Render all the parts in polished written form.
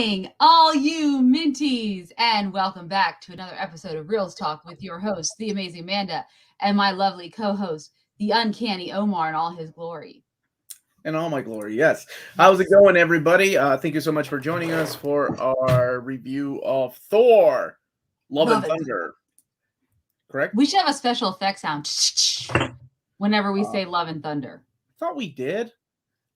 morning, all you minties, and welcome back to another episode of Reelz Talk with your host, the amazing Amanda, and my lovely co-host, the uncanny Omar in all his glory. In all my glory, yes. How's it going, everybody? Thank you so much for joining us for our review of Thor, Love and Thunder. Correct? We should have a special effect sound whenever we say Love and Thunder. I thought we did.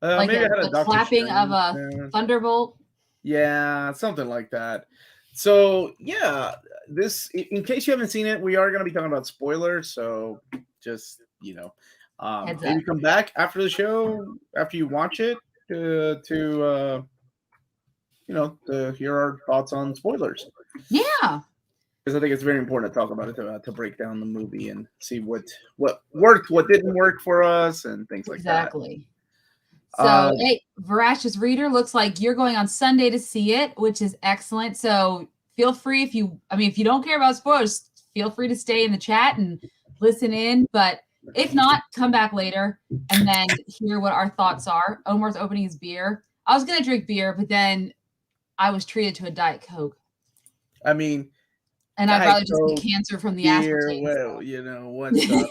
Like maybe I had a clapping of a thunderbolt. Yeah, something like that. So, yeah, this, in case you haven't seen it, we are going to be talking about spoilers. So, just, maybe come back after the show, after you watch it, to hear our thoughts on spoilers. Yeah. Because I think it's very important to talk about it, to break down the movie and see what worked, what didn't work for us, and things like that. Exactly. So, hey, Voracious Reader, looks like you're going on Sunday to see it, which is excellent. So feel free if you don't care about spoilers, feel free to stay in the chat and listen in. But if not, come back later and then hear what our thoughts are. Omar's opening his beer. I was going to drink beer, but then I was treated to a Diet Coke. And I'd rather just get cancer from the aspartame. Well, you know what's up.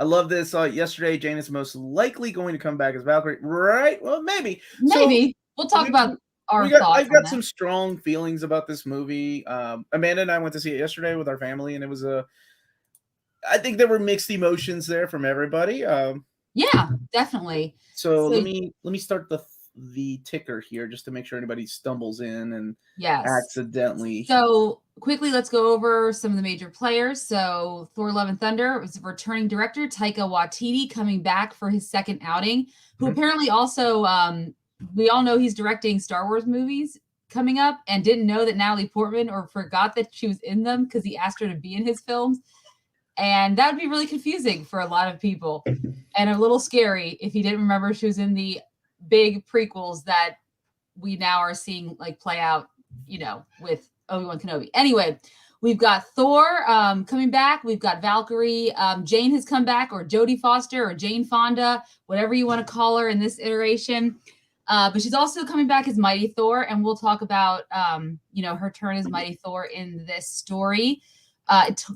I love this. Yesterday, Jane is most likely going to come back as Valkyrie, right? Well, maybe. Maybe. We'll talk about our thoughts. I've got some strong feelings about this movie. Amanda and I went to see it yesterday with our family, and it was I think there were mixed emotions there from everybody. Yeah, definitely. So let me start the ticker here just to make sure anybody stumbles in and accidentally. So quickly, let's go over some of the major players. So Thor: Love and Thunder was returning director Taika Waititi coming back for his second outing, who apparently also, we all know he's directing Star Wars movies coming up and didn't know that Natalie Portman or forgot that she was in them because he asked her to be in his films. And that would be really confusing for a lot of people and a little scary if he didn't remember she was in the big prequels that we now are seeing like play out, with Obi-Wan Kenobi. Anyway, we've got Thor coming back. We've got Valkyrie. Jane has come back, or Jodie Foster, or Jane Fonda, whatever you want to call her in this iteration. But she's also coming back as Mighty Thor, and we'll talk about, her turn as Mighty Thor in this story.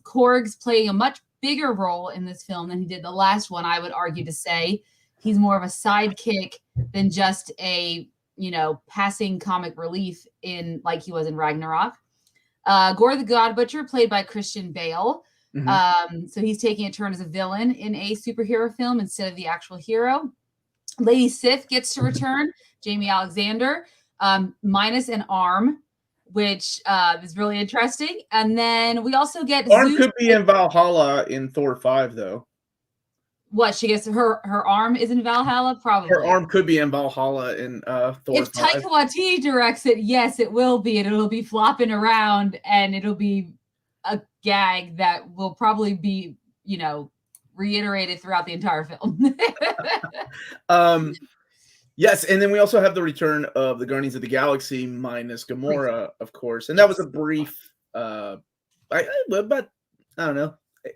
Korg's playing a much bigger role in this film than he did the last one, I would argue to say. He's more of a sidekick than just a, passing comic relief in like he was in Ragnarok. Gorr the God Butcher, played by Christian Bale. So he's taking a turn as a villain in a superhero film instead of the actual hero. Lady Sif gets to return, Jamie Alexander, minus an arm, which is really interesting. And then we also get Arm Zeus. Could be in Valhalla in Thor 5, though. What, she gets her arm is in Valhalla? Probably. Her arm could be in Valhalla in Thor 5. If Taika Waititi directs it, yes, it will be. And it'll be flopping around and it'll be a gag that will probably be, reiterated throughout the entire film. Yes, and then we also have the return of the Guardians of the Galaxy minus Gamora, of course. And that was a brief, about, I don't know,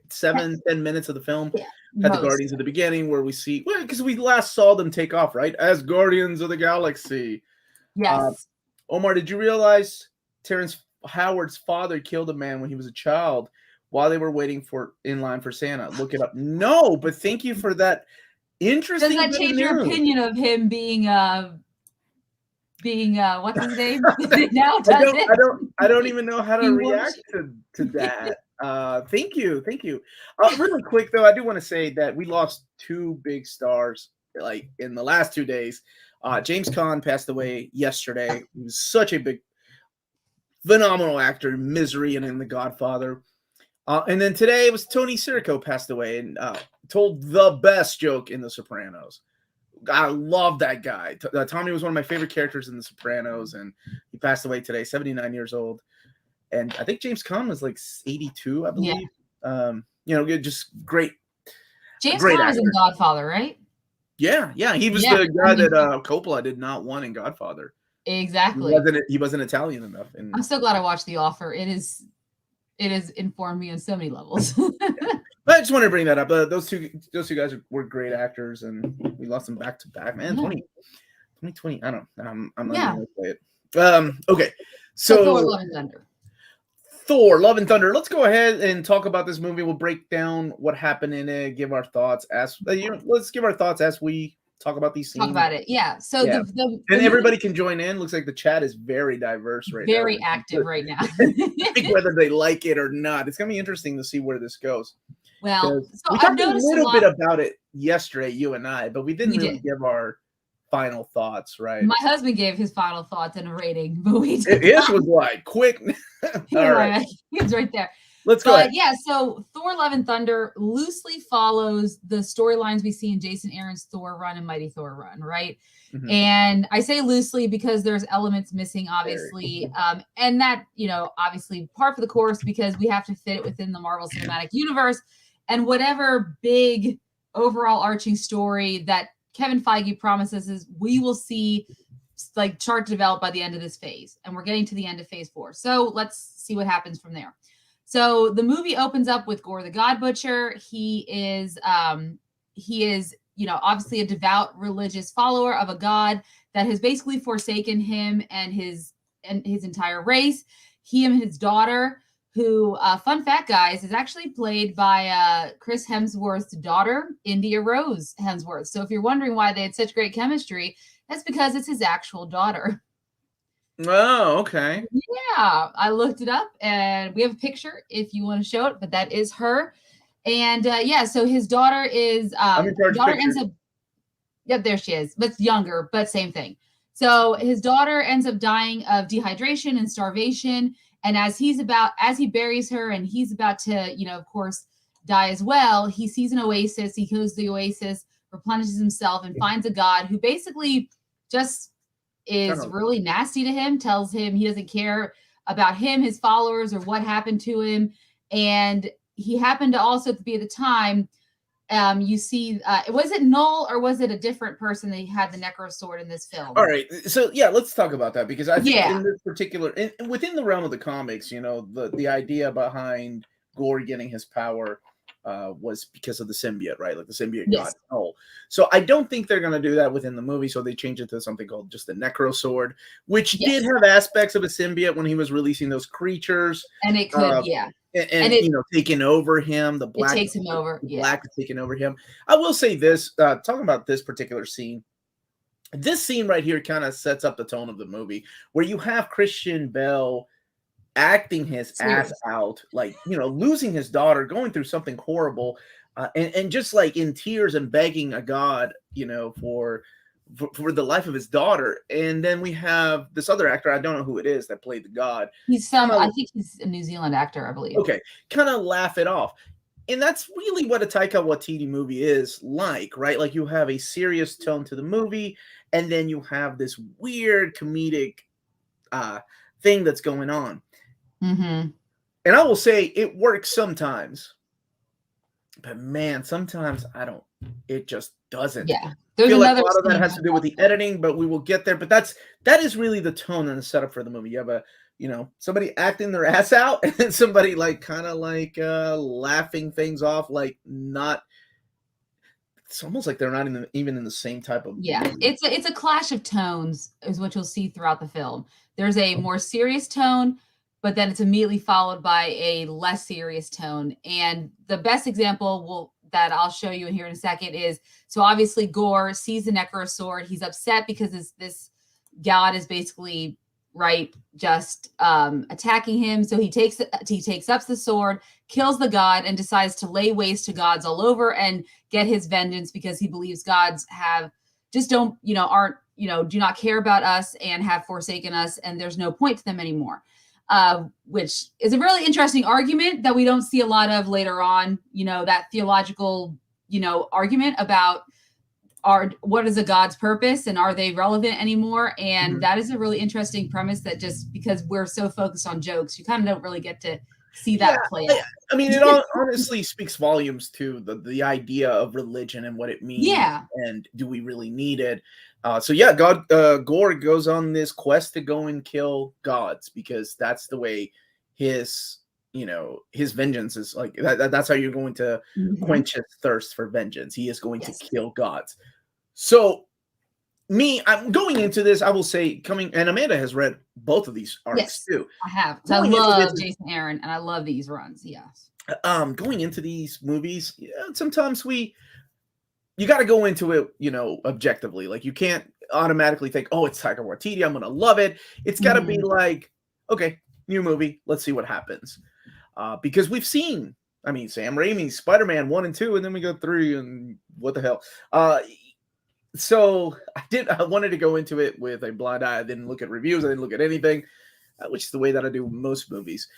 7-10 minutes of the film. Yeah. Had the Guardians at the beginning where we see, because we last saw them take off, right? As Guardians of the Galaxy. Yes. Omar, did you realize Terrence Howard's father killed a man when he was a child while they were waiting in line for Santa? Look it up. No, but thank you for that interesting. Does that change your opinion of him being what's his name? Now I don't even know how to react to that. Thank you. Really quick though, I do want to say that we lost two big stars like in the last 2 days. James Caan passed away yesterday. He was such a big, phenomenal actor in Misery and in The Godfather. And then today it was Tony Sirico passed away and told the best joke in The Sopranos. I love that guy. Tommy was one of my favorite characters in The Sopranos, and he passed away today, 79 years old. And I think James Caan was like 82, I believe. Yeah. Just great. James Caan was in Godfather, right? Yeah. He was the guy that Coppola did not want in Godfather. Exactly. He wasn't Italian enough. And I'm so glad I watched The Offer. It has informed me on so many levels. But I just wanted to bring that up. Those two guys were great actors, and we lost them back to back. Man, 2020. I don't know. I'm not Yeah. even gonna say it. Okay. So Thor: So Love and Thunder. Thor: Love and Thunder. Let's go ahead and talk about this movie. We'll break down what happened in it, give our thoughts as let's give our thoughts as we talk about these Talk scenes. about it. Yeah. So Yeah. the And movie everybody can join in. Looks like the chat is very diverse right now. very active right now. I think whether they like it or not, it's gonna be interesting to see where this goes. Well, so We I've talked a noticed little bit about it yesterday, you and I, but we didn't We really did. give our final thoughts, right? My husband gave his final thoughts and a rating, but we did His not. was like quick. All right, He was right there. let's go ahead. But yeah, so Thor: Love and Thunder loosely follows the storylines we see in Jason Aaron's Thor run and Mighty Thor run, right? Mhm. And I say loosely because there's elements missing, obviously, and that obviously par for the course because we have to fit it within the Marvel Cinematic Universe and whatever big overall arching story that Kevin Feige promises is we will see like chart develop by the end of this phase, and we're getting to the end of phase 4. So let's see what happens from there. So the movie opens up with Gorr the God Butcher. He is obviously a devout religious follower of a god that has basically forsaken him and his entire race. He and his daughter, who fun fact guys, is actually played by Chris Hemsworth's daughter, India Rose Hemsworth. So if you're wondering why they had such great chemistry, that's because it's his actual daughter. Oh, okay. Yeah, I looked it up and we have a picture if you want to show it, but that is her. And yeah, so his daughter is I'm in charge daughter of ends up yep, there she is, but younger, but same thing. So his daughter ends up dying of dehydration and starvation. And as he buries her and he's about to, of course, die as well, he sees an oasis. He goes to the oasis, replenishes himself, and finds a god who basically just is really nasty to him, tells him he doesn't care about him, his followers, or what happened to him. And he happened to also be at the time, you see, was it Null or was it a different person that had the Necro sword in this film? All right, so yeah, let's talk about that because I think in this particular, within the realm of the comics, the idea behind Gorr getting his power was because of the symbiote, right? Like the symbiote got Null. So I don't think they're going to do that within the movie. So they changed it to something called just the Necro sword, which did have aspects of a symbiote when he was releasing those creatures. And it could, and it, taking over him, the black takes him over. Black taking over him. I will say this, talking about this particular scene. This scene right here kind of sets up the tone of the movie, where you have Christian Bale acting his ass out, like, losing his daughter, going through something horrible, and just like in tears and begging a god, for the life of his daughter. And then we have this other actor, I don't know who it is, that played the god. I think he's a New Zealand actor, I believe. Okay, kind of laugh it off. And that's really what a Taika Waititi movie is like, right? Like you have a serious tone to the movie, and then you have this weird comedic thing that's going on. Mm-hmm. And I will say it works sometimes, but man, sometimes it just doesn't. Yeah. I feel like a lot of that has to do with the editing, but we will get there. But that is really the tone and the setup for the movie. You have somebody acting their ass out and then somebody like kind of like laughing things off, like not. It's almost like they're not even in the same type of movie. It's a clash of tones is what you'll see throughout the film. There's a more serious tone, but then it's immediately followed by a less serious tone. And the best example that I'll show you here in a second is, so obviously Gorr sees the Necro sword. He's upset because this god is basically just attacking him. So he takes up the sword, kills the god, and decides to lay waste to gods all over and get his vengeance because he believes gods do not care about us and have forsaken us, and there's no point to them anymore. Which is a really interesting argument that we don't see a lot of later on, that theological, argument about what is a god's purpose and are they relevant anymore? And that is a really interesting premise that just because we're so focused on jokes, you kind of don't really get to see that play out. I mean, it honestly speaks volumes to the idea of religion and what it means. Yeah. And do we really need it? Gorr goes on this quest to go and kill gods because that's the way his vengeance is like. That's how you're going to quench his thirst for vengeance. He is going to kill gods. So I'm going into this. I will say, and Amanda has read both of these arcs too. I have. I love Jason Aaron, and I love these runs. Yes. Going into these movies, sometimes you got to go into it, objectively. Like you can't automatically think, oh, it's Taika Waititi, I'm gonna love it. It's got to be like, okay, new movie, let's see what happens. Because we've seen, Sam Raimi's Spider-Man 1 and 2, and then we go 3, and what the hell? So I wanted to go into it with a blind eye. I didn't look at reviews. I didn't look at anything, which is the way that I do most movies.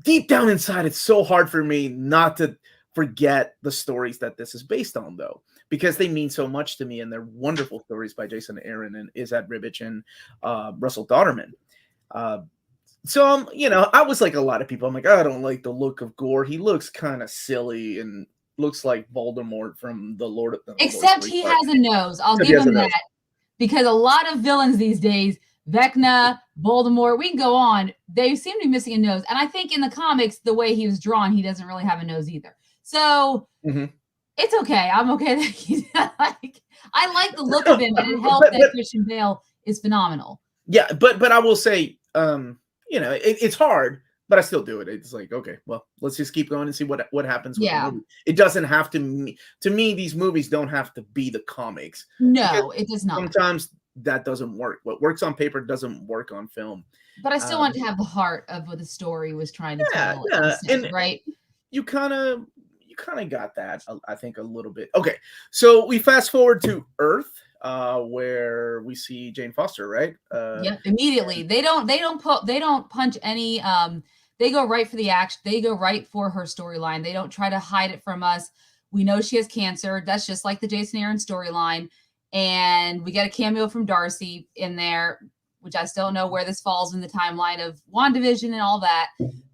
Deep down inside, it's so hard for me not to forget the stories that this is based on, though, because they mean so much to me, and they're wonderful stories by Jason Aaron and Izad Ribic and Russell Dauterman. So, I was like a lot of people. I'm like, I don't like the look of Gorr. He looks kind of silly and looks like Voldemort from the Lord of the Except he has a nose. I'll give him that. Because a lot of villains these days, Vecna, Voldemort, we can go on, they seem to be missing a nose. And I think in the comics, the way he was drawn, he doesn't really have a nose either. So it's okay. I'm okay that he's like, I like the look of him, and it helps that Christian Bale is phenomenal. Yeah, but I will say, it's hard, but I still do it. It's like, okay, well, let's just keep going and see what happens with the movie. It doesn't have to me. To me, these movies don't have to be the comics. No, it does not. Sometimes that doesn't work. What works on paper doesn't work on film. But I still want to have the heart of what the story was trying to tell. And right? You kind of got that, I think, a little bit. Okay, so we fast forward to Earth, where we see Jane Foster, right? Immediately. They don't punch any. They go right for the action. They go right for her storyline. They don't try to hide it from us. We know she has cancer. That's just like the Jason Aaron storyline. And we get a cameo from Darcy in there, which I still don't know where this falls in the timeline of WandaVision and all that.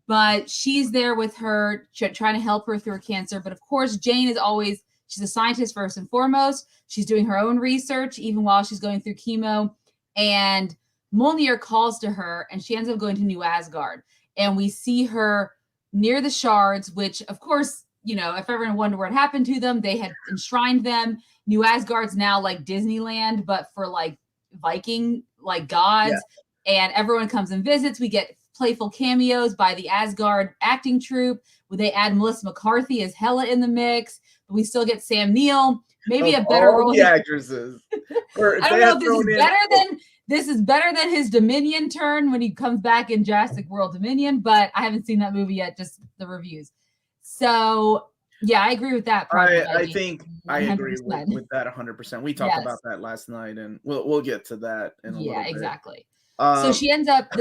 But she's there with her, trying to help her through her cancer. But of course, Jane is always, she's a scientist first and foremost. She's doing her own research, even while she's going through chemo. And Mjolnir calls to her, and she ends up going to New Asgard. And we see her near the shards, which, of course, if everyone wondered what happened to them, they had enshrined them. New Asgard's now like Disneyland, but for like Viking, like gods. Yeah. And everyone comes and visits. We get playful cameos by the Asgard acting troupe. They add Melissa McCarthy as Hela in the mix. But we still get Sam Neill. Maybe a better role. The actresses. I don't know if this is better than... This is better than his Dominion turn when he comes back in Jurassic World Dominion, but I haven't seen that movie yet, just the reviews. So, yeah, I agree with that. I think 100%. I agree with that 100%. We talked about that last night, and we'll get to that in a little bit. Yeah, exactly. So she ends up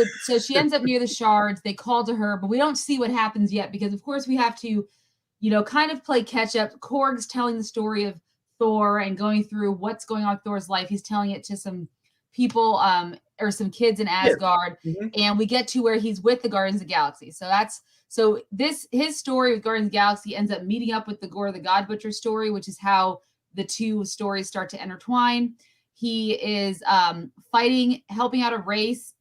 near the shards. They call to her, but we don't see what happens yet because, of course, we have to, kind of play catch up. Korg's telling the story of Thor and going through what's going on in Thor's life. He's telling it to some people or some kids in Asgard, and we get to where he's with the Guardians of the Galaxy. So his story with Guardians of the Galaxy ends up meeting up with the Gorr the God Butcher story, which is how the two stories start to intertwine. He is helping out a race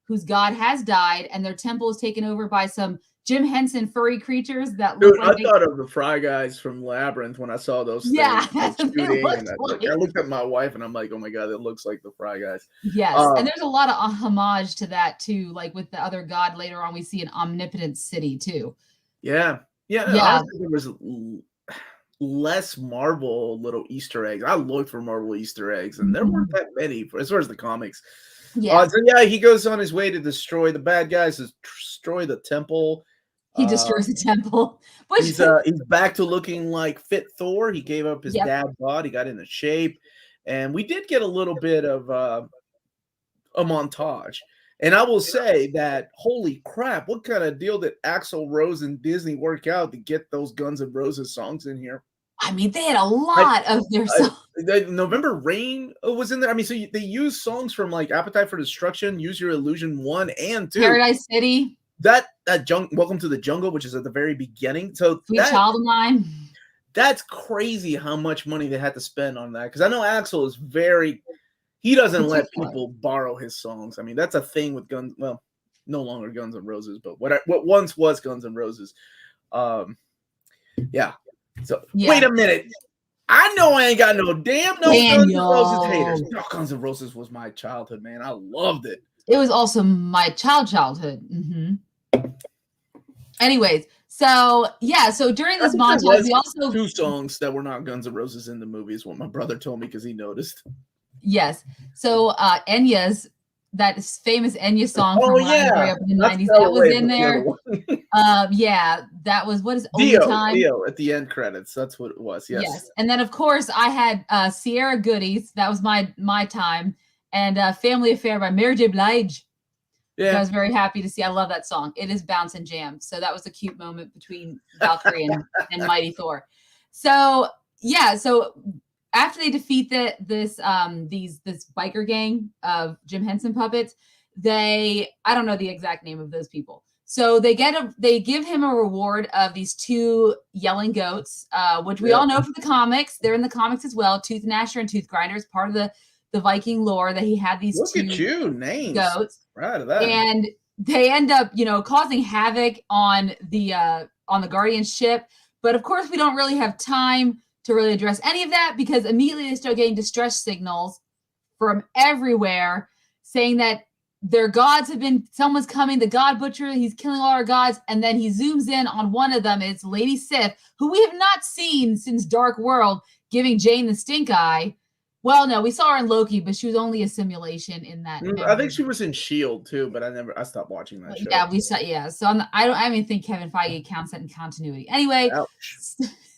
whose god has died, and their temple is taken over by some Jim Henson furry creatures that look like I thought of the Fry Guys from Labyrinth when I saw those things. Yeah, I looked at my wife and I'm like, oh my god, it looks like the Fry Guys. Yes, and there's a lot of homage to that too, like with the other god later on we see an Omnipotent city too. Yeah. Honestly, there was less Marvel little Easter eggs. I looked for Marvel Easter eggs and there weren't that many as far as the comics. So he goes on his way to destroy the bad guys, destroy the temple. He destroys the temple. He's back to looking like fit Thor. He gave up his dad bod. He got into shape. And we did get a little bit of a montage. And I will say that, holy crap, what kind of deal did Axl Rose and Disney work out to get those Guns N' Roses songs in here? I mean, they had a lot of their songs. November Rain was in there. I mean, so they used songs from like Appetite for Destruction, Use Your Illusion 1 and 2. Paradise City. Welcome to the Jungle, which is at the very beginning. So Sweet Child of Mine. That's crazy how much money they had to spend on that. Because I know Axl is he doesn't let people borrow his songs. I mean, that's a thing with Guns. Well, no longer Guns N' Roses, but what once was Guns N' Roses. Yeah. So wait a minute. I know I ain't got no damn no Guns N' Roses haters. Daniel. No, Guns N' Roses was my childhood, man. I loved it. It was also my childhood. Anyways, so yeah, so during I this think there montage, was we also 2 songs that were not Guns N' Roses in the movie is what my brother told me because he noticed. yes. So Enya's that famous Enya song Oh from when I grew yeah, up in the Not 90s, Stella that was Wave, in but the other there. one. Yeah, that was what is Only Time? Dio at the end credits. That's what it was. Yes. Yes. And then of course I had Sierra Goodies. That was my time. And Family Affair by Mary J. Blige. Yeah. I was very happy to see. I love that song. It is bounce and jam. So that was a cute moment between Valkyrie and Mighty Thor. So yeah, so after they defeat this biker gang of Jim Henson puppets, I don't know the exact name of those people. So they give him a reward of these 2 yelling goats, which we all know from the comics. They're in the comics as well. Tooth Gnasher and Tooth Grinder is part of the Viking lore that he had these Look 2 at you, names. goats. Right of that. And they end up, causing havoc on the Guardian ship. But of course, we don't really have time to really address any of that because immediately they start getting distress signals from everywhere saying that their gods someone's coming, the God Butcher, he's killing all our gods. And then he zooms in on one of them. It's Lady Sif, who we have not seen since Dark World, giving Jane the stink eye. Well, no, we saw her in Loki, but she was only a simulation in that. I think she was in S.H.I.E.L.D. too, but I stopped watching that show. Yeah, we saw. Yeah, so I don't even think Kevin Feige counts that in continuity. Anyway,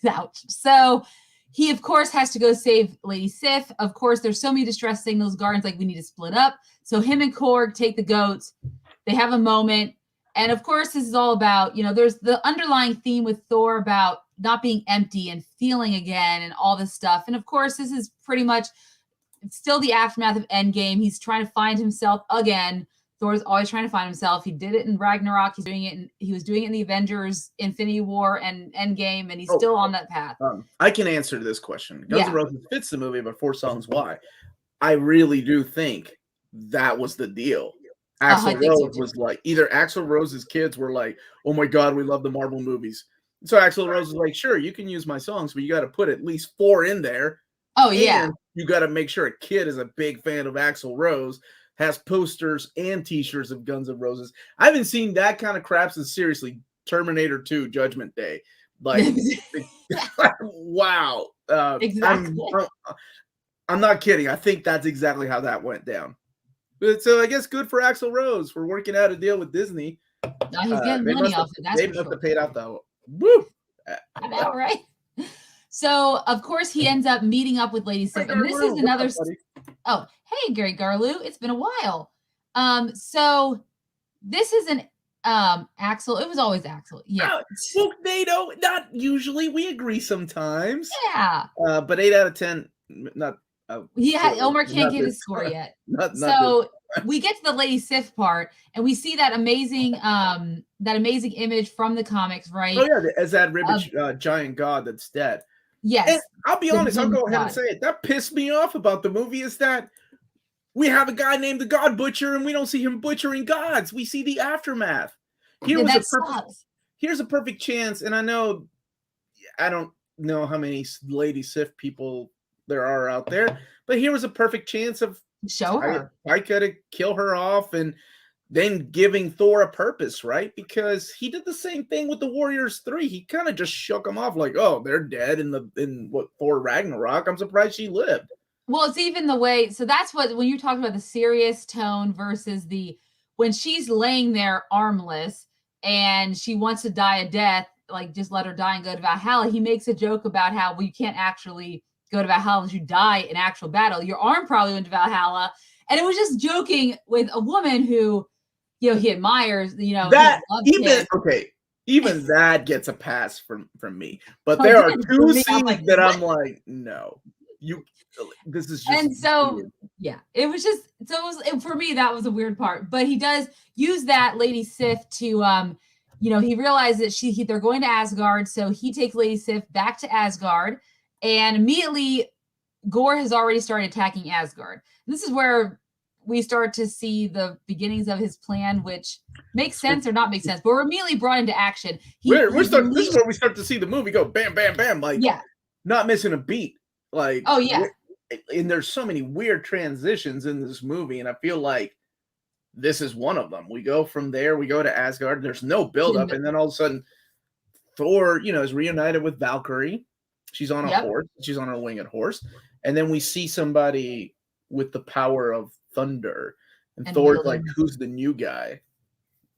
ouch. So he of course has to go save Lady Sif. Of course, there's so many distress signals. Guardians like we need to split up. So him and Korg take the goats. They have a moment, and of course, this is all about there's the underlying theme with Thor about not being empty and feeling again and all this stuff. And of course, this is pretty much still the aftermath of Endgame. He's trying to find himself again. Thor's always trying to find himself. He did it in Ragnarok. He was doing it in the Avengers, Infinity War, and Endgame, and he's still on that path. I can answer this question. Guns N' Roses fits the movie, but 4 songs, why? I really do think that was the deal. Axl Rose was like, either Axl Rose's kids were like, oh my God, we love the Marvel movies. So Axl Rose was like, sure, you can use my songs, but you got to put at least 4 in there. Oh, yeah. You got to make sure a kid is a big fan of Axl Rose, has posters and T-shirts of Guns N' Roses. I haven't seen that kind of crap since, seriously, Terminator 2, Judgment Day. Like, wow. Exactly. I'm not kidding. I think that's exactly how that went down. So I guess good for Axl Rose for working out a deal with Disney. No, he's getting money off it. They must have paid out the woo. I know, right? So of course he ends up meeting up with Lady Sif, and this is another. Oh, hey, Gary Garloo, it's been a while. So this is an Axl. It was always Axl. Yeah. Well, they don't. Not usually. We agree sometimes. Yeah. But 8 out of 10. Not. Omar can't get his score yet. So we get to the Lady Sif part, and we see that amazing image from the comics, right? Oh yeah, as that ribbon giant god that's dead. Yes. And I'll be honest, I'll go ahead and say it. That pissed me off about the movie is that we have a guy named the God Butcher, and we don't see him butchering gods. We see the aftermath. Here's a perfect chance, and I don't know how many Lady Sif people there are out there, but here was a perfect chance of show her. I could have kill her off and then giving Thor a purpose, right? Because he did the same thing with the Warriors 3. He kind of just shook them off like, oh, they're dead in what Thor Ragnarok. I'm surprised she lived. Well, it's even the way. So that's what when you talk about the serious tone versus when she's laying there armless and she wants to die a death, like just let her die and go to Valhalla. He makes a joke about how you can't actually go to Valhalla unless you die in actual battle. Your arm probably went to Valhalla. And it was just joking with a woman who, he admires, that even that gets a pass from me. But there are 2 scenes that I'm like, no, this is just. And so, weird. Yeah, it was just, for me, that was a weird part. But he does use that Lady Sif to, he realizes that they're going to Asgard. So he takes Lady Sif back to Asgard. And immediately, Gorr has already started attacking Asgard. This is where we start to see the beginnings of his plan, which makes sense or not make sense. But we're immediately brought into action. This is where we start to see the movie go bam, bam, bam. Like, yeah. not missing a beat. Like, oh yeah, and there's so many weird transitions in this movie, and I feel like this is one of them. We go from there, we go to Asgard. There's no buildup, and then all of a sudden, Thor, is reunited with Valkyrie. She's on a yep. horse. She's on her winged horse, and then we see somebody with the power of thunder, and Thor's like, "Who's the new guy?"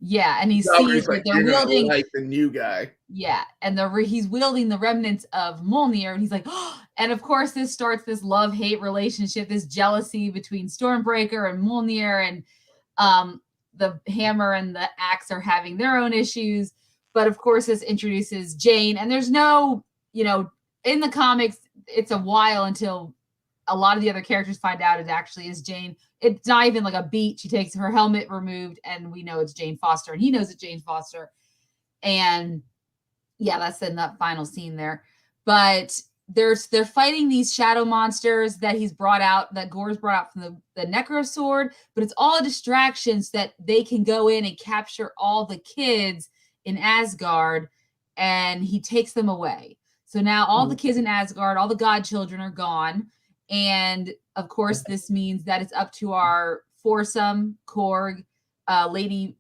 Yeah, and he sees that they're wielding like the new guy. Yeah, and he's wielding the remnants of Mjolnir, and he's like, oh! And of course, this starts this love-hate relationship, this jealousy between Stormbreaker and Mjolnir, and the hammer and the axe are having their own issues. But of course, this introduces Jane, and there's no, in the comics, it's a while until a lot of the other characters find out it actually is Jane. It's not even like a beat. She takes her helmet removed, and we know it's Jane Foster, and he knows it's Jane Foster. And yeah, that's in that final scene there. But they're fighting these shadow monsters that he's brought out, that Gorr's brought out from the Necro Sword, but it's all a distraction so that they can go in and capture all the kids in Asgard, and he takes them away. So now all the kids in Asgard, all the godchildren are gone. And of course, this means that it's up to our foursome, Korg, Mighty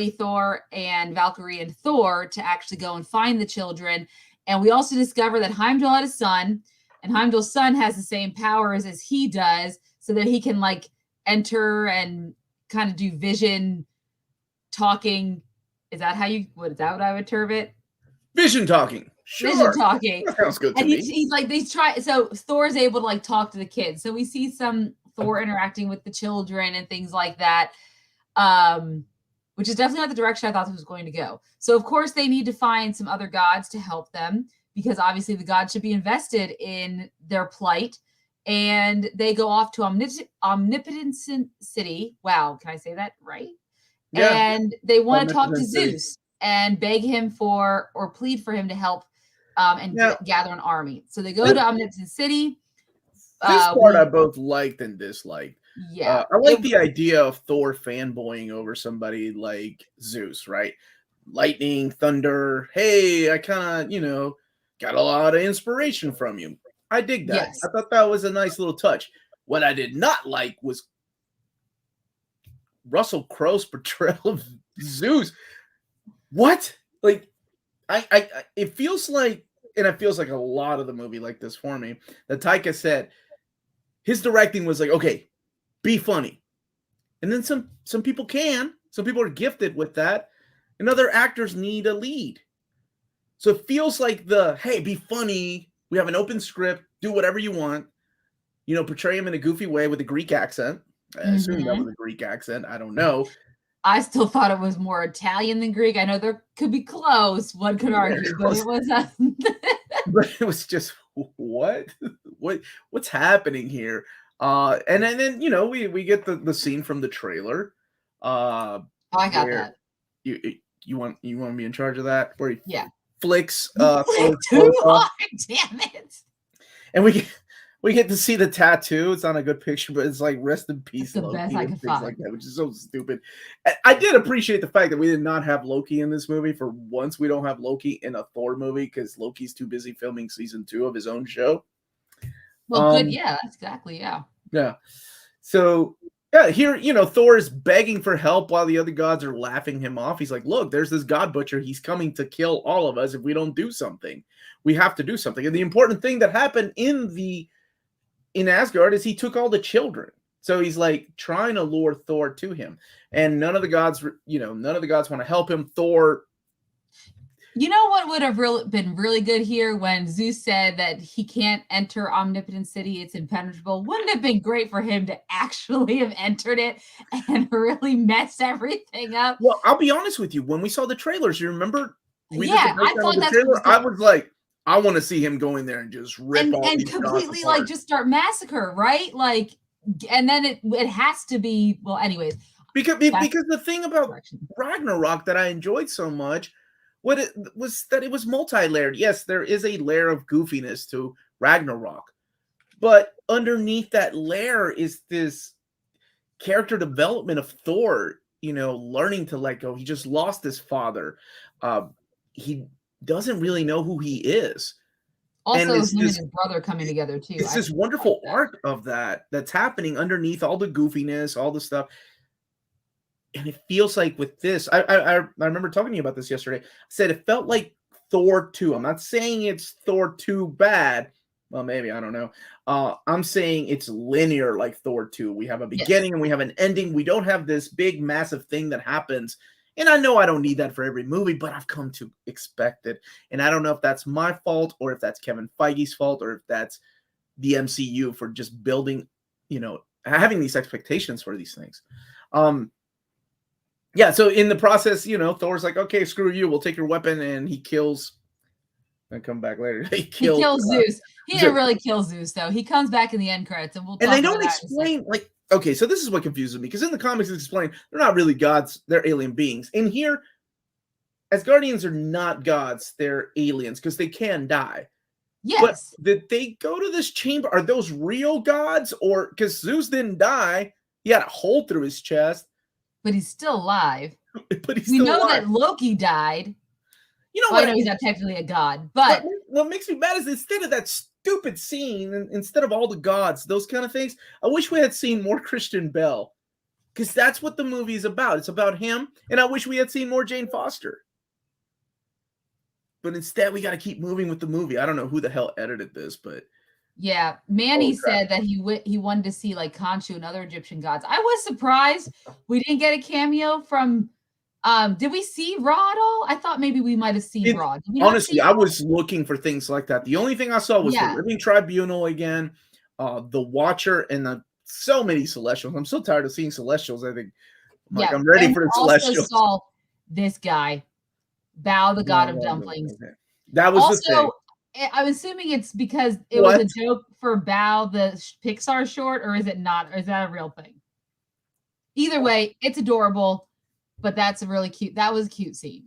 Thor, and Valkyrie and Thor to actually go and find the children. And we also discover that Heimdall had a son, and Heimdall's son has the same powers as he does, so that he can like enter and kind of do vision talking. Is that what I would term it? Vision talking. Sure. Vision talking. That sounds good to and me. He's like, so Thor's able to like talk to the kids. So we see some Thor interacting with the children and things like that. Which is definitely not the direction I thought this was going to go. So of course they need to find some other gods to help them, because obviously the gods should be invested in their plight. And they go off to Omnipotent City. Wow, can I say that right? Yeah. And they want to talk to Zeus and beg him or plead for him to help gather an army. So they go to Omnipotent City. This part I both liked and disliked. Yeah, I like the idea of Thor fanboying over somebody like Zeus, right? Lightning, thunder. Hey, I kind of, got a lot of inspiration from you. I dig that. Yes. I thought that was a nice little touch. What I did not like was Russell Crowe's portrayal of Zeus. What? Like, it feels like, and it feels like a lot of the movie like this for me, that Taika said his directing was like, okay, be funny. And then some people some people are gifted with that, and other actors need a lead. So it feels like hey, be funny. We have an open script, do whatever you want. Portray him in a goofy way with a Greek accent. I assume that was a Greek accent. I don't know. I still thought it was more Italian than Greek. I know there could be close, one could argue, but it was but it was just what's happening here? And then we get the scene from the trailer. I got that. You want to be in charge of that? Where he flicks too hard, damn it. And we get to see the tattoo. It's not a good picture, but it's like rest in peace, the Loki, best I could find. like that, which is so stupid. I did appreciate the fact that we did not have Loki in this movie. For once, we don't have Loki in a Thor movie because Loki's too busy filming season 2 of his own show. Well, good, yeah, that's exactly, yeah. Yeah. So yeah, here, Thor is begging for help while the other gods are laughing him off. He's like, look, there's this God Butcher. He's coming to kill all of us if we don't do something. We have to do something. And the important thing that happened in Asgard is he took all the children. So he's like trying to lure Thor to him. And none of the gods want to help him. Thor. You know what would have been really good here when Zeus said that he can't enter Omnipotent City, it's impenetrable. Wouldn't it have been great for him to actually have entered it and really mess everything up? Well, I'll be honest with you. When we saw the trailers, you remember? I thought that's trailer. I was like, I want to see him go in there and just rip all and completely like just start massacre, right? Like, and then it has to be, well, anyways. Because the thing about Ragnarok that I enjoyed so much was that it was multi-layered. Yes, there is a layer of goofiness to Ragnarok, but underneath that layer is this character development of Thor, learning to let go. He just lost his father. He doesn't really know who he is. Also, him and his brother coming together too. It's this wonderful arc of that's happening underneath all the goofiness, all the stuff. And it feels like with this, I remember talking to you about this yesterday. I said it felt like Thor 2. I'm not saying it's Thor 2 bad. Well, maybe, I don't know. I'm saying it's linear like Thor 2. We have a beginning and we have an ending. We don't have this big, massive thing that happens. And I know I don't need that for every movie, but I've come to expect it. And I don't know if that's my fault or if that's Kevin Feige's fault or if that's the MCU for just building, having these expectations for these things. Yeah, so in the process, Thor's like, okay, screw you. We'll take your weapon. And he kills. I come back later. He kills Zeus. He didn't really kill Zeus, though. He comes back in the end credits, and they don't explain, okay, so this is what confuses me, because in the comics it's explained they're not really gods, they're alien beings. In here, Asgardians are not gods, they're aliens, because they can die. Yes. But did they go to this chamber? Are those real gods? Or, because Zeus didn't die, he had a hole through his chest. But he's still alive. We know that Loki died. I know he's not technically a god, but what makes me mad is instead of that stupid scene, instead of all the gods, those kind of things, I wish we had seen more Christian Bale, because that's what the movie is about. It's about him, and I wish we had seen more Jane Foster. But instead, we got to keep moving with the movie. I don't know who the hell edited this, but yeah, Manny said that he wanted to see like Khonshu and other Egyptian gods. I was surprised we didn't get a cameo from. Did we see Ra at all? I thought maybe we might have seen Ra. Honestly, I was looking for things like that. The only thing I saw was the Living Tribunal again, the Watcher, and so many Celestials. I'm so tired of seeing Celestials. I think I'm ready for the Celestials. I also saw this guy, Bao, the God of Dumplings. Okay. That was also, the thing. I'm assuming it's because it was a joke for Bao, the Pixar short, or is it not? Or is that a real thing? Either way, it's adorable. But that's a really cute. That was a cute scene.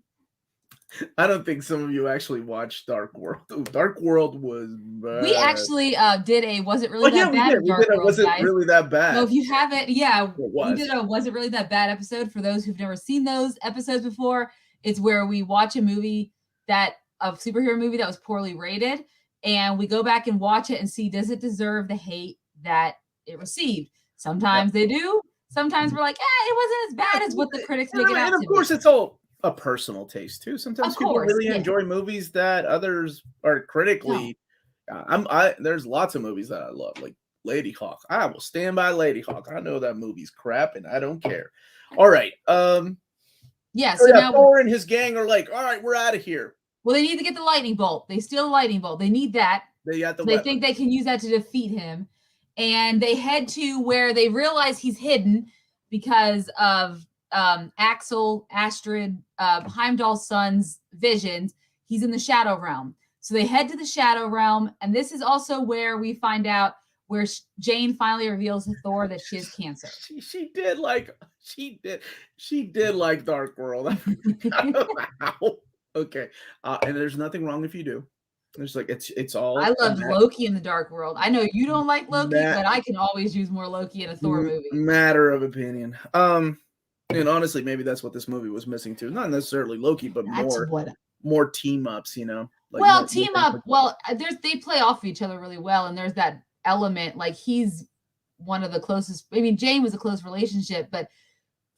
I don't think some of you actually watched Dark World. Ooh, Dark World was bad. We actually did a Was It Really That Bad? Was it really that bad? So if you haven't, we did a Was It Really That Bad episode for those who've never seen those episodes before. It's where we watch a movie a superhero movie that was poorly rated, and we go back and watch it and see, does it deserve the hate that it received? Sometimes they do. Sometimes we're like, it wasn't as bad as what the critics make it out to be. And of course, it's all a personal taste too. Sometimes people really enjoy movies that others are critically. There's lots of movies that I love, like Lady Hawk. I will stand by Lady Hawk. I know that movie's crap, and I don't care. All right. So now Thor and his gang are like, all right, we're out of here. Well, they need to get the lightning bolt. They steal the lightning bolt. They need that. They think they can use that to defeat him. And they head to where they realize he's hidden because of Astrid, Heimdall's son's visions. He's in the Shadow Realm. So they head to the Shadow Realm. And this is also where we find out where Jane finally reveals to Thor that she has cancer. She did like Dark World. I don't know how. Okay. And there's nothing wrong if you do. There's it's all. I loved Loki in the Dark World. I know you don't like Loki, but I can always use more Loki in a Thor movie. Matter of opinion. And honestly, maybe that's what this movie was missing too. Not necessarily Loki, but more team ups. Team up. Well, they play off of each other really well, and there's that element. Like he's one of the closest. I mean, Jane was a close relationship, but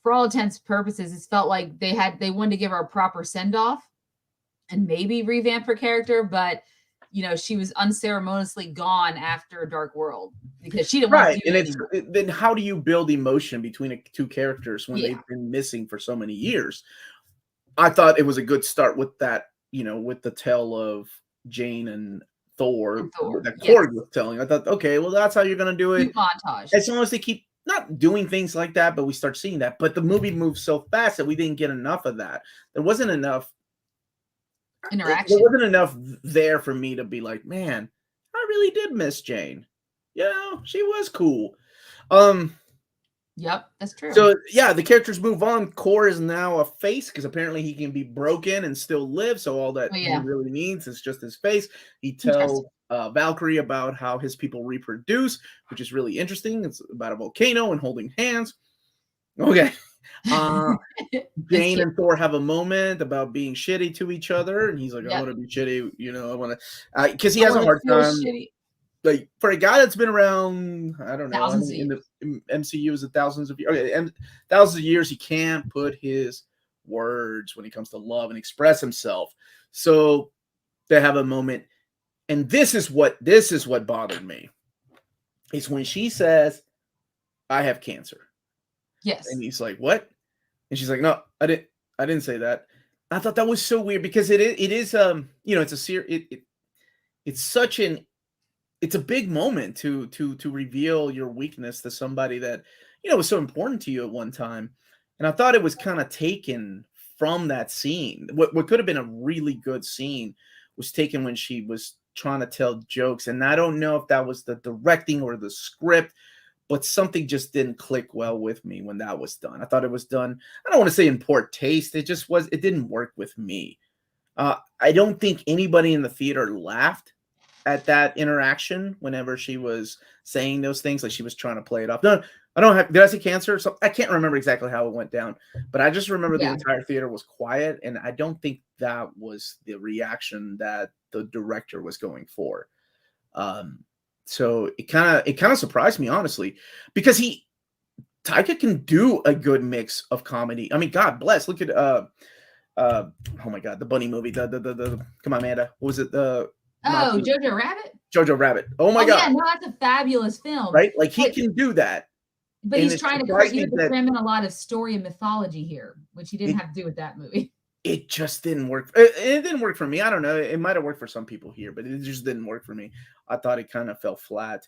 for all intents and purposes, it felt like they wanted to give her a proper send off. And maybe revamp her character, but she was unceremoniously gone after Dark World because she didn't want to do it. Then how do you build emotion between two characters when they've been missing for so many years? I thought it was a good start with that, with the tale of Jane and Thor that Korg was telling. I thought, okay, well, that's how you're going to do it. Montage. As long as they keep not doing things like that, but we start seeing that. But the movie moves so fast that we didn't get enough of that. There wasn't enough interaction. There wasn't enough there for me to be like, man, I really did miss Jane. She was cool. Yep, that's true. So the characters move on. Korg is now a face because apparently he can be broken and still live. So all that he really needs is just his face. He tells Valkyrie about how his people reproduce, which is really interesting. It's about a volcano and holding hands. Okay. Uh, It's Jane cute. and Thor have a moment about being shitty to each other, and he's like, "I Yep. want to be shitty," I want to, because he I has a wanna hard feel time. shitty. Like for a guy that's been around, I don't know. I Thousands of mean, in years. the MCU is thousands of years. Okay, and thousands of years, he can't put his words when it comes to love and express himself. So they have a moment, and this is what bothered me. Is when she says, "I have cancer," Yes. and he's like, "What?" And she's like, "No, I didn't say that." I thought that was so weird because it is it's a it's such an it's a big moment to reveal your weakness to somebody that was so important to you at one time. And I thought it was kind of taken from that scene. What could have been a really good scene was taken when she was trying to tell jokes, and I don't know if that was the directing or the script, but something just didn't click well with me when that was done. I thought it was done, I don't want to say in poor taste, it didn't work with me. I don't think anybody in the theater laughed at that interaction whenever she was saying those things, like she was trying to play it off. No, I don't have. Did I say cancer? So I can't remember exactly how it went down, but I just remember the Yeah. entire theater was quiet, and I don't think that was the reaction that the director was going for. So it kind of surprised me, honestly, because Taika can do a good mix of comedy. I mean, God bless. Look at oh my God, the bunny movie. The come on, Amanda. What was it? Not Oh, Jojo Rabbit? Jojo Rabbit. Oh my Oh, yeah, God. no, that's a fabulous film. Right? Like he But can do that. but And he's it trying to surprised you me have to that cram in a lot of story and mythology here, which he didn't it have to do with that movie. it just didn't work. It didn't work for me. I don't know. It might have worked for some people here, but it just didn't work for me. I thought it kind of fell flat.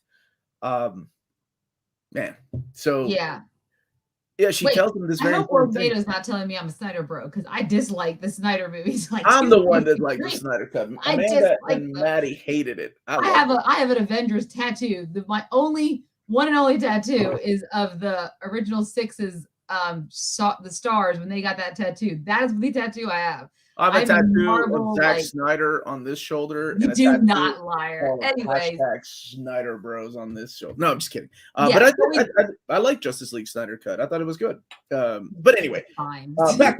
Um, man. So Yeah. yeah, she Wait, tells him this I very hope important thing. Orvato's not telling me I'm a Snyder bro because I dislike the Snyder movies like I'm two the one that liked the three. Snyder Cut. I dislike Amanda and them. Maddie hated it. I loved it. I have an Avengers tattoo. My only one and only tattoo is of the original sixes saw the stars when they got that tattoo. That is the tattoo I have. I have a I'm a tattoo of Marvel Zack like Snyder on this shoulder you and a do tattoo not liar. called Anyways, #Snyder Bros on this shoulder. No, I'm just kidding. But yeah, so we I like Justice League Snyder Cut. I thought it was good. But anyway, fine. back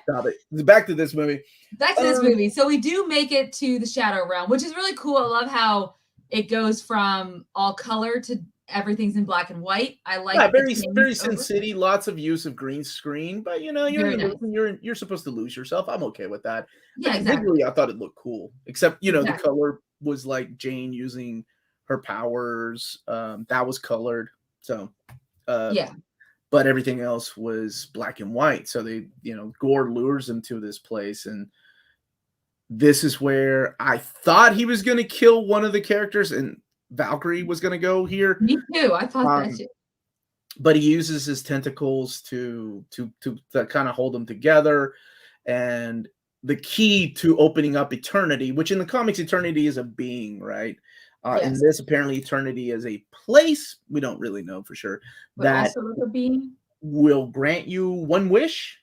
stop it. Back to this movie. Back to this movie. So we do make it to the Shadow Realm, which is really cool. I love how it goes from all color to everything's in black and white. I like Yeah, the very Sin change over. City. Lots of use of green screen, but you're Very in the nice. movie. You're supposed to lose yourself. I'm okay with that. Yeah, Like exactly. visually, I thought it looked cool. Except the Exactly. color was like Jane using her powers. That was colored. So Yeah. but everything else was black and white. So they, Gorr lures him to this place, and this is where I thought he was going to kill one of the characters, and Valkyrie was going to go here. Me too. I thought that Um, shit. but he uses his tentacles to kind of hold them together, and the key to opening up eternity, which in the comics eternity is a being, right? In Yes. this, apparently eternity is a place, we don't really know for sure, But that also with a being. will grant you one wish.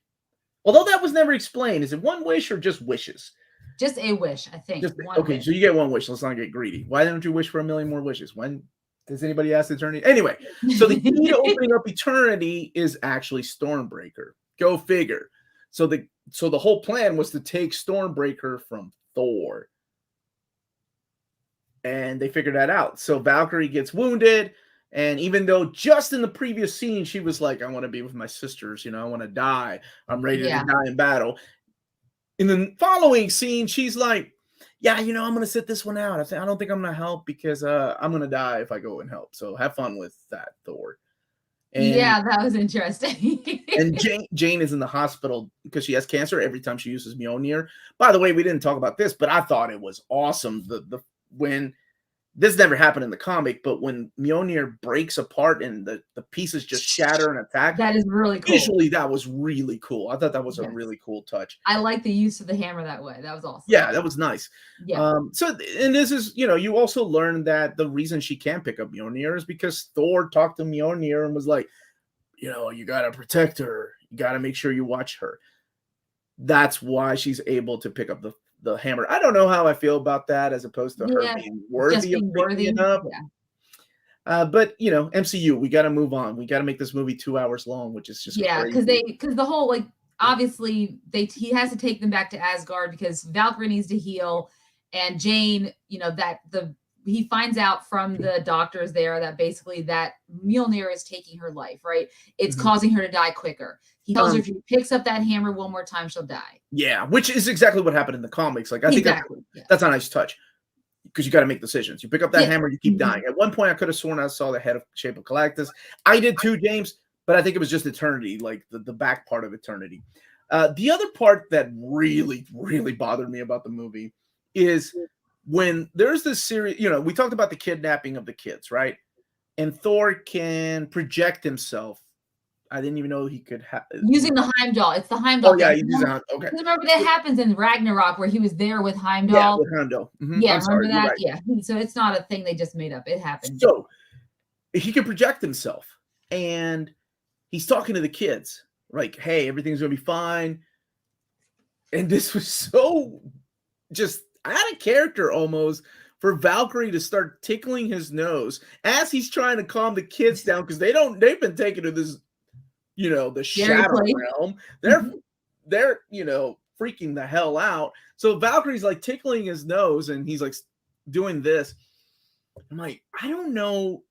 Although that was never explained. Is it one wish or just wishes? Just a wish, I think. Okay, Wish. so you get one wish. Let's not get greedy. Why don't you wish for a million more wishes? When does anybody ask eternity? Anyway, so the key to opening up eternity is actually Stormbreaker. Go figure. So the whole plan was to take Stormbreaker from Thor. And they figured that out. So Valkyrie gets wounded. And even though just in the previous scene, she was like, I want to be with my sisters, I want to die. I'm ready to die in battle. In the following scene, she's like, yeah, I'm going to sit this one out. I don't think I'm going to help because I'm going to die if I go and help. So have fun with that, Thor. And, yeah, that was interesting. and Jane is in the hospital because she has cancer every time she uses Mjolnir. By the way, we didn't talk about this, but I thought it was awesome. When this never happened in the comic, but when Mjolnir breaks apart and the pieces just shatter and attack, that is really cool. Visually, that was really cool. I thought that was a really cool touch. I like the use of the hammer that way. That was awesome. Yeah, that was nice. Yeah. And this is, you also learn that the reason she can't pick up Mjolnir is because Thor talked to Mjolnir and was like, you got to protect her. You got to make sure you watch her. That's why she's able to pick up the hammer. I don't know how I feel about that as opposed to her being worthy of picking it up. Yeah. But you know, MCU, we got to move on. We got to make this movie 2 hours long, which is just crazy. Because the whole like obviously he has to take them back to Asgard because Valkyrie needs to heal, and Jane, you know, he finds out from the doctors there that basically that Mjolnir is taking her life, right? It's causing her to die quicker. He tells her if she picks up that hammer one more time, she'll die. Yeah, which is exactly what happened in the comics. Like I think that's a nice touch. Because you got to make decisions. You pick up that hammer, you keep dying. At one point, I could have sworn I saw the head of shape of Galactus. I did too, James, but I think it was just eternity, like the back part of eternity. The other part that really, really bothered me about the movie is when there's this series, you know, we talked about the kidnapping of the kids, right? And Thor can project himself. I didn't even know he could have using the Heimdall. It's the Heimdall. Oh yeah, he uses okay. Remember that happens in Ragnarok where he was there with Heimdall. Yeah, with Heimdall. Yeah, remember that? Right. Yeah. So it's not a thing they just made up. It happened. So he can project himself, and he's talking to the kids like, "Hey, everything's gonna be fine." And this was so just out of character almost for Valkyrie to start tickling his nose as he's trying to calm the kids down because they've been taken to this, you know, the shadow realm. They're, you know, freaking the hell out. So Valkyrie's like tickling his nose and he's like doing this. I'm like, I don't know.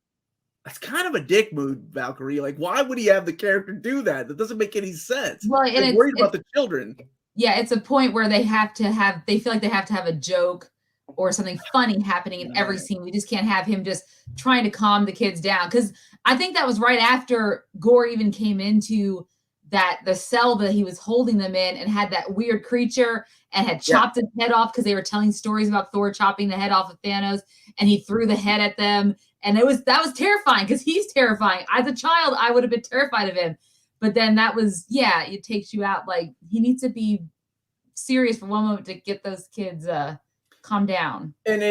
That's kind of a dick move, Valkyrie. Like, why would he have the character do that? That doesn't make any sense. Well, and they're worried about the children. Yeah, it's a point where they feel like they have to have a joke or something funny happening in every scene. We just can't have him just trying to calm the kids down. Because I think that was right after Gorr even came into the cell that he was holding them in and had that weird creature and had chopped his head off because they were telling stories about Thor chopping the head off of Thanos, and he threw the head at them. And that was terrifying because he's terrifying. As a child, I would have been terrified of him. But then that was, it takes you out. Like, he needs to be serious for one moment to get those kids calm down. And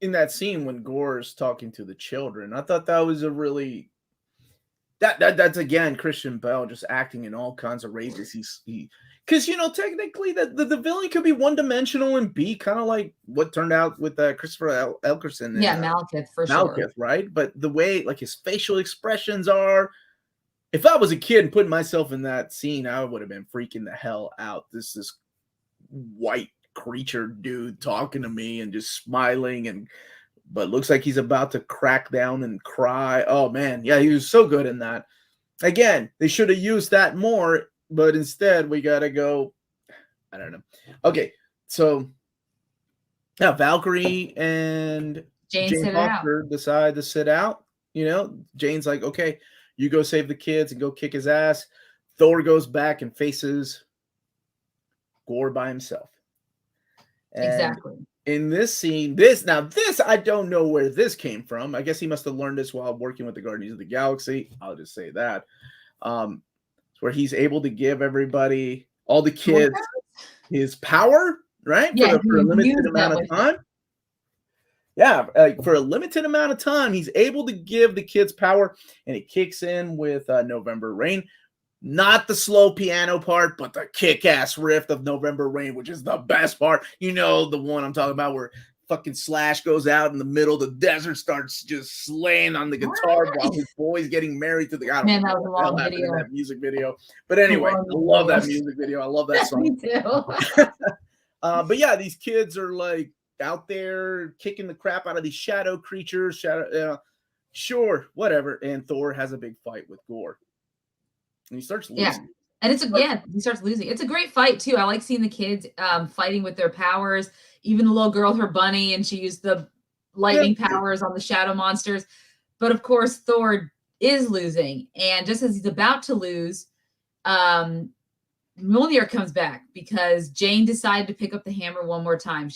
in that scene when Gorr is talking to the children, I thought that was a really that's again Christian Bale just acting in all kinds of rages. Because you know technically the villain could be one dimensional and be kind of like what turned out with Christopher Eccleston. Malekith for sure. Right? But the way like his facial expressions are. If I was a kid and putting myself in that scene, I would have been freaking the hell out. This white creature dude talking to me and just smiling, but looks like he's about to crack down and cry. Oh man, yeah, he was so good in that. Again, they should have used that more, but instead we gotta go. I don't know. Okay, so yeah, Valkyrie and Jane Foster decide to sit out. You know, Jane's like, okay. You go save the kids and go kick his ass. Thor goes back and faces Gorr by himself. And exactly. In this scene, this I don't know where this came from. I guess he must have learned this while working with the Guardians of the Galaxy. I'll just say that. Where he's able to give everybody, all the kids, his power, right? Yeah, for a limited amount of time. Yeah, for a limited amount of time, he's able to give the kids power, and it kicks in with November Rain. Not the slow piano part, but the kick-ass riff of November Rain, which is the best part. You know, the one I'm talking about where fucking Slash goes out in the middle of the desert, starts just slaying on the guitar while his boy's getting married to the guy. Man, that was a long video. That music video. But anyway, I love that music video. I love that song. Me too. But yeah, these kids are like, out there kicking the crap out of these shadow creatures, sure, whatever. And Thor has a big fight with Gorr, and he starts losing. Yeah, and he starts losing. It's a great fight too. I like seeing the kids fighting with their powers. Even the little girl, her bunny, and she used the lightning powers on the shadow monsters. But of course, Thor is losing, and just as he's about to lose, Mjolnir comes back because Jane decided to pick up the hammer one more time.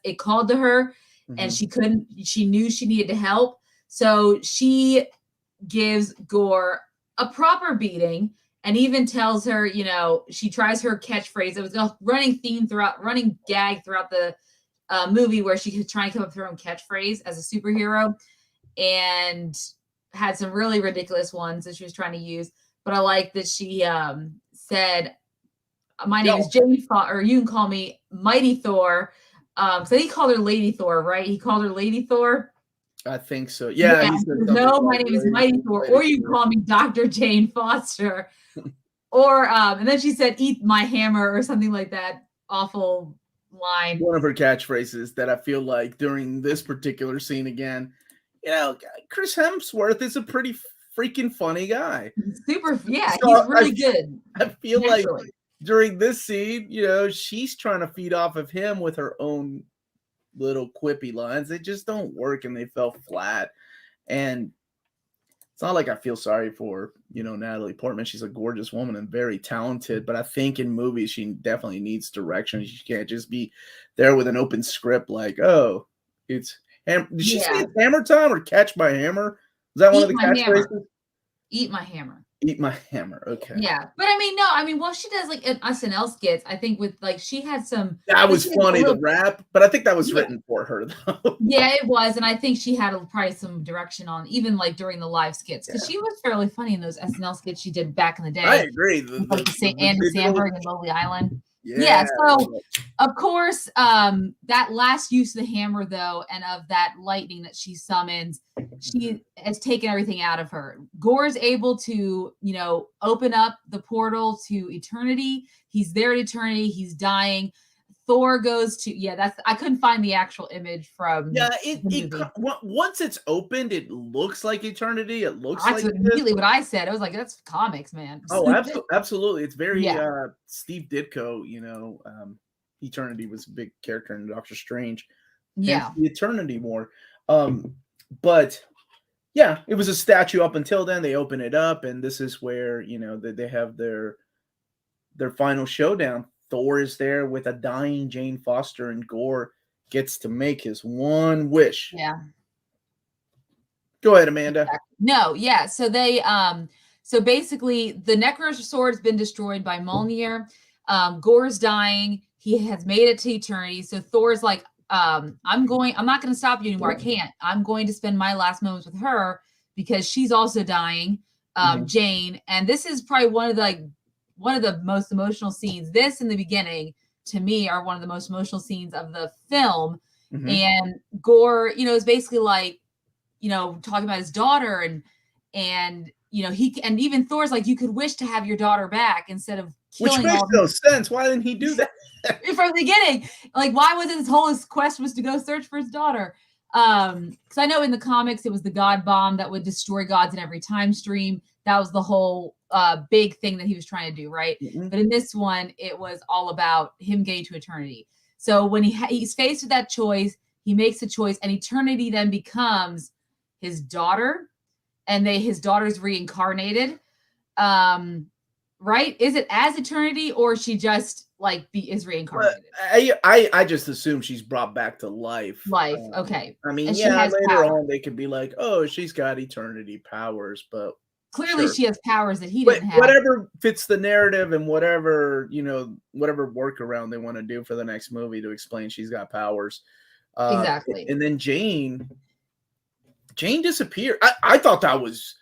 It called to her and she knew she needed to help. So she gives Gorr a proper beating and even tells her, you know, she tries her catchphrase. It was a running gag throughout the movie where she could try and come up with her own catchphrase as a superhero and had some really ridiculous ones that she was trying to use. But I like that she said, my name is Jane, or you can call me Mighty Thor. So he called her Lady Thor, right? He called her Lady Thor. I think so. Yeah. He said No, my name is Mighty Thor, or you call me Dr. Jane Foster. Or and then she said, "Eat my hammer" or something like that. Awful line. One of her catchphrases that I feel like during this particular scene again, Chris Hemsworth is a pretty freaking funny guy. Super, yeah, so he's really good. I feel like during this scene, she's trying to feed off of him with her own little quippy lines. They just don't work and they fell flat. And it's not like I feel sorry for, Natalie Portman. She's a gorgeous woman and very talented, but I think in movies she definitely needs direction. She can't just be there with an open script like, oh, it's Did she say it's hammer time or catch my hammer? Is that one of the catchphrases? Eat my hammer. Eat my hammer. Okay. Yeah. But well, she does like an SNL skits. I think with like she had some. That was funny, the rap, but I think that was written for her though. Yeah, it was. And I think she had probably some direction on even like during the live skits because she was fairly funny in those SNL skits she did back in the day. I agree. Andy Samberg and Lonely Island. Yeah. So of course, that last use of the hammer though, and of that lightning that she summons, she has taken everything out of her. Gorr's able to, open up the portal to eternity. He's there at eternity. He's dying. Thor goes to I couldn't find the actual image from once it's opened, it looks like eternity. It looks that's like immediately what I said. I was like, that's comics, man. Oh, absolutely. It's very Steve Ditko, Eternity was a big character in Doctor Strange. Yeah. The Eternity War. But yeah, it was a statue up until then. They open it up, and this is where, they have their final showdown. Thor is there with a dying Jane Foster, and Gorr gets to make his one wish. Yeah. Go ahead, Amanda. No, yeah. So they so basically the Necro sword's been destroyed by Mjolnir. Gorr's dying. He has made it to eternity. So Thor's like, I'm not going to stop you anymore. I can't. I'm going to spend my last moments with her because she's also dying, Jane. And this is probably one of the most emotional scenes. This in the beginning, to me, are one of the most emotional scenes of the film. Mm-hmm. And Gorr, is basically like, talking about his daughter and even Thor's like, you could wish to have your daughter back instead of killing. Which makes no sense. Why didn't he do that? From the beginning, like, why wasn't his whole quest was to go search for his daughter? Because I know in the comics it was the God bomb that would destroy gods in every time stream. That was the whole big thing that he was trying to do, right? Mm-hmm. But in this one, it was all about him getting to eternity. So when he's faced with that choice, he makes a choice, and eternity then becomes his daughter, and his daughter's reincarnated. Right? Is it as eternity, or she just is reincarnated? I just assume she's brought back to life. Okay. I mean, later on they could be like, oh, she's got eternity powers, but clearly she has powers that he didn't have. Whatever fits the narrative and whatever workaround they want to do for the next movie to explain she's got powers. Exactly. And then Jane disappeared. I thought that was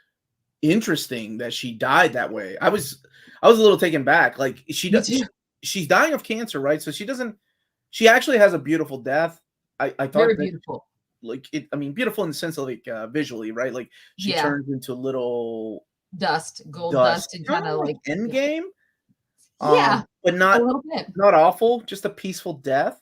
interesting that she died that way. I was a little taken back. Like she's dying of cancer, right? So she actually has a beautiful death. I thought very beautiful. Beautiful in the sense of visually, right? Like she turns into little gold dust, and kind of like Endgame. But not a little bit. Not awful, just a peaceful death.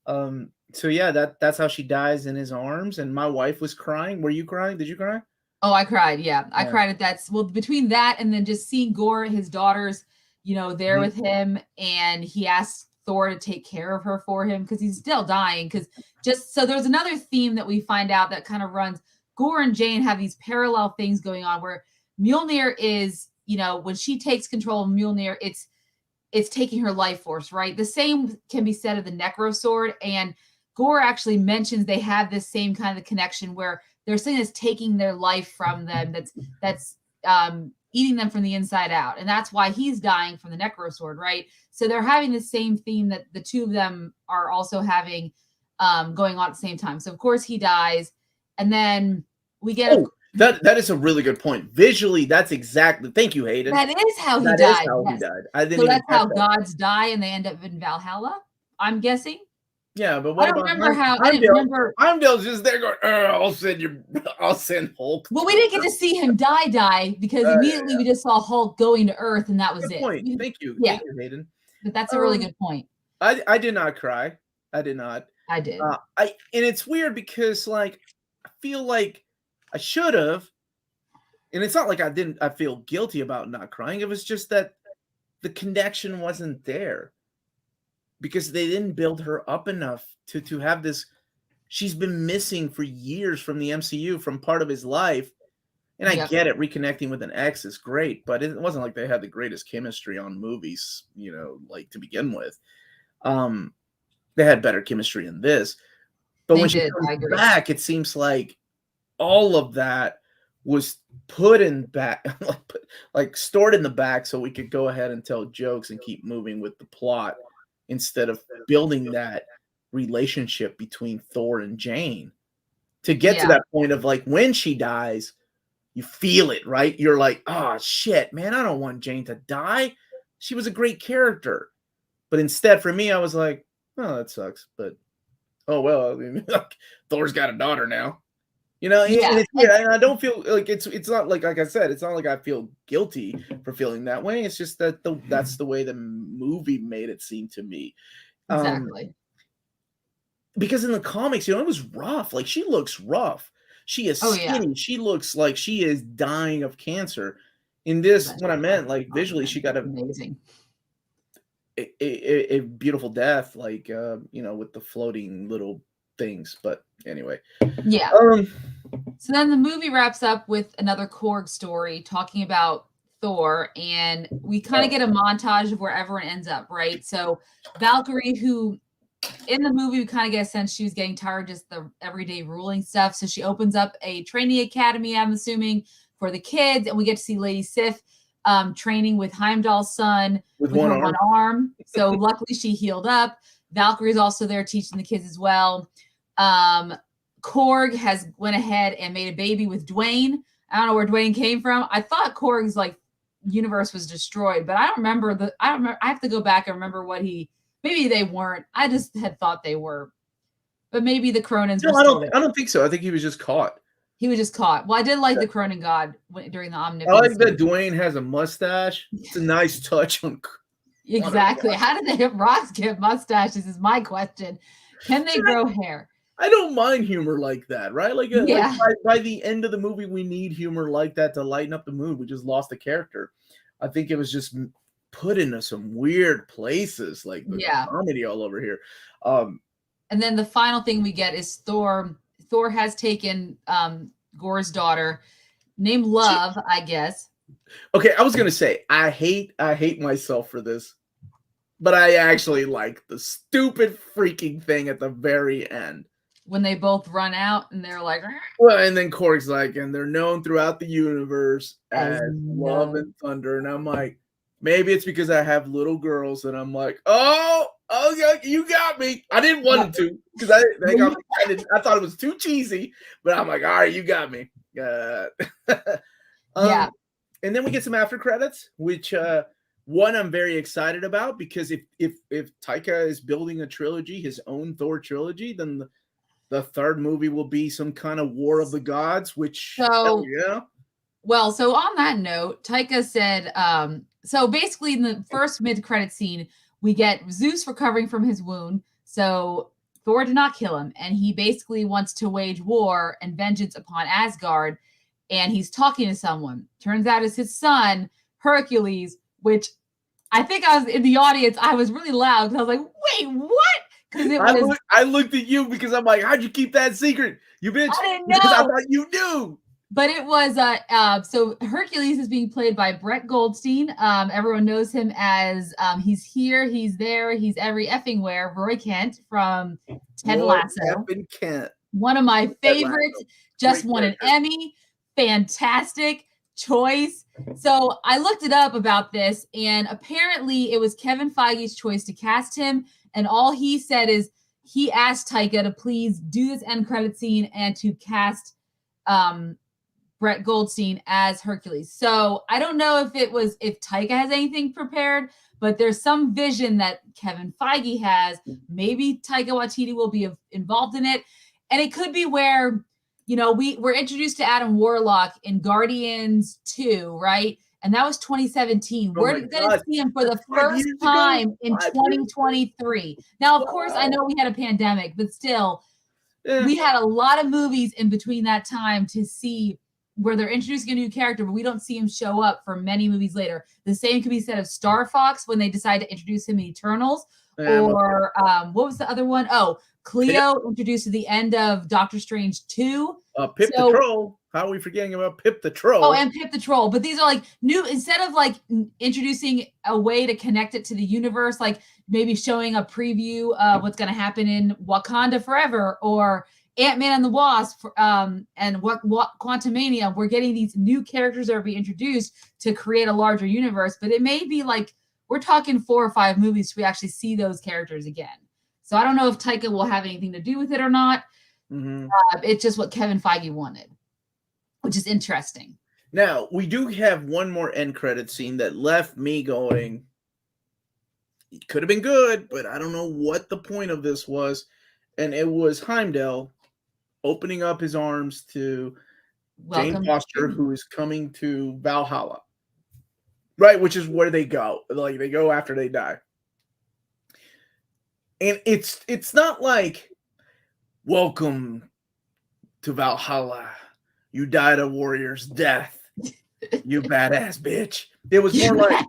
So yeah, that's how she dies in his arms. And my wife was crying. Were you crying? Did you cry? Oh, I cried. Yeah, I cried at that. Well, between that and then just seeing Gorr, his daughters, there with him, and he asked Thor to take care of her for him because he's still dying. So there's another theme that we find out that kind of runs. Gorr and Jane have these parallel things going on where Mjolnir is, when she takes control of Mjolnir, it's taking her life force, right? The same can be said of the Necro sword, and Gorr actually mentions they have this same kind of connection where there's something that's taking their life from them, that's eating them from the inside out. And that's why he's dying from the Necro sword, right? So they're having the same theme that the two of them are also having going on at the same time. So of course he dies. And then we get that is a really good point. Visually, that's exactly, thank you, Hayden. That is how he died. That is how he died. So that's how gods die and they end up in Valhalla, I'm guessing. Yeah, but I what don't about remember how. I didn't Heimdall? remember. Heimdall's just there going, I'll send Hulk. Well, we didn't get to see him die because immediately we just saw Hulk going to Earth, and that was Good it. point. Thank you. Yeah, Thank you, Hayden. but that's a really good point. I did not cry. I did not. I did. And it's weird because like I feel like I should have, and it's not like I feel guilty about not crying. It was just that the connection wasn't there because they didn't build her up enough to have this. She's been missing for years from the MCU, from part of his life. And I get it, reconnecting with an ex is great, but it wasn't like they had the greatest chemistry on movies, like to begin with. They had better chemistry in this. But when she comes back, it seems like all of that was put in back, like stored in the back so we could go ahead and tell jokes and keep moving with the plot instead of building that relationship between Thor and Jane to get to that point of like when she dies, you feel it, right? You're like, oh shit, man, I don't want Jane to die. She was a great character. But instead, for me, I was like, oh, that sucks. But oh well, I mean, Thor's got a daughter now. And it's weird. And I don't feel like it's not like I said, it's not like I feel guilty for feeling that way. It's just that that's the way the movie made it seem to me. Exactly. Because in the comics, it was rough. Like she looks rough. She is skinny. Yeah. She looks like she is dying of cancer. In this, what I meant, like visually, she got amazing. A beautiful death, like with the floating little things. But anyway, yeah. So then the movie wraps up with another Korg story talking about Thor, and we kind of get a montage of where everyone ends up, right? So Valkyrie, who in the movie we kind of get a sense she was getting tired of just the everyday ruling stuff, so she opens up a training academy, I'm assuming, for the kids, and we get to see Lady Sif training with Heimdall's son with one arm. So luckily she healed up. Valkyrie's also there teaching the kids as well. Korg has went ahead and made a baby with Dwayne. I don't know where Dwayne came from. I thought Korg's like universe was destroyed, but I don't remember I have to go back and remember what maybe they weren't. I just had thought they were. But maybe the Cronins were still there. I don't think so. I think he was just caught. He was just caught. Well, I did like the Cronin God during the Omnipotent. I like that Dwayne has a mustache. It's a nice touch on. Exactly. How did the Rocks get mustaches is my question. Can they grow hair? I don't mind humor like that, right? Like by the end of the movie, we need humor like that to lighten up the mood. We just lost a character. I think it was just put into some weird places, like comedy all over here. And then the final thing we get is Thor. Thor has taken Gorr's daughter, named Love, I guess. Okay, I was gonna say I hate myself for this, but I actually like the stupid freaking thing at the very end. When they both run out and they're like, well, and then Korg's like, and they're known throughout the universe as Love and Thunder. And I'm like, maybe it's because I have little girls, and I'm like, oh, you got me. I didn't want to because I thought it was too cheesy, but I'm like, all right, you got me. And then we get some after credits, which one I'm very excited about because if Taika is building a trilogy, his own Thor trilogy, then the third movie will be some kind of War of the Gods, which Well, so on that note, Taika said, so basically in the first mid-credit scene, we get Zeus recovering from his wound. So Thor did not kill him, and he basically wants to wage war and vengeance upon Asgard, and he's talking to someone. Turns out it's his son, Hercules, which I think I was in the audience. I was really loud because I was like, wait, what? Because I looked at you because I'm like, how'd you keep that secret? You bitch. I didn't know. Because I thought you knew. But it was so Hercules is being played by Brett Goldstein. Everyone knows him as he's here, he's there, he's every effing where. Roy Kent from Ted Lasso. Kent. One of my favorites. Just won an Emmy. Fantastic choice. So I looked it up about this, and apparently it was Kevin Feige's choice to cast him. And all he said is he asked Taika to please do this end credit scene and to cast Brett Goldstein as Hercules. So I don't know if Taika has anything prepared, but there's some vision that Kevin Feige has. Maybe Taika Waititi will be involved in it. And it could be where, we're introduced to Adam Warlock in Guardians 2, right? And that was 2017. We're going to see him for the first time in 2023. Now, of course, I know we had a pandemic, but still, we had a lot of movies in between that time to see where they're introducing a new character, but we don't see him show up for many movies later. The same could be said of Star Fox when they decide to introduce him in Eternals. Or what was the other one? Oh, Cleo introduced at the end of Doctor Strange 2. Pip the Troll. How are we forgetting about Pip the Troll? Oh, and Pip the Troll. But these are like new, instead of like introducing a way to connect it to the universe, like maybe showing a preview of what's going to happen in Wakanda Forever or Ant-Man and the Wasp and Quantumania. We're getting these new characters that are being introduced to create a larger universe. But it may be like, we're talking 4 or 5 movies to actually see those characters again. So I don't know if Taika will have anything to do with it or not. It's just what Kevin Feige wanted, which is interesting. Now, we do have one more end credit scene that left me going, it could have been good, but I don't know what the point of this was. And it was Heimdall opening up his arms to Jane Foster, who is coming to Valhalla. Right, which is where they go. Like, they go after they die. And it's not like, welcome to Valhalla. You died a warrior's death. You badass bitch. It was more like,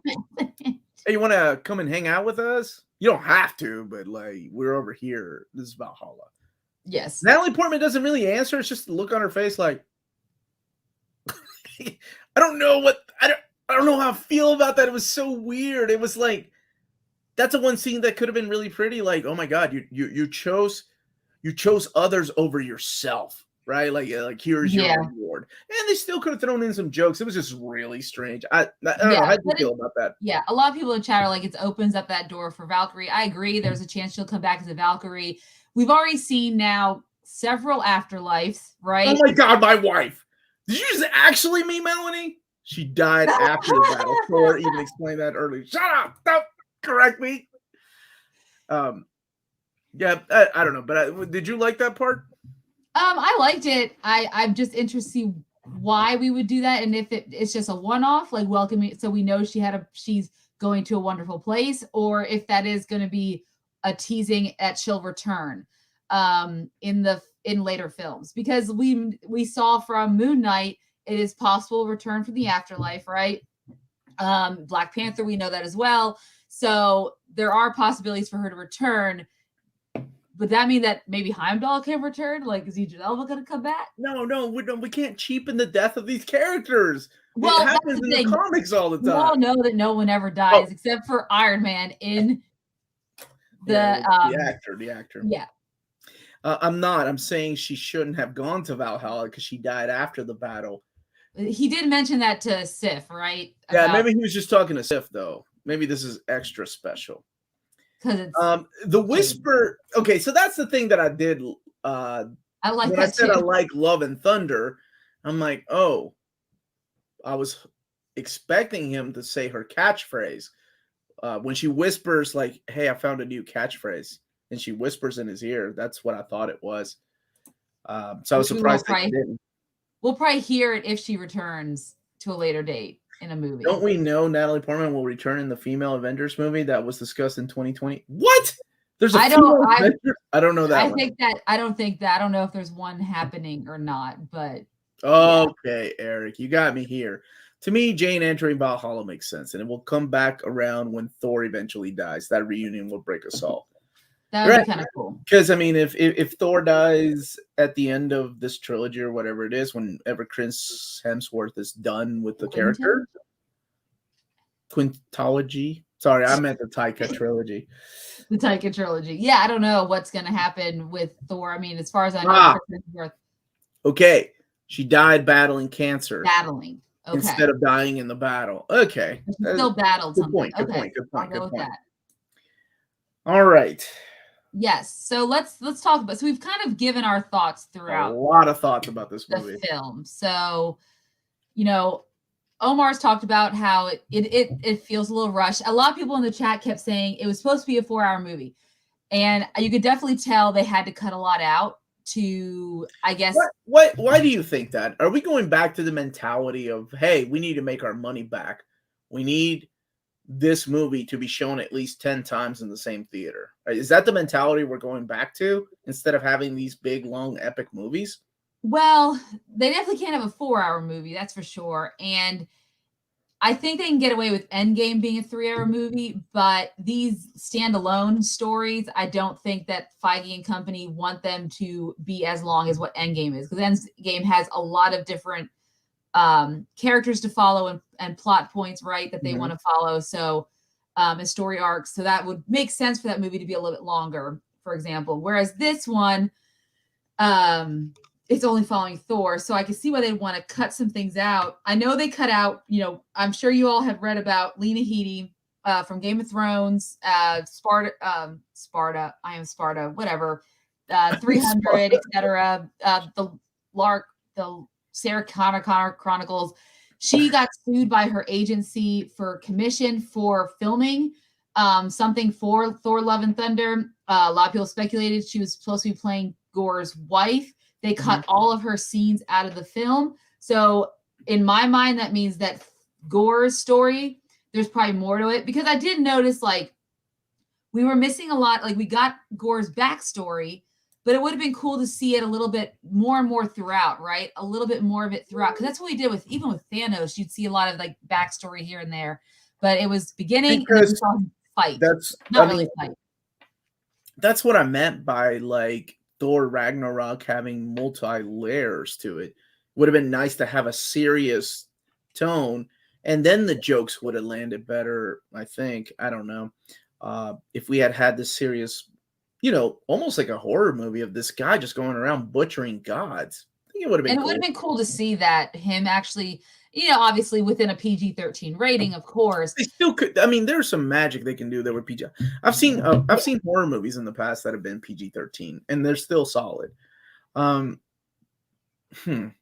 hey, you want to come and hang out with us? You don't have to, but like, we're over here. This is Valhalla. Yes. Natalie Portman doesn't really answer. It's just the look on her face like, I don't know how I feel about that. It was so weird. It was like, that's the one scene that could have been really pretty. Like, oh my God, you chose others over yourself, right? Like here's your reward. And they still could have thrown in some jokes. It was just really strange. I don't know. How do you feel about that? Yeah, a lot of people in chat are like, it opens up that door for Valkyrie. I agree. There's a chance she'll come back as a Valkyrie. We've already seen now several afterlives, right? Oh my God, my wife. Did you just actually mean Melanie? She died after the battle. Thor even explained that earlier. Shut up! Don't correct me. Yeah, I don't know, but did you like that part? I liked it. I'm just interested to see why we would do that, and if it's just a one-off, like welcoming, so we know she's going to a wonderful place, or if that is going to be a teasing at she'll return in later films, because we saw from Moon Knight it is possible return from the afterlife, right? Black Panther, we know that as well. So there are possibilities for her to return. Would that mean that maybe Heimdall can return? Like, is Idris Elba going to come back? No, we can't cheapen the death of these characters. Well, it happens in the comics all the time. We all know that no one ever dies except for Iron Man in the actor. Yeah. I'm saying she shouldn't have gone to Valhalla because she died after the battle. He did mention that to Sif, right? Yeah, maybe he was just talking to Sif, though. Maybe this is extra special. Because it's the whisper. Okay, so that's the thing that I did. I like when that I said too. I like Love and Thunder. I'm like, oh, I was expecting him to say her catchphrase when she whispers, like, "Hey, I found a new catchphrase," and she whispers in his ear. That's what I thought it was. So I was surprised that he didn't. We'll probably hear it if she returns to a later date in a movie. Don't we know Natalie Portman will return in the female Avengers movie that was discussed in 2020? What? There's a I don't know that. I don't know if there's one happening or not, but okay, yeah. Eric, you got me here. To me, Jane entering Valhalla makes sense, and it will come back around when Thor eventually dies. That reunion will break us all. That would be kind of cool. Because, I mean, if Thor dies at the end of this trilogy or whatever it is, whenever Chris Hemsworth is done with the character. Quintology. Sorry, I meant the Taika trilogy. The Taika trilogy. Yeah, I don't know what's going to happen with Thor. I mean, as far as I know, Chris Hemsworth. Okay. She died battling cancer. Okay. Instead of dying in the battle. Okay. She still battled something. Good point. I'll go with that. All right. Yes. So let's talk about. So we've kind of given our thoughts throughout. A lot of thoughts about this movie. The film. So, Omar's talked about how it feels a little rushed. A lot of people in the chat kept saying it was supposed to be a 4-hour movie, and you could definitely tell they had to cut a lot out to, I guess. Why do you think that? Are we going back to the mentality of, hey, we need to make our money back? We need this movie to be shown at least 10 times in the same theater. Is that the mentality we're going back to instead of having these big, long, epic movies? Well, they definitely can't have a 4-hour movie, that's for sure. And I think they can get away with Endgame being a 3-hour movie, but these standalone stories, I don't think that Feige and company want them to be as long as what Endgame is, because Endgame has a lot of different characters to follow and plot points, right, that they want to follow. So, and story arcs. So that would make sense for that movie to be a little bit longer, for example. Whereas this one, it's only following Thor, so I can see why they'd want to cut some things out. I know they cut out, I'm sure you all have read about Lena Headey from Game of Thrones, Sparta, I Am Sparta, whatever, 300, etc. The Sarah Connor Chronicles. She got sued by her agency for commission for filming something for Thor: Love and Thunder. A lot of people speculated she was supposed to be playing Gorr's wife. They cut all of her scenes out of the film. So in my mind, that means that Gorr's story, there's probably more to it, because I did notice like we were missing a lot. Like we got Gorr's backstory, but it would have been cool to see it a little bit more and more throughout, right? A little bit more of it throughout. Because that's what we did even with Thanos. You'd see a lot of like backstory here and there. But it was beginning and then we saw him fight. Fight. That's what I meant by like Thor Ragnarok having multi-layers to it. Would have been nice to have a serious tone, and then the jokes would have landed better, I think. I don't know. If we had this serious, almost like a horror movie of this guy just going around butchering gods. I think it would have been cool. It would have been cool to see that him actually, obviously within a PG-13 rating, of course. They still could. I mean, there's some magic they can do that with PG. I've seen horror movies in the past that have been PG-13, and they're still solid. I don't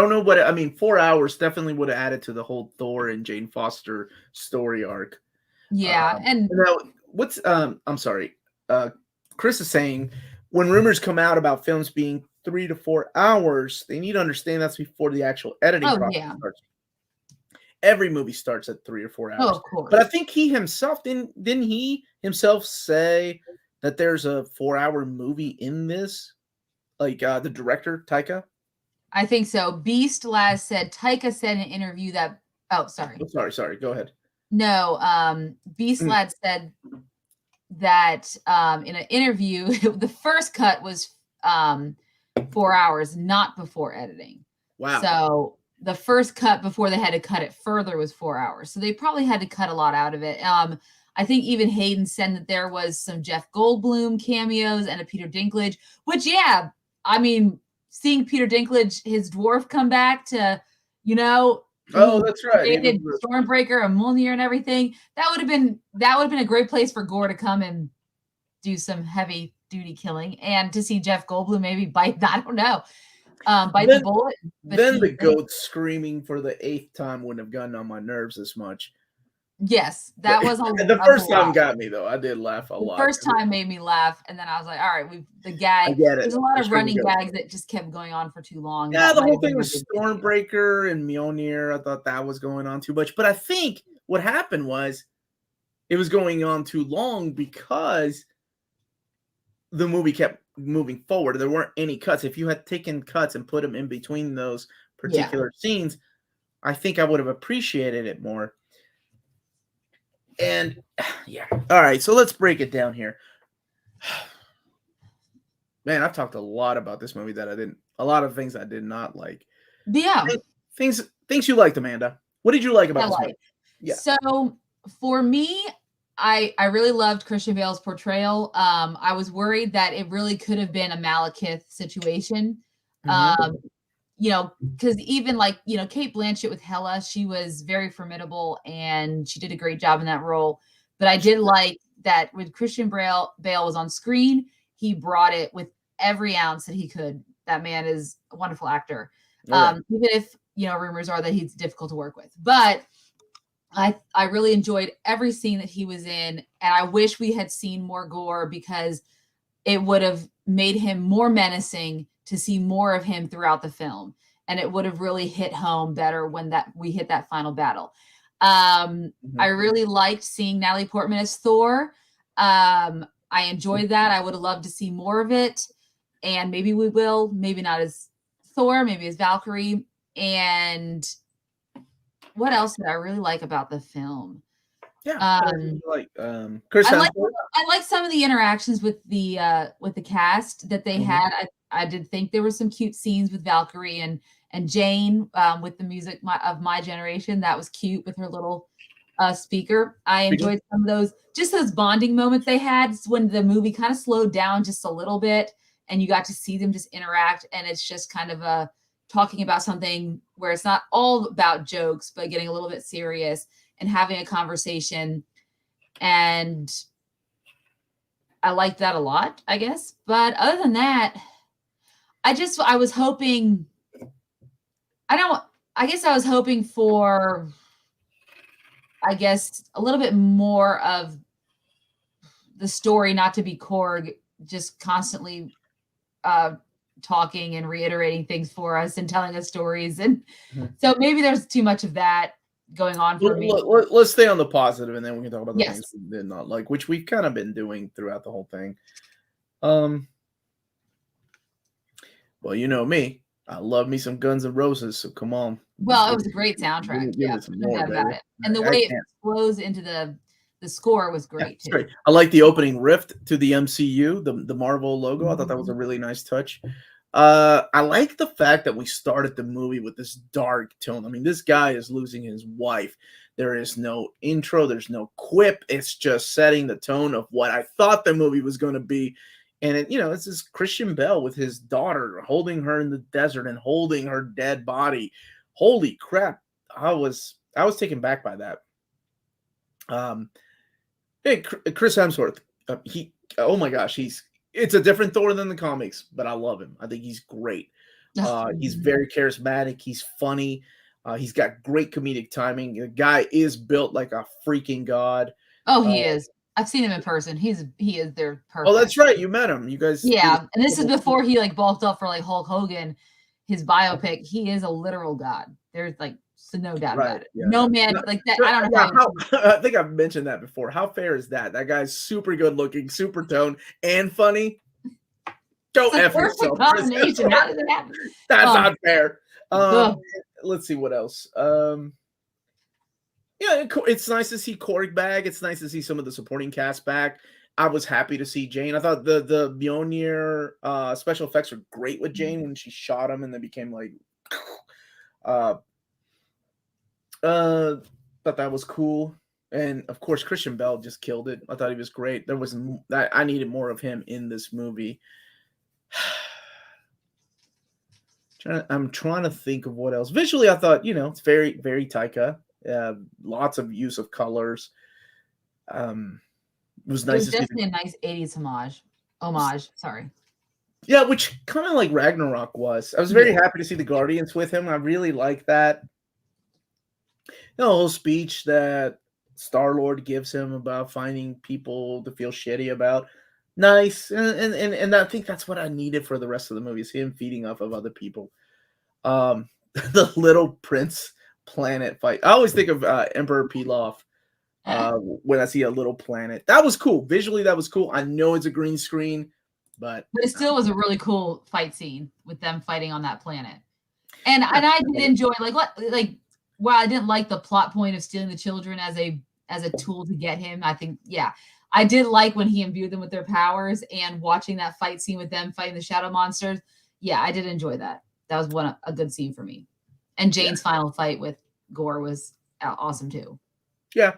know what I mean. 4 hours definitely would have added to the whole Thor and Jane Foster story arc. Yeah, and now what's I'm sorry. Chris is saying when rumors come out about films being 3 to 4 hours, they need to understand that's before the actual editing process starts. Every movie starts at 3 or 4 hours. Oh, of course. But I think he himself didn't he himself say that there's a 4-hour movie in this? Like the director, Taika? I think so. Beast Laz said, Taika said in an interview that, Sorry. Go ahead. No, Beast Lad said that in an interview, the first cut was 4 hours, not before editing. Wow. So the first cut before they had to cut it further was 4 hours. So they probably had to cut a lot out of it. I think even Hayden said that there was some Jeff Goldblum cameos and a Peter Dinklage, which, yeah, I mean, seeing Peter Dinklage, his dwarf, come back to, oh, that's right. David Stormbreaker and Mjolnir and everything. That would have been a great place for Gorr to come and do some heavy duty killing, and to see Jeff Goldblum maybe bite. I don't know, the bullet. Then the goat screaming for the 8th time wouldn't have gotten on my nerves as much. Yes, that was the first time got me though. I did laugh a lot. The first time made me laugh, and then I was like, all right, the gag. I get it. There's a lot of running gags that just kept going on for too long. Yeah, the whole thing was Stormbreaker and Mjolnir. I thought that was going on too much. But I think what happened was it was going on too long because the movie kept moving forward. There weren't any cuts. If you had taken cuts and put them in between those particular scenes, I think I would have appreciated it more. And yeah. All right, so let's break it down here. Man, I've talked a lot about this movie a lot of things I did not like. Yeah. Things you liked, Amanda. What did you like about this movie? Yeah. So for me, I really loved Christian Bale's portrayal. I was worried that it really could have been a Malekith situation. Because even Kate Blanchett with Hela, she was very formidable and she did a great job in that role. But I did like that when Christian Bale was on screen, he brought it with every ounce that he could. That man is a wonderful actor. Even if, rumors are that he's difficult to work with. But I really enjoyed every scene that he was in, and I wish we had seen more Gorr, because it would have made him more menacing to see more of him throughout the film, and it would have really hit home better when we hit that final battle. I really liked seeing Natalie Portman as Thor. I enjoyed that. I would have loved to see more of it, and maybe we will. Maybe not as Thor, maybe as Valkyrie. And what else did I really like about the film? Yeah, Chris. I like some of the interactions with the cast that they had. I did think there were some cute scenes with Valkyrie and Jane with the music of My Generation. That was cute with her little speaker. I enjoyed some of those bonding moments they had when the movie kind of slowed down just a little bit, and you got to see them just interact, and it's just kind of talking about something where it's not all about jokes, but getting a little bit serious and having a conversation. And I liked that a lot, I guess. But other than that, I was hoping, I guess I was hoping for, a little bit more of the story, not to be Korg just constantly talking and reiterating things for us and telling us stories. And so maybe there's too much of that going on for me. Let's stay on the positive, and then we can talk about the things we did not like, which we've kind of been doing throughout the whole thing. Well, you know me, I love me some Guns N' Roses, so come on. Well, it was a great soundtrack. About it. And the way it flows into the score was great too. Great. I like the opening riff to the MCU, the Marvel logo. I thought that was a really nice touch. I like the fact that we started the movie with this dark tone. I mean, this guy is losing his wife. There is no intro. There's no quip. It's just setting the tone of what I thought the movie was going to be. And it's this Christian Bale with his daughter holding her in the desert and holding her dead body. Holy crap. I was taken back by that. Hey, Chris Hemsworth. Oh my gosh, it's a different Thor than the comics, but I love him. I think he's great. He's very charismatic. He's funny. He's got great comedic timing. The guy is built like a freaking god. Oh, he is. I've seen him in person. He is there perfect. Oh, that's right. You met him. You guys. Yeah, and this is before he bulked up for Hulk Hogan, his biopic. He is a literal god. There's no doubt about it. Yeah. No man like that. I don't know. I think I've mentioned that before. How fair is that? That guy's super good looking, super toned, and funny. Don't F yourself. Combination. How does it happen? That's not fair. Let's see what else. Yeah, it's nice to see Korg back. It's nice to see some of the supporting cast back. I was happy to see Jane. I thought the Mjolnir special effects were great with Jane when she shot him and then became thought that was cool. And of course, Christian Bale just killed it. I thought he was great. I needed more of him in this movie. I'm trying to think of what else. Visually, I thought, it's very, very Taika. Lots of use of colors. It was nice. It was definitely a nice 80s homage. Sorry. Yeah, which kind of like Ragnarok was. I was very happy to see the Guardians with him. I really like that. The whole speech that Star-Lord gives him about finding people to feel shitty about. Nice. And I think that's what I needed for the rest of the movie, is him feeding off of other people. The Little Prince planet fight. I always think of Emperor Pilaf when I see a little planet. That was cool. Visually, that was cool. I know it's a green screen, but it still was a really cool fight scene with them fighting on that planet. And I did enjoy while I didn't like the plot point of stealing the children as a tool to get him, I think I did like when he imbued them with their powers, and watching that fight scene with them fighting the shadow monsters. Yeah, I did enjoy that. That was a good scene for me. And Jane's final fight with Gorr was awesome too. Yeah.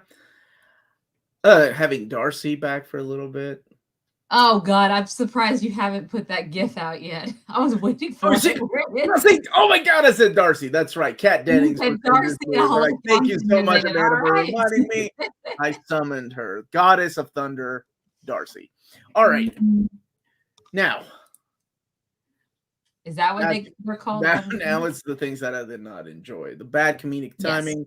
Having Darcy back for a little bit. Oh God, I'm surprised you haven't put that GIF out yet. I was waiting for it. Oh my God, I said Darcy. That's right. Kat Dennings. Darcy. Thank you so much, Amanda, for reminding me. I summoned her. Goddess of Thunder, Darcy. All right. Now, Is that what they were called? Now it's the things that I did not enjoy. The bad comedic timing,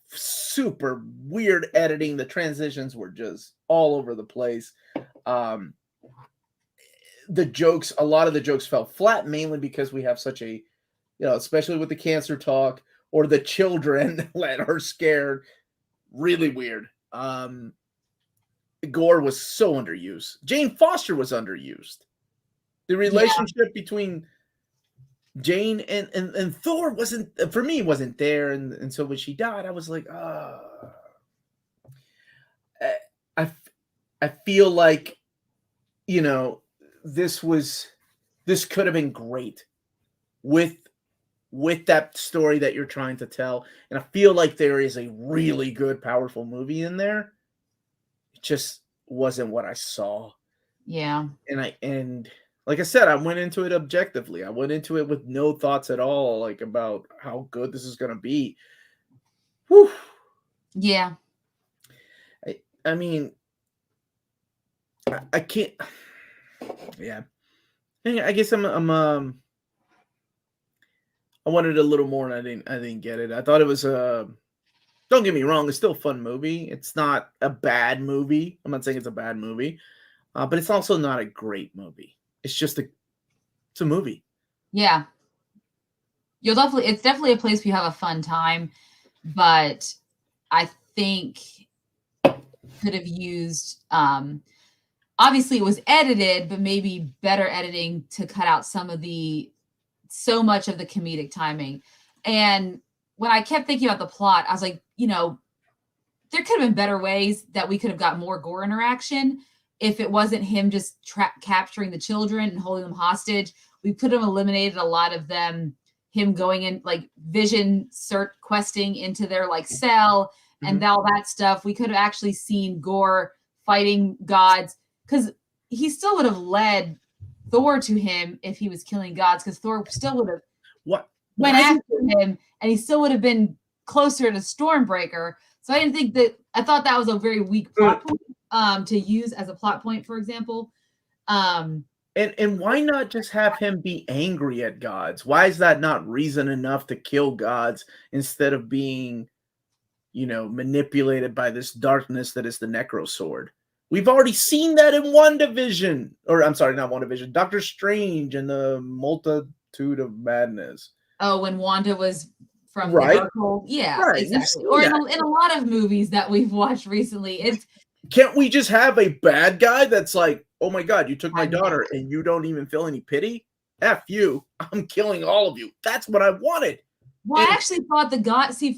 super weird editing. The transitions were just all over the place. The jokes, a lot of the jokes fell flat, mainly because we have such a, especially with the cancer talk or the children that are scared. Really weird. Gorr was so underused. Jane Foster was underused. The relationship between Jane and Thor wasn't, for me, wasn't there. And so when she died, I was like, I feel like, this could have been great with that story that you're trying to tell. And I feel like there is a really good, powerful movie in there. It just wasn't what I saw. Yeah. And like I said, I went into it objectively. I went into it with no thoughts at all, like, about how good this is going to be. Whew. Yeah. I mean, I can't. Yeah. I guess I wanted a little more, and I didn't get it. I thought it was don't get me wrong, it's still a fun movie. It's not a bad movie. I'm not saying it's a bad movie, but it's also not a great movie. It's just it's a movie. Yeah. It's definitely a place where you have a fun time, but I think could have used, obviously it was edited, but maybe better editing to cut out so much of the comedic timing. And when I kept thinking about the plot, I was like, there could have been better ways that we could have got more Gorr interaction. If it wasn't him just capturing the children and holding them hostage, we could have eliminated a lot of him going in, like, vision questing into their, like, cell and all that stuff. We could have actually seen Gorr fighting gods, because he still would have led Thor to him if he was killing gods, because Thor still would have went after him, and he still would have been closer to Stormbreaker. So I thought that was a very weak plot point to use as a plot point, for example. And why not just have him be angry at gods? Why is that not reason enough to kill gods instead of being, manipulated by this darkness that is the Necro Sword? We've already seen that in WandaVision, or I'm sorry, not WandaVision, Doctor Strange and the Multitude of Madness. Oh, when Wanda was from the dark hole. Yeah, right. Exactly. Or in a lot of movies that we've watched recently. Can't we just have a bad guy that's like, oh my God, you took my daughter and you don't even feel any pity? F you. I'm killing all of you. That's what I wanted. Well, I actually thought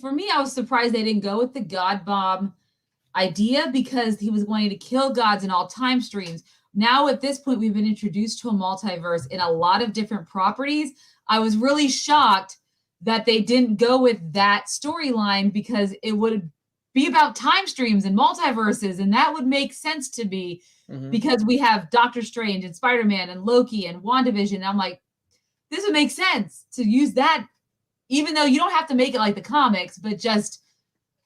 for me, I was surprised they didn't go with the God Bomb idea, because he was wanting to kill gods in all time streams. Now, at this point, we've been introduced to a multiverse in a lot of different properties. I was really shocked that they didn't go with that storyline, because it would be about time streams and multiverses, and that would make sense to me, because we have Doctor Strange and Spider-Man and Loki and WandaVision. And I'm like, this would make sense to use that, even though you don't have to make it like the comics, but just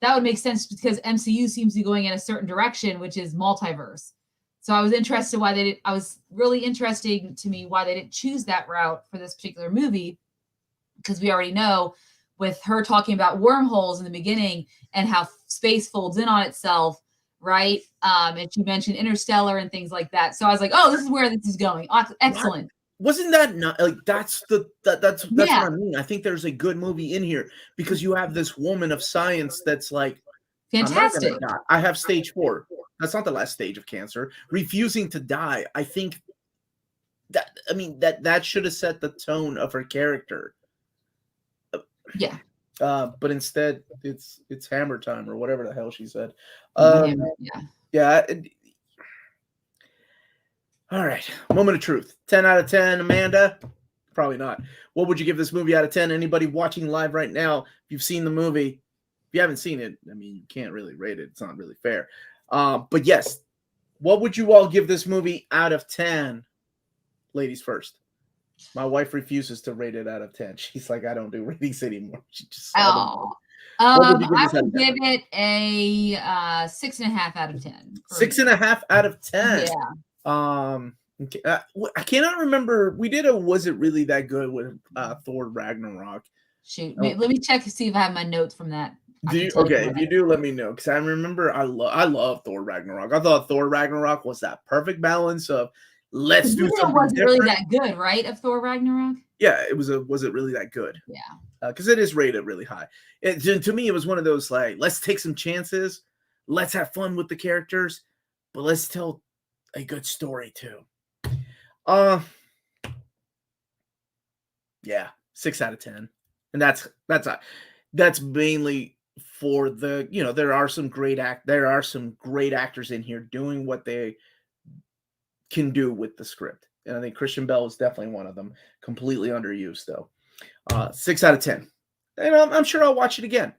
that would make sense, because MCU seems to be going in a certain direction, which is multiverse. So I was interested I was really interesting to me why they didn't choose that route for this particular movie, because we already know, with her talking about wormholes in the beginning and how space folds in on itself, right? And she mentioned Interstellar and things like that. So I was like, oh, this is where this is going. Excellent. Wasn't that not like that's what I mean? I think there's a good movie in here, because you have this woman of science that's like, fantastic. I have stage 4. That's not the last stage of cancer. Refusing to die. I think that should have set the tone of her character. Yeah. But instead, it's hammer time, or whatever the hell she said. Yeah. All right. Moment of truth. 10 out of 10, Amanda? Probably not. What would you give this movie out of 10? Anybody watching live right now, if you've seen the movie, if you haven't seen it, you can't really rate it. It's not really fair. But yes, what would you all give this movie out of 10? Ladies first. My wife refuses to rate it out of 10. She's like, I don't do ratings anymore. She just I would give it a 6.5 out of 10. 6.5 out of 10. Yeah. Okay. I cannot remember. We did a Was It Really That Good with Thor Ragnarok. Shoot, let me check to see if I have my notes from that. Do you? Okay, if you do, let me know, because I remember I love Thor Ragnarok. I thought Thor Ragnarok was that perfect balance of let's do something wasn't different. really that good, right? Of Thor Ragnarok. Yeah, it was a. Was it really that good? Yeah, because it is rated really high. To me, it was one of those like, let's take some chances, let's have fun with the characters, but let's tell a good story too. Yeah, 6 out of 10, and that's mainly for the there are some great actors in here doing what they can do with the script, and I think Christian Bale is definitely one of them. Completely underused though. 6 out of 10. And I'm sure I'll watch it again.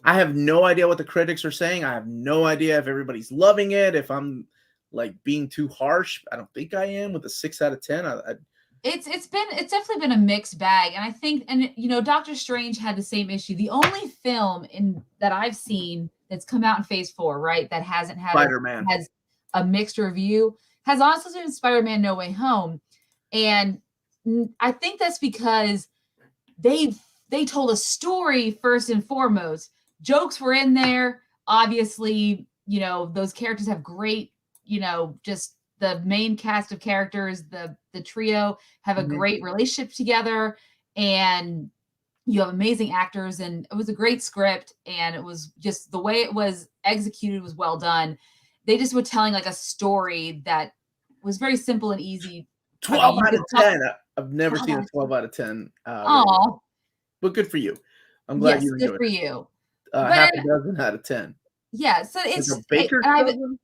I have no idea what the critics are saying. I have no idea if everybody's loving it, if I'm like being too harsh. I don't think I am with a 6 out of 10. It's definitely been a mixed bag. And I think, and Doctor Strange had the same issue. The only film that I've seen that's come out in phase 4, right, that hasn't had Spider-Man has a mixed review, has honestly been Spider-Man No Way Home. And I think that's because they told a story first and foremost. Jokes were in there. Obviously, those characters have great, just the main cast of characters, the trio have a great relationship together, and you have amazing actors, and it was a great script, and it was just the way it was executed was well done. They just were telling like a story that was very simple and easy. 12 out of 10. I've never seen a 12 out of 10. Oh, but good for you. I'm glad you enjoyed it. Good for you. Half a dozen out of 10. Yeah, so it's a baker's dozen?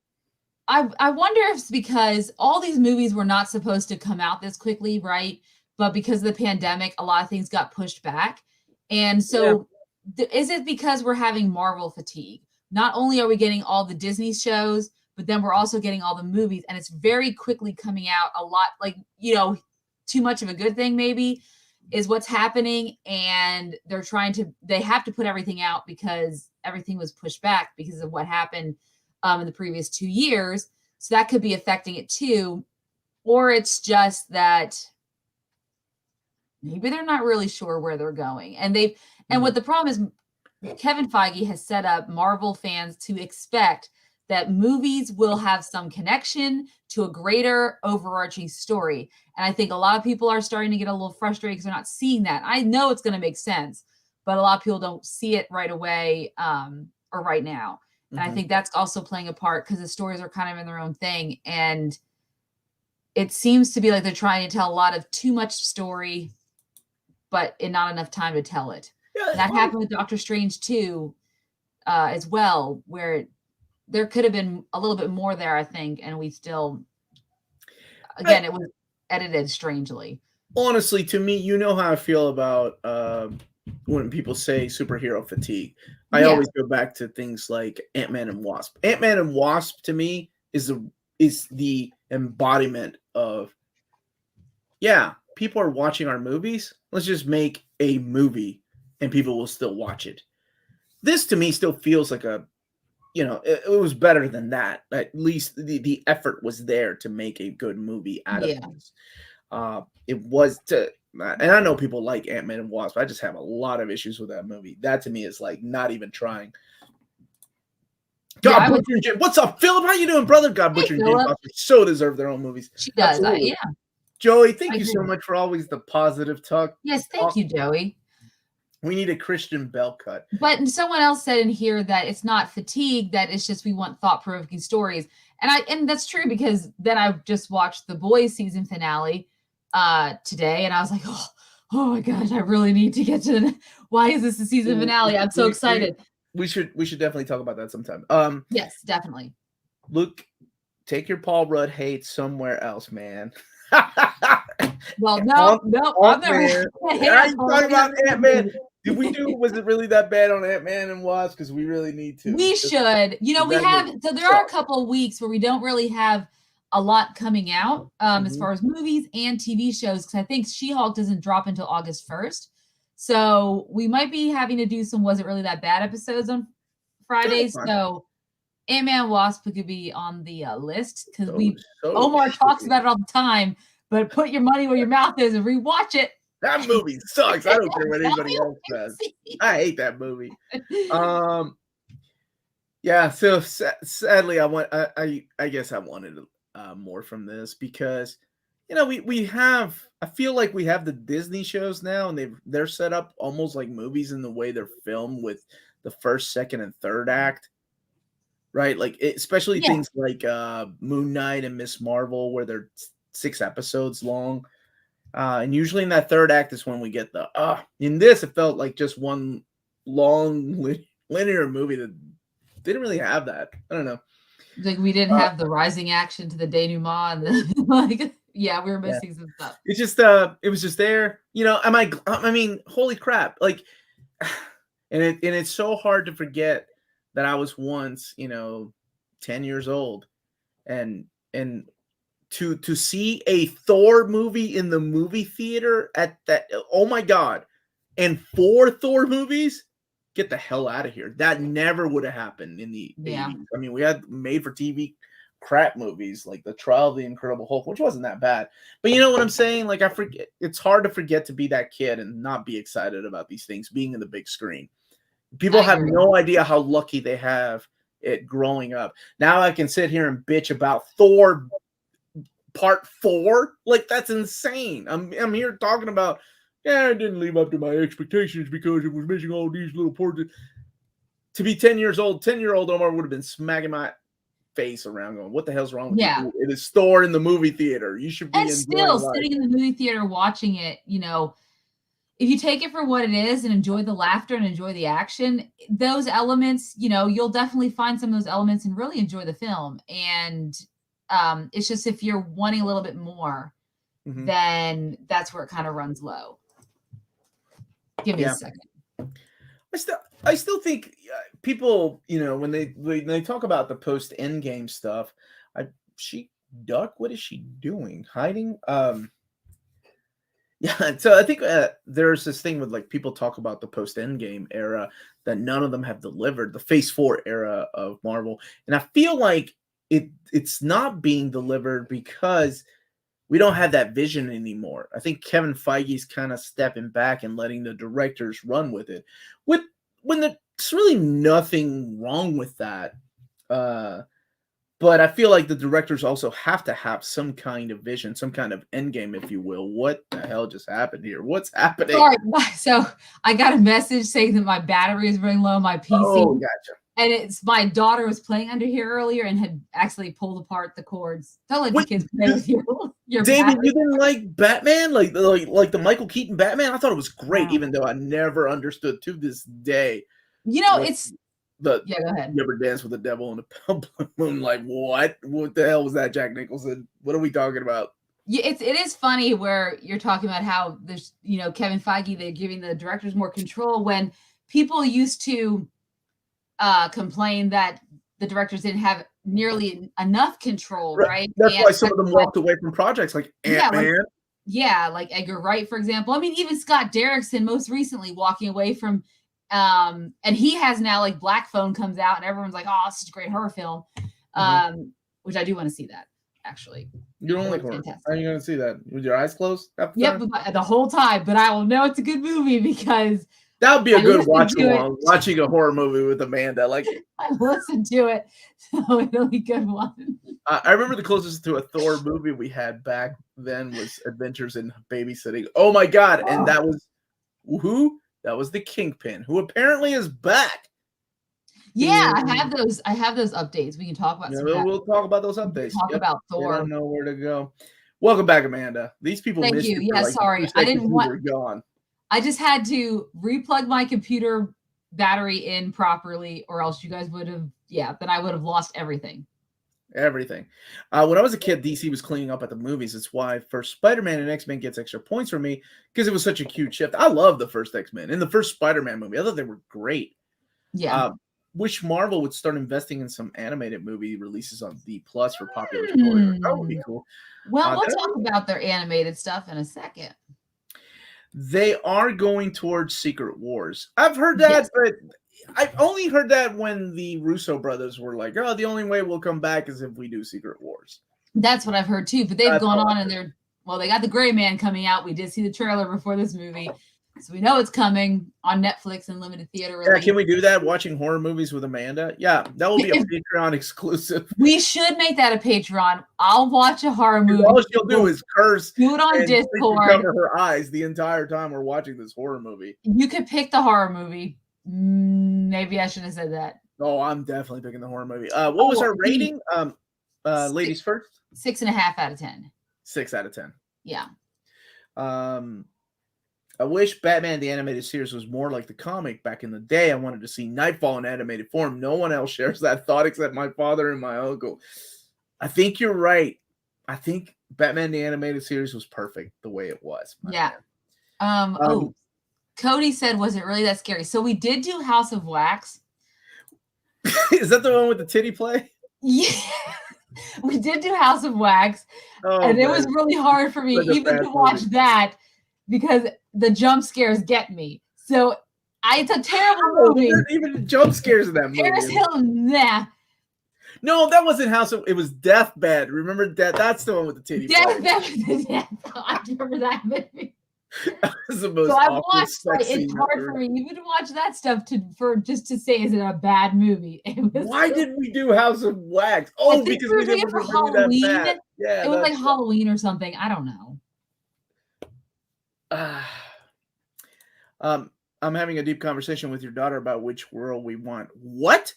I wonder if it's because all these movies were not supposed to come out this quickly, right? But because of the pandemic, a lot of things got pushed back. And so is it because we're having Marvel fatigue? Not only are we getting all the Disney shows, but then we're also getting all the movies, and it's very quickly coming out a lot, like, too much of a good thing maybe is what's happening. And they have to put everything out because everything was pushed back because of what happened in the previous 2 years. So that could be affecting it too. Or it's just that maybe they're not really sure where they're going. And what the problem is, Kevin Feige has set up Marvel fans to expect that movies will have some connection to a greater overarching story. And I think a lot of people are starting to get a little frustrated because they're not seeing that. I know it's going to make sense, but a lot of people don't see it right away or right now. And I think that's also playing a part because the stories are kind of in their own thing. And it seems to be like they're trying to tell a lot of too much story, but in not enough time to tell it. Yeah, that happened with Doctor Strange too, as well, where there could have been a little bit more there, I think. And we still, again, it was edited strangely. Honestly, to me, you know how I feel about when people say superhero fatigue. I always go back to things like Ant-Man and Wasp. Ant-Man and Wasp, to me, is the embodiment of, people are watching our movies. Let's just make a movie and people will still watch it. This, to me, still feels like it was better than that. At least the effort was there to make a good movie out of this. It was and I know people like Ant-Man and Wasp. I just have a lot of issues with that movie. That to me is like not even trying. God Butcher and Jane. What's up, Philip? How you doing, brother? God Butcher and Jane Foster so deserve their own movies. She does, Joey, thank you so much for always the positive talk. Yes, thank you, Joey. We need a Christian Bale cut. But someone else said in here that it's not fatigue, that it's just we want thought-provoking stories. And that's true, because then I just watched The Boys season finale today, and I was like, oh my gosh, I really need to get to why is this the season finale? I'm so excited. We should definitely talk about that sometime. Yes, definitely. Luke, take your Paul Rudd hate somewhere else, man. Well, no, I'm never. I'm talking about Ant-Man. Was it really that bad on Ant-Man and Wasp? Because we really need to. We should. We have. So there are a couple of weeks where we don't really have a lot coming out as far as movies and TV shows. Because I think She-Hulk doesn't drop until August 1st. So we might be having to do some Was It Really That Bad episodes on Fridays. So Ant-Man Wasp could be on the list because So Omar talks shitty. about it all the time. But put your money where your mouth is and rewatch it. That movie sucks. I don't care what anybody else says. I hate that movie. Yeah. So sadly, I guess I wanted more from this because we have. I feel like we have the Disney shows now, and they're set up almost like movies in the way they're filmed with the first, second, and third act. Right, like especially things like Moon Knight and Miss Marvel, where they're 6 episodes long, and usually in that third act is when we get the. In this, it felt like just one long linear movie that didn't really have that. I don't know. Like we didn't have the rising action to the denouement, and like we were missing some stuff. It's just it was just there. I mean, holy crap! Like, and it's so hard to forget that I was once, 10 years old, and to see a Thor movie in the movie theater at that, oh my God, and 4 Thor movies, get the hell out of here. That never would have happened in the 80s. I mean, we had made for TV crap movies like The Trial of the Incredible Hulk, which wasn't that bad. But you know what I'm saying? Like, I forget. It's hard to forget to be that kid and not be excited about these things being in the big screen. People have no idea how lucky they have it growing up. Now I can sit here and bitch about Thor Part 4. Like, that's insane. I'm here talking about, it didn't live up to my expectations because it was missing all these little parts. To be 10 years old, 10-year-old Omar would have been smacking my face around going, what the hell's wrong with you? It is Thor in the movie theater. You should be and still sitting in the movie theater watching it, if you take it for what it is and enjoy the laughter and enjoy the action, those elements, you'll definitely find some of those elements and really enjoy the film. And it's just if you're wanting a little bit more, then that's where it kind of runs low. Give me a second. I still think people, when they talk about the post Endgame stuff, Duck, what is she doing? Hiding? Yeah, so I think there's this thing with like people talk about the post Endgame era that none of them have delivered, the Phase 4 era of Marvel, and I feel like it's not being delivered because we don't have that vision anymore. I think Kevin Feige's kind of stepping back and letting the directors run with it. When there's really nothing wrong with that. But I feel like the directors also have to have some kind of vision, some kind of end game, if you will. What the hell just happened here? What's happening? Sorry. So I got a message saying that my battery is running low on my PC. Oh, gotcha. And it's my daughter was playing under here earlier and had actually pulled apart the cords. Don't let the kids play with your David, battery. you didn't like Batman? Like the Michael Keaton Batman? I thought it was great, even though I never understood to this day. It's go ahead. You ever dance with the devil in the moonlight? What the hell was that, Jack Nicholson? What are we talking about? Yeah, it is funny where you're talking about how there's Kevin Feige, they're giving the directors more control when people used to complain that the directors didn't have nearly enough control, right? That's why some of them walked away from projects like Ant-Man. Like Edgar Wright, for example. I mean, even Scott Derrickson most recently walking away from and he has now like Black Phone comes out and everyone's like, oh, this is a great horror film. Which I do want to see that actually. You don't like horror. Fantastic. How are you going to see that? With your eyes closed? Yep, the whole time. But I will know it's a good movie because that would be a good watch along. Watching a horror movie with Amanda. Like I listened to it, so it'll be a good one. I remember the closest to a Thor movie we had back then was Adventures in Babysitting. Oh my God! And that was who? That was the Kingpin, who apparently is back. Yeah, I have those updates. We can talk about. We'll talk about those updates. Talk about Thor. I don't know where to go. Welcome back, Amanda. These people Thank missed you. you. Yeah, sorry, I didn't want. You were gone. I just had to replug my computer battery in properly, or else you guys would have. Yeah, then I would have lost everything. Everything. When I was a kid, DC was cleaning up at the movies. It's why first Spider-Man and X-Men gets extra points for me because it was such a cute shift. I love the first X-Men and the first Spider-Man movie. I thought they were great. Yeah. Wish Marvel would start investing in some animated movie releases on D+ for popular stories. That would be cool. Well, we'll talk about their animated stuff in a second. They are going towards Secret Wars. I've heard that, but I've only heard that when the Russo brothers were like, "Oh, the only way we'll come back is if we do Secret Wars." That's what I've heard too. But they've That's gone all on and they got the Gray Man coming out. We did see the trailer before this movie, so we know it's coming on Netflix and limited theater release. Yeah, can we do that? Watching horror movies with Amanda? Yeah, that will be a Patreon exclusive. We should make that a Patreon. I'll watch a horror movie. All she'll do is curse. Do it on Discord. Cover her eyes the entire time we're watching this horror movie. You could pick the horror movie. Maybe I shouldn't have said that. Oh, I'm definitely picking the horror movie. What was our rating? Ladies first. 6.5 out of 10. 6 out of 10. Yeah. I wish Batman the Animated Series was more like the comic back in the day. I wanted to see Nightfall in animated form. No one else shares that thought except my father and my uncle. I think you're right. I think Batman the Animated Series was perfect the way it was. Yeah. Cody said, was it really that scary? So we did do House of Wax. Is that the one with the titty play? Yeah. We did do House of Wax. And it was really hard for me even to watch that because the jump scares get me. So it's a terrible movie. Even jump scares in that movie. Paris Hilton, nah. No, that wasn't House of. It was Deathbed. Remember that? That's the one with the titty. Deathbed. I remember that movie. That was the most. So I watched. It's hard for me even to watch that stuff just to say is it a bad movie. Why did we do House of Wax? Oh, because we did it for Halloween. Yeah, it was like Halloween or something. I don't know. I'm having a deep conversation with your daughter about which world we want. What?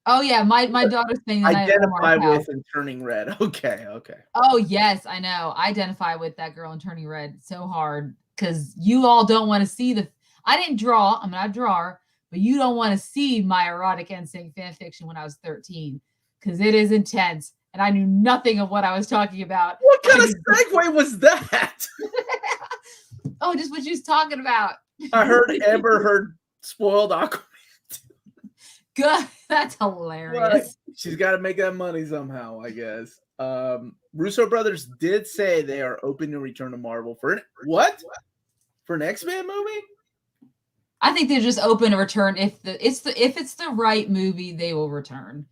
Oh yeah, my daughter's saying that identify with and Turning Red. Okay. Oh yes, I know. I identify with that girl in Turning Red so hard because you all don't want to see I didn't draw. I'm not a drawer, but you don't want to see my erotic NSYNC fan fiction when I was 13 because it is intense and I knew nothing of what I was talking about. What kind of segue was that? Oh, just what she was talking about. I heard Amber heard Spoiled Aquaman. Good. That's hilarious. Right. She's got to make that money somehow, I guess. Russo brothers did say they are open to return to Marvel for what? For an X-Men movie? I think they're just open to return if it's the right movie, they will return.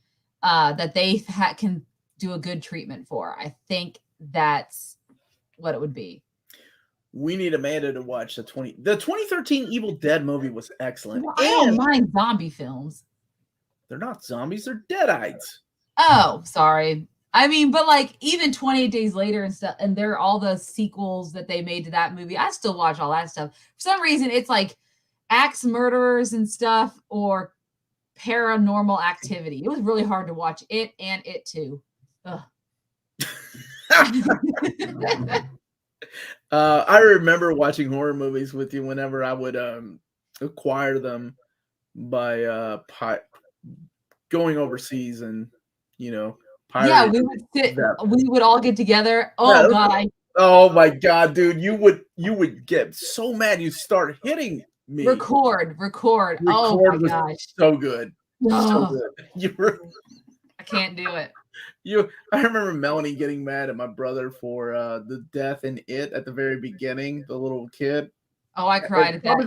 That they can do a good treatment for. I think that's what it would be. We need Amanda to watch the 2013 Evil Dead movie was excellent. Well, I don't mind zombie films. They're not zombies, they're deadites. Oh, sorry. I mean, but like even 28 Days Later and stuff, and they're all the sequels that they made to that movie. I still watch all that stuff. For some reason, it's like axe murderers and stuff or Paranormal Activity. It was really hard to watch it and it too. Ugh. I remember watching horror movies with you whenever I would acquire them by going overseas and yeah, we would all get together. Oh yeah, God! Oh my God, dude, you would get so mad. You start hitting me. Record. Oh my gosh, so good, so good. I can't do it. I remember Melanie getting mad at my brother for the death in It at the very beginning, the little kid. Oh, I cried at that.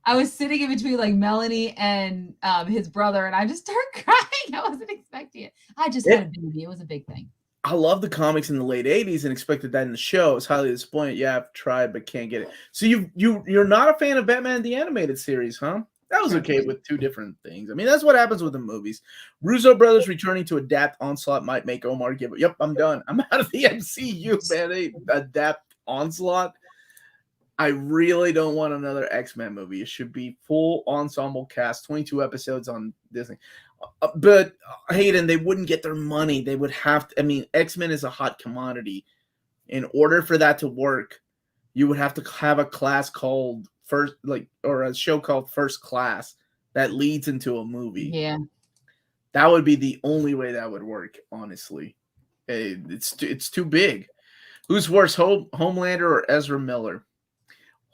I was sitting in between like Melanie and his brother, and I just started crying. I wasn't expecting it. I just had a baby. It was a big thing. I love the comics in the late 80s and expected that in the show. I was highly disappointed. Yeah, I've tried but can't get it. So you're not a fan of Batman the Animated Series, huh? That was okay with two different things. I mean, that's what happens with the movies. Russo brothers returning to adapt Onslaught might make Omar give it. Yep, I'm done. I'm out of the MCU, man. They adapt Onslaught. I really don't want another X-Men movie. It should be full ensemble cast, 22 episodes on Disney. But Hayden, they wouldn't get their money. They would have to. I mean, X-Men is a hot commodity. In order for that to work, you would have to have a class called or a show called First Class that leads into a movie. Yeah, that would be the only way that would work. Honestly, it's too big. Who's worse, Homelander or Ezra Miller?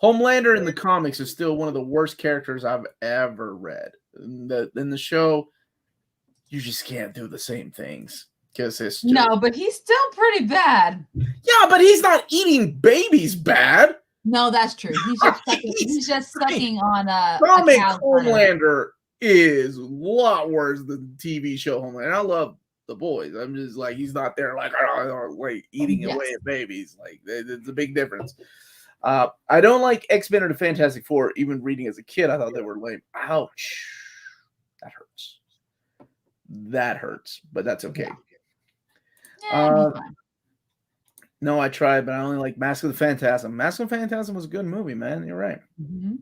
Homelander in the comics is still one of the worst characters I've ever read. In the show, you just can't do the same things because no, but he's still pretty bad. Yeah, but he's not eating babies bad. No, that's true. He's just sucking, he's just sucking on a Comic cow's udder. Homelander is a lot worse than the TV show Homelander. I love the boys. I'm just like, he's not there like, wait, eating away at babies. Like, it's a big difference. I don't like X-Men or the Fantastic Four. Even reading as a kid, I thought they were lame. Ouch. That hurts. That hurts, but that's okay. Yeah, no, I tried, but I only like Mask of the Phantasm. Mask of the Phantasm was a good movie, man. You're right. Mm-hmm.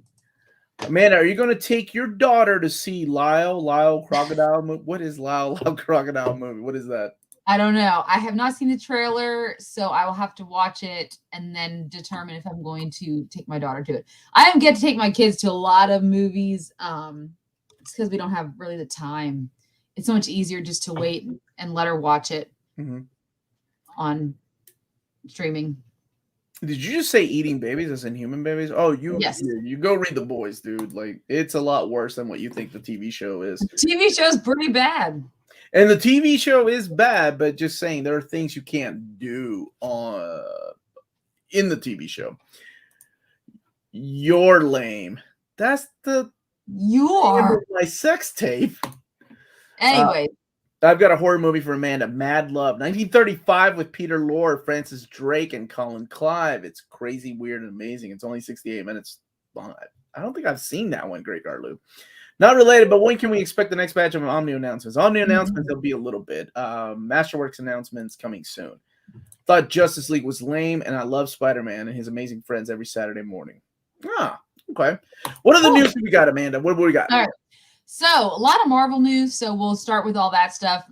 Amanda, are you going to take your daughter to see Lyle Crocodile movie? What is Lyle Crocodile movie? What is that? I don't know. I have not seen the trailer, so I will have to watch it and then determine if I'm going to take my daughter to it. I don't get to take my kids to a lot of movies. It's because we don't have really the time. It's so much easier just to wait and let her watch it on streaming. Did you just say eating babies as in human babies? Oh, yes. You go read The Boys, dude. Like, it's a lot worse than what you think the TV show is. The TV show is pretty bad. And the TV show is bad, but just saying there are things you can't do in the TV show. You're lame. That's you are my sex tape. Anyway. I've got a horror movie for Amanda, Mad Love, 1935 with Peter Lorre, Francis Drake, and Colin Clive. It's crazy, weird, and amazing. It's only 68 minutes long. I don't think I've seen that one, Great Garlu. Not related, but when can we expect the next batch of Omni announcements? Omni announcements, there'll be a little bit. Masterworks announcements coming soon. Thought Justice League was lame, and I love Spider-Man and his amazing friends every Saturday morning. Okay. What are the news we got, Amanda? What do we got? All right. So a lot of Marvel news. So we'll start with all that stuff.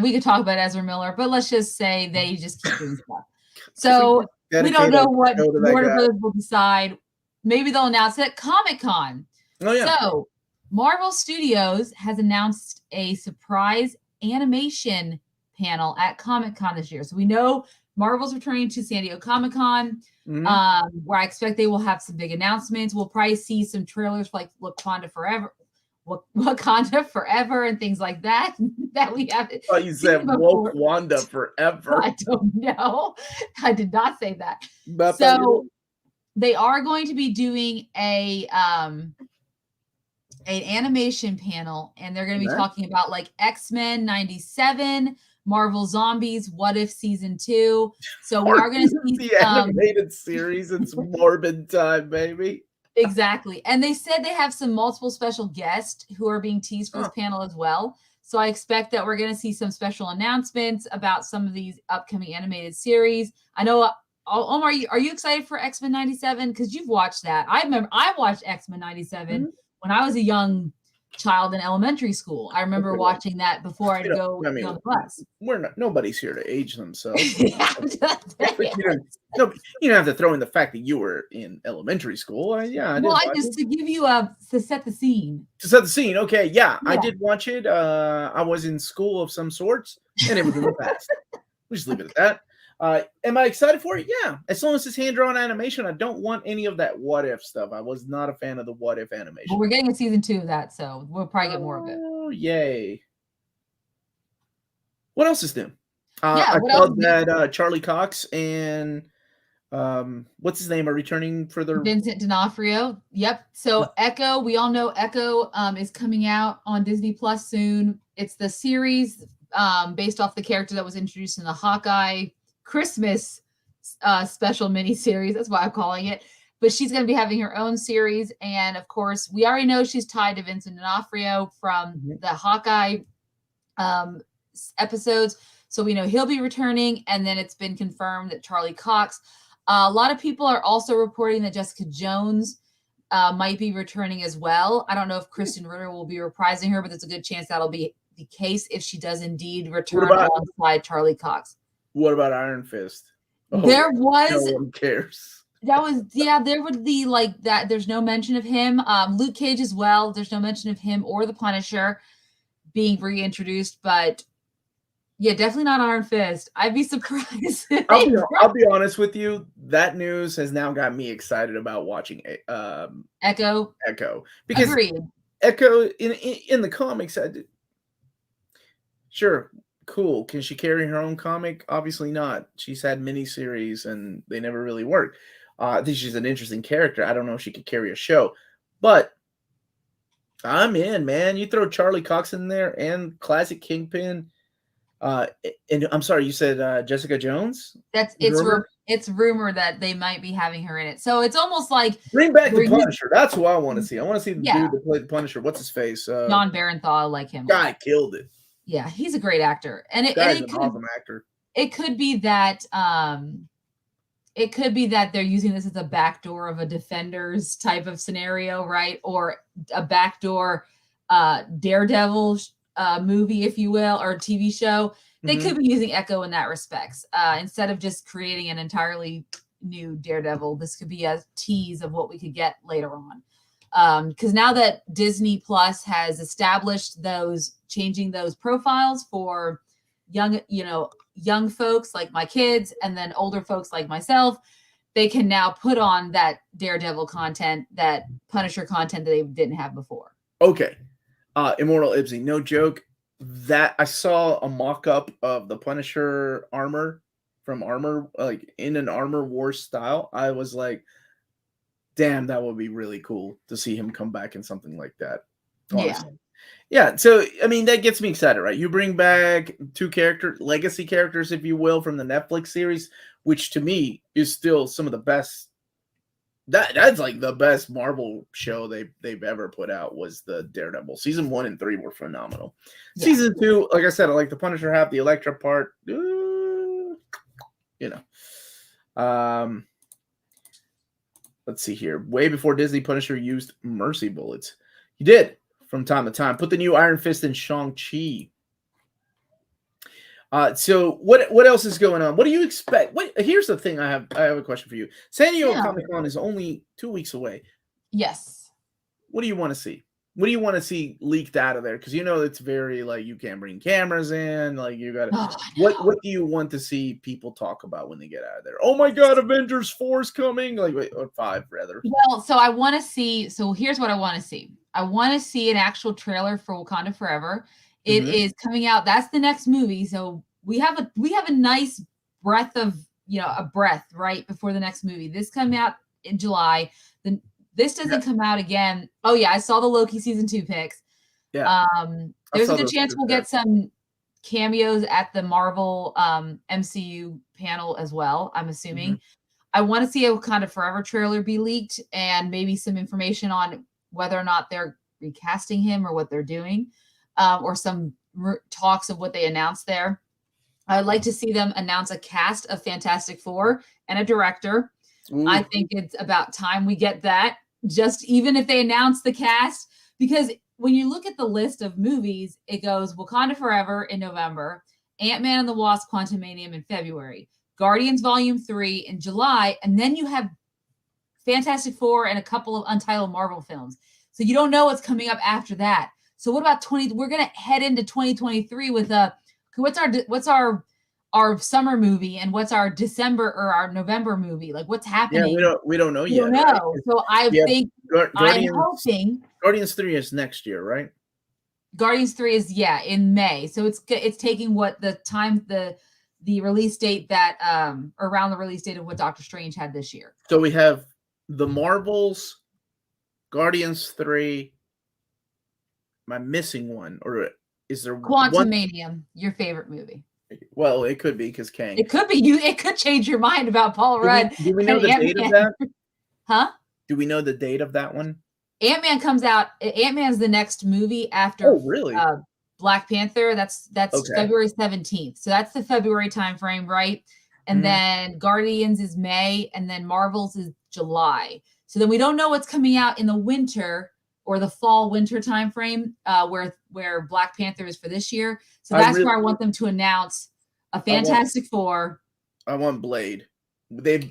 We could talk about Ezra Miller, but let's just say they just keep doing stuff. So we don't know what Warner Brothers will decide. Maybe they'll announce it at Comic-Con. Oh, yeah. So Marvel Studios has announced a surprise animation panel at Comic-Con this year. So we know Marvel's returning to San Diego Comic-Con, where I expect they will have some big announcements. We'll probably see some trailers for like Wakanda Forever and things like that we have. Oh, you said Wakanda Forever. I don't know. I did not say that. So they are going to be doing an animation panel, and they're going to be talking about like X-Men 97, Marvel Zombies, What If Season 2. So we are going to see the animated series. It's morbid time, baby. Exactly. And they said they have some multiple special guests who are being teased for this panel as well. So I expect that we're going to see some special announcements about some of these upcoming animated series. I know, Omar, are you excited for X-Men 97? Because you've watched that. I remember I watched X-Men 97 when I was a young child in elementary school. I remember watching that before I'd go on the bus. Nobody's here to age themselves. You don't have to throw in the fact that you were in elementary school. I just to give you to set the scene. To set the scene, okay, yeah. I did watch it. I was in school of some sorts, and it was in the past. We'll just leave it at that. Am I excited for it? Yeah. As long as it's hand-drawn animation, I don't want any of that what-if stuff. I was not a fan of the what-if animation. Well, we're getting a season 2 of that, so we'll probably get more of it. Oh, yay. What else is new? I saw that Charlie Cox and what's his name are returning for their... Vincent D'Onofrio. Yep. So Echo, we all know Echo is coming out on Disney Plus soon. It's the series based off the character that was introduced in the Hawkeye Christmas special miniseries. That's why I'm calling it. But she's going to be having her own series. And of course, we already know she's tied to Vincent D'Onofrio from the Hawkeye episodes. So we know he'll be returning. And then it's been confirmed that Charlie Cox. A lot of people are also reporting that Jessica Jones might be returning as well. I don't know if Kristen Ritter will be reprising her, but there's a good chance that'll be the case if she does indeed return alongside Charlie Cox. What about Iron Fist? No one cares. There would be like that. There's no mention of him. Luke Cage as well. There's no mention of him or the Punisher being reintroduced, but yeah, definitely not Iron Fist. I'd be surprised. I'll be honest with you. That news has now got me excited about watching Echo. Because agreed. Echo in the comics, sure. Cool. Can she carry her own comic? Obviously not. She's had miniseries and they never really work. I think she's an interesting character. I don't know if she could carry a show, but I'm in, man. You throw Charlie Cox in there and classic Kingpin. And I'm sorry, you said Jessica Jones? It's rumored that they might be having her in it. So it's almost like bring back the Punisher. That's what I want to see. I want to see the Yeah. dude that played the Punisher. What's his face? John Barenthal, I like him. Guy killed it. Yeah, he's a great actor. And it Guy's and it an could, awesome actor. It could be that they're using this as a backdoor of a Defenders type of scenario, right? Or a backdoor Daredevil movie, if you will, or TV show. They could be using Echo in that respects. Instead of just creating an entirely new Daredevil, this could be a tease of what we could get later on. Because now that Disney Plus has established changing those profiles for young folks like my kids and then older folks like myself, they can now put on that Daredevil content, that Punisher content that they didn't have before. Okay. Immortal Ibsy, no joke. That I saw a mock-up of the Punisher armor from Armor, like in an Armor Wars style. I was like, damn, that would be really cool to see him come back in something like that. Honestly. Yeah. So, I mean, that gets me excited, right? You bring back two legacy characters, if you will, from the Netflix series, which to me is still some of the best. That's like the best Marvel show they've ever put out was the Daredevil. Season 1 and 3 were phenomenal. Yeah. Season 2, like I said, I like the Punisher half, the Elektra part. Let's see here. Way before Disney, Punisher used mercy bullets. He did from time to time. Put the new Iron Fist in Shang-Chi. So what else is going on? What do you expect? Here's the thing. I have a question for you. San Diego Comic-Con is only 2 weeks away. Yes. What do you want to see? What do you want to see leaked out of there? Because it's very like you can't bring cameras in. Like you got to. What do you want to see people talk about when they get out of there? Oh my God, Avengers 4 is coming. Or 5 rather. Well, so I want to see. So here's what I want to see. I want to see an actual trailer for Wakanda Forever. It is coming out. That's the next movie. So we have a nice breath of a breath right before the next movie. This coming out in July. Then this doesn't come out again. Oh yeah, I saw the Loki season 2 pics. Yeah. There's a good chance we'll get some cameos at the Marvel MCU panel as well. I'm assuming. I want to see a Wakanda Forever trailer be leaked and maybe some information on whether or not they're recasting him or what they're doing. Or some talks of what they announced there. I'd like to see them announce a cast of Fantastic Four and a director. Ooh. I think it's about time we get that. Just even if they announce the cast, because when you look at the list of movies, it goes Wakanda Forever in November, Ant-Man and the Wasp: Quantumanium in February, Guardians Volume 3 in July, and then you have Fantastic Four and a couple of untitled Marvel films. So you don't know what's coming up after that. So what about we're going to head into 2023 with what's our summer movie and what's our December or our November movie? Like what's happening? Yeah, we don't know yet. Right? So I'm hoping Guardians 3 is next year, right? Guardians 3 is in May. So it's taking the release date that around the release date of what Doctor Strange had this year. So we have the Marvels, Guardians 3. Am I missing one, or is there Quantumanium, your favorite movie? Well, it could be because Kang. It could be you. It could change your mind about Paul Rudd. Do we know the date of that? Huh? Do we know the date of that one? Ant-Man comes out. Ant-Man's the next movie after. Oh, really? Black Panther. That's okay. February 17th. So that's the February timeframe, right? And then Guardians is May, and then Marvel's is July. So then we don't know what's coming out in the winter or the fall winter timeframe, where Black Panther is for this year. So that's where I want them to announce a Fantastic Four. I want Blade. They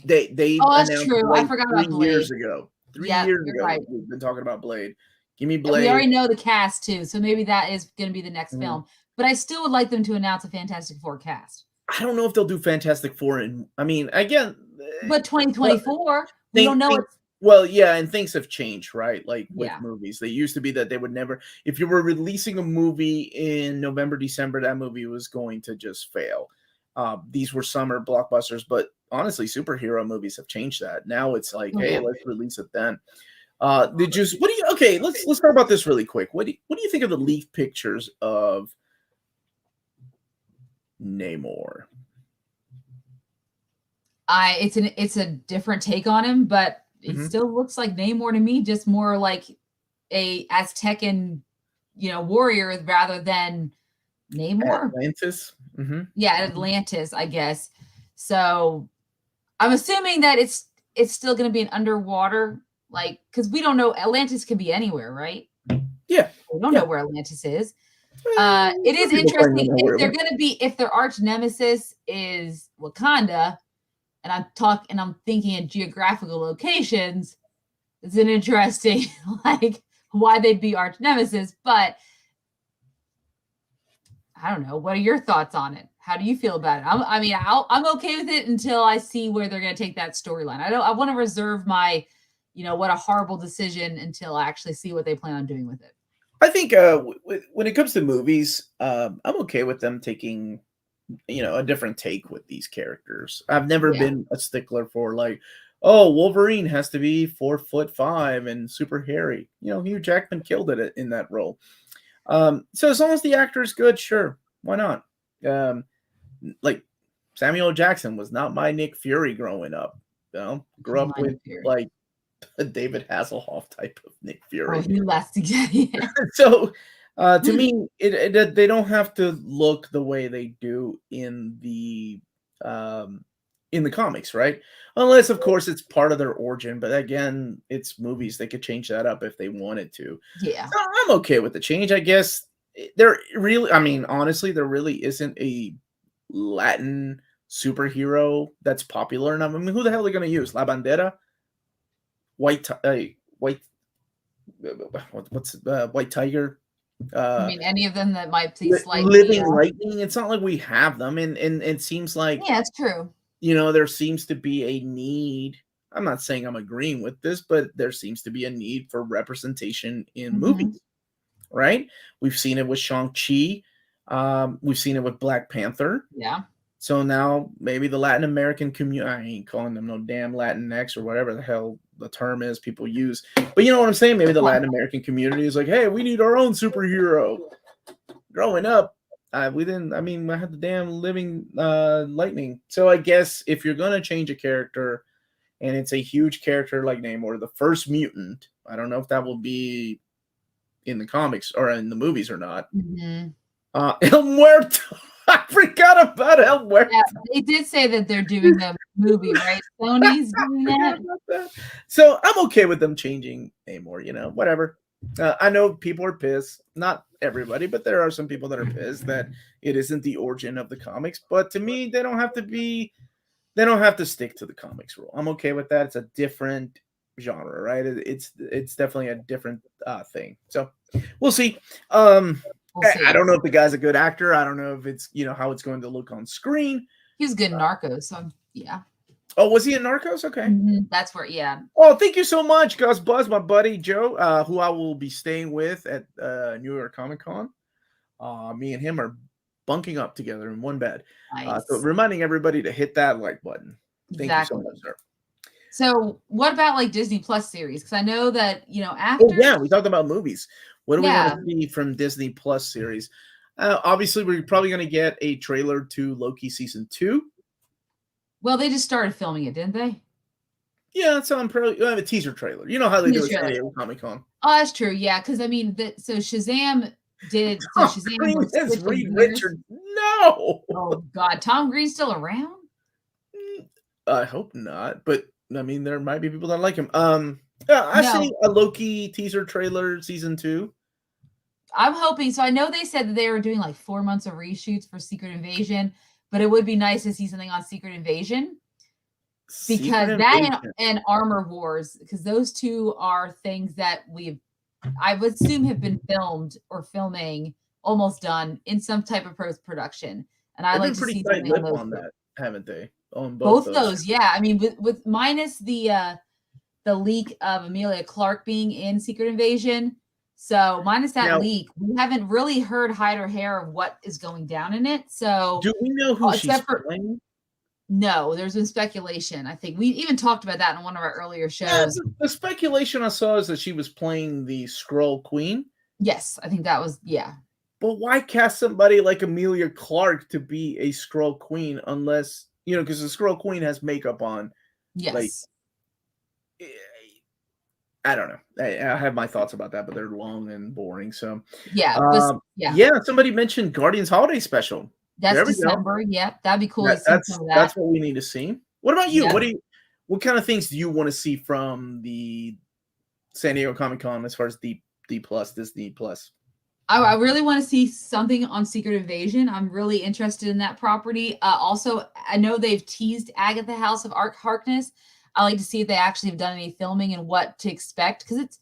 oh, that's true. Blade I forgot about Blade. 3 years ago. 3 years ago, right. We've been talking about Blade. Give me Blade. And we already know the cast too, so maybe that is going to be the next film. But I still would like them to announce a Fantastic Four cast. I don't know if they'll do Fantastic Four, but 2024, we don't know. Well, yeah, and things have changed, right? Like with movies, they used to be that they would never. If you were releasing a movie in November, December, that movie was going to just fail. These were summer blockbusters, but honestly, superhero movies have changed that. Now it's like, Oh, hey, yeah. let's release it then. Did you? What do you? Okay, let's talk about this really quick. What do you think of the leaked pictures of Namor? It's a different take on him, but it still looks like Namor to me, just more like a Aztecan, warrior rather than Namor. Atlantis. Yeah, Atlantis, I guess. So I'm assuming that it's still going to be an underwater, like, because we don't know, Atlantis could be anywhere, right? Yeah, we don't know where Atlantis is. Well, It is people claim they interesting know where if it they're went. going to be, if their arch nemesis is Wakanda, and I'm thinking in geographical locations, it's an interesting like why they'd be arch nemesis. But I don't know. What are your thoughts on it? How do you feel about it? I'm okay with it until I see where they're going to take that storyline. I want to reserve my, what a horrible decision until I actually see what they plan on doing with it. I think when it comes to movies, I'm okay with them taking, a different take with these characters. I've never been a stickler for like, oh, Wolverine has to be 4'5" and super hairy. Hugh Jackman killed it in that role. So as long as the actor is good, sure, why not? Like Samuel L. Jackson was not my Nick Fury growing up. Grew up with like a David Hasselhoff type of Nick Fury. Oh, he left again. So to me, they don't have to look the way they do in the comics, right? Unless, of course, it's part of their origin. But again, it's movies; they could change that up if they wanted to. Yeah, so I'm okay with the change. I guess there really, honestly, there really isn't a Latin superhero that's popular enough. Who the hell are they going to use? La Bandera, White. What's White Tiger? I mean, any of them that might be Living Lightning. It's not like we have them, and it seems like it's true. There seems to be a need. I'm not saying I'm agreeing with this, but there seems to be a need for representation in movies, right? We've seen it with Shang-Chi. We've seen it with Black Panther. Yeah. So now maybe the Latin American community, I ain't calling them no damn Latinx or whatever the hell the term is people use. But you know what I'm saying? Maybe the Latin American community is like, hey, we need our own superhero. Growing up, we didn't, I had the damn living lightning. So I guess if you're going to change a character and it's a huge character like Namor, the first mutant, I don't know if that will be in the comics or in the movies or not. El Muerto. I forgot about El Muerto. Yeah, they did say that they're doing a movie, right? Sony's doing that. So I'm okay with them changing Namor, whatever. I know people are pissed. Not everybody, but there are some people that are pissed that it isn't the origin of the comics. But to me, they don't have to stick to the comics rule. I'm okay with that. It's a different genre, right? It's definitely a different thing. So we'll see. I don't know if the guy's a good actor. I don't know if it's how it's going to look on screen. He was good in Narcos, so yeah. Oh, was he in Narcos? Okay. That's where, yeah. Oh, thank you so much, Gus Buzz, my buddy Joe, who I will be staying with at New York Comic Con. Me and him are bunking up together in one bed. Nice. So reminding everybody to hit that like button. Thank you so much, sir. So what about like Disney Plus series? Because I know that, after. Oh, yeah, we talked about movies. What do we want to see from Disney Plus series? Obviously, we're probably going to get a trailer to Loki season 2. Well, they just started filming it, didn't they? Yeah, so I'm probably have a teaser trailer. You know how they do it at Comic Con. Oh, that's true. Yeah, because so Shazam did. So Shazam Reed Richards. No. Oh God, Tom Green's still around? I hope not, but there might be people that like him. I see a Loki teaser trailer season 2. I'm hoping. So I know they said that they were doing like 4 months of reshoots for Secret Invasion, but it would be nice to see something on Secret Invasion. Because and Armor Wars, because those two are things that I would assume have been filmed or filming, almost done in some type of post-production. And I like to see something on that, haven't they? On both those, yeah. With minus the leak of Emilia Clarke being in Secret Invasion. So minus that leak, we haven't really heard hide or hair of what is going down in it. So do we know who she's playing? No, there's been speculation. I think we even talked about that in one of our earlier Yeah, shows. the speculation I saw is that she was playing the Skrull Queen. Yes, I think that was, yeah. But why cast somebody like Amelia Clark to be a Skrull Queen unless, because the Skrull Queen has makeup on. Like, Yes. I don't know. I have my thoughts about that, but they're long and boring. So, Yeah, but yeah. yeah, somebody mentioned Guardians Holiday Special. That's There we go. December. Yep, that'd be cool to see some of that. That's what we need to see. What about you? Yeah. What kind of things do you want to see from the San Diego Comic-Con as far as D plus, Disney Plus? I really want to see something on Secret Invasion. I'm really interested in that property. Also, I know they've teased Agatha House of Harkness. I like to see if they actually have done any filming and what to expect, because it's,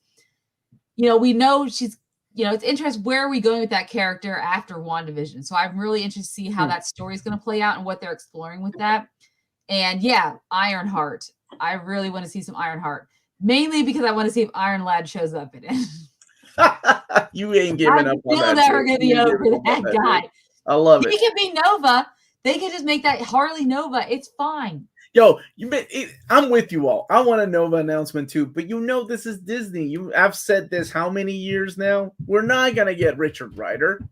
we know she's, it's interesting. Where are we going with that character after WandaVision? So I'm really interested to see how that story is going to play out and what they're exploring with that. And yeah, Ironheart. I really want to see some Ironheart, mainly because I want to see if Iron Lad shows up in it. You ain't giving up on that. I'm never going to be over that guy. I love it. He can be Nova. They can just make that Harley Nova. It's fine. Yo, I'm with you all. I want a Nova announcement too, but this is Disney. I've said this how many years now? We're not gonna get Richard Rider.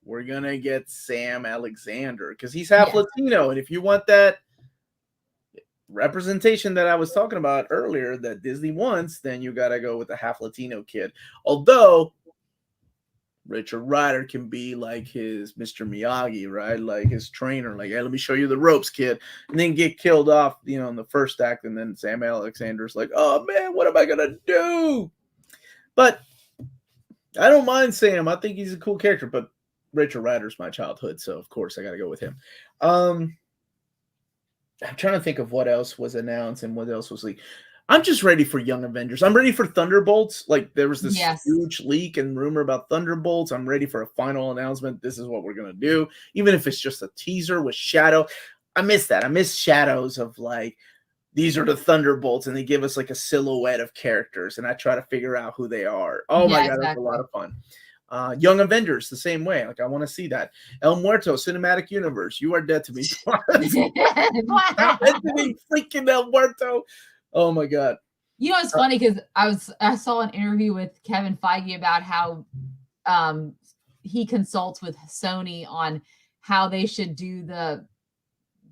We're gonna get Sam Alexander because he's half Latino, and if you want that representation that I was talking about earlier that Disney wants, then you gotta go with the half Latino kid. Although Richard Rider can be like his Mr. Miyagi, right? Like his trainer, like, hey, let me show you the ropes, kid. And then get killed off, in the first act. And then Sam Alexander's like, oh, man, what am I going to do? But I don't mind Sam. I think he's a cool character. But Richard Rider's my childhood. So, of course, I got to go with him. I'm trying to think of what else was announced and what else was leaked. I'm just ready for Young Avengers. I'm ready for Thunderbolts. Like, there was this huge leak and rumor about Thunderbolts. I'm ready for a final announcement. This is what we're going to do. Even if it's just a teaser with Shadow. I miss that. I miss shadows of, like, these are the Thunderbolts, and they give us, like, a silhouette of characters, and I try to figure out who they are. Oh, my God, that's a lot of fun. Young Avengers, the same way. Like, I want to see that. El Muerto, Cinematic Universe. You are dead to me. Dead to me, freaking El Muerto. Oh my God. It's funny because I saw an interview with Kevin Feige about how he consults with Sony on how they should do the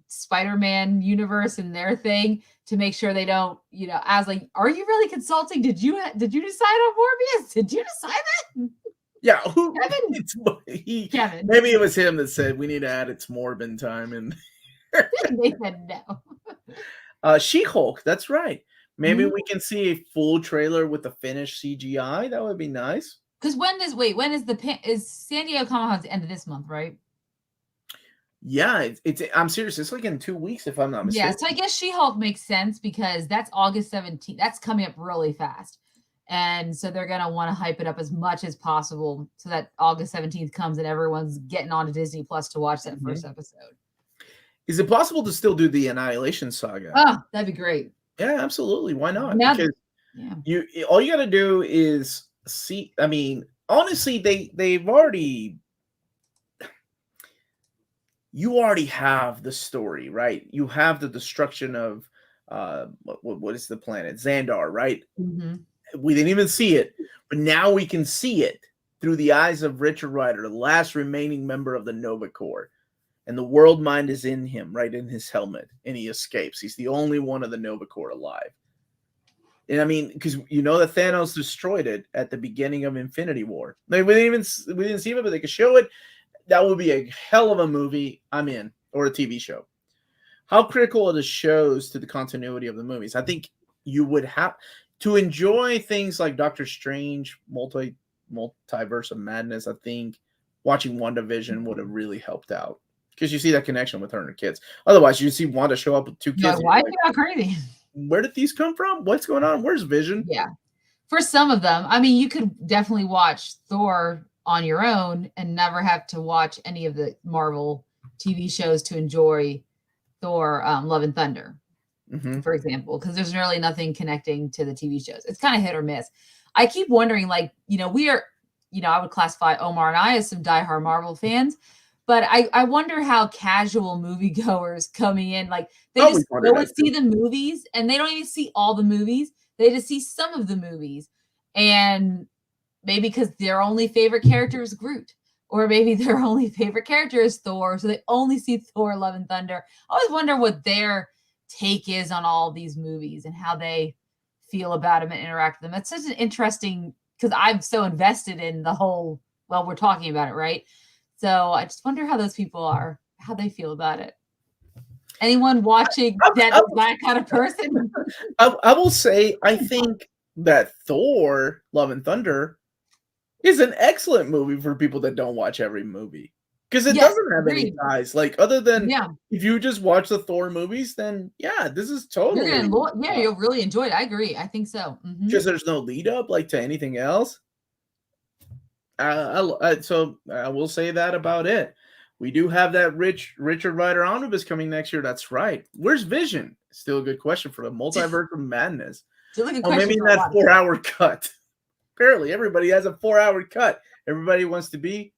Spider-Man universe and their thing to make sure they don't, I was like, are you really consulting? Did you decide on Morbius? Did you decide that? Yeah, Kevin. Maybe it was him that said we need to add It's Morbin time, and they said no. She-Hulk, that's right. Maybe we can see a full trailer with the finished CGI. That would be nice. Because is San Diego Comic-Con's the end of this month, right? Yeah, I'm serious. It's like in 2 weeks, if I'm not mistaken. Yeah, so I guess She-Hulk makes sense because that's August 17th. That's coming up really fast. And so they're going to want to hype it up as much as possible so that August 17th comes and everyone's getting on to Disney Plus to watch that first episode. Is it possible to still do the Annihilation Saga? Oh, that'd be great. Yeah, absolutely. Why not? Now, because all you got to do is see. I mean, honestly, they've already. You already have the story, right? You have the destruction of what is the planet? Xandar, right? Mm-hmm. We didn't even see it, but now we can see it through the eyes of Richard Rider, the last remaining member of the Nova Corps. And the world mind is in him, right in his helmet, and he escapes. He's the only one of the Nova Corps alive. And I mean, because that Thanos destroyed it at the beginning of Infinity War. Like, we didn't see it, but they could show it. That would be a hell of a movie. I'm in, or a TV show. How critical are the shows to the continuity of the movies? I think you would have to enjoy things like Doctor Strange, Multiverse of Madness. I think watching WandaVision would have really helped out because you see that connection with her and her kids. Otherwise, you see Wanda show up with two kids. Yeah, why are you not crazy? Where did these come from? What's going on? Where's Vision? Yeah, for some of them, I mean, you could definitely watch Thor on your own and never have to watch any of the Marvel TV shows to enjoy Thor, Love and Thunder. For example, because there's really nothing connecting to the TV shows. It's kind of hit or miss. I keep wondering, like, we are, I would classify Omar and I as some diehard Marvel fans, But I wonder how casual moviegoers coming in, like they Always just wondered go and that see too. the movies and they don't even see all the movies. They just see some of the movies. And maybe because their only favorite character is Groot, or maybe their only favorite character is Thor, so they only see Thor: Love and Thunder. I always wonder what their take is on all these movies and how they feel about them and interact with them. It's such an interesting, because I'm so invested in the whole. Well, we're talking about it, right? So I just wonder how those people are, how they feel about it. Anyone watching that is that kind of person? I will say, I think that Thor: Love and Thunder is an excellent movie for people that don't watch every movie, because it Yes, doesn't have any agreed. ties. Like, other than Yeah, if you just watch the Thor movies, then yeah, this is you're totally gonna, yeah, you'll really enjoy it. I agree. I think so. because there's no lead up like to anything else. So I will say that about it. We do have that Richard Rider omnibus coming next year. That's right. Where's Vision? Still a good question for the multiverse of madness. Still a good Oh, question maybe in for a that lot. 4-hour cut. Apparently, everybody has a 4-hour cut. Everybody wants to be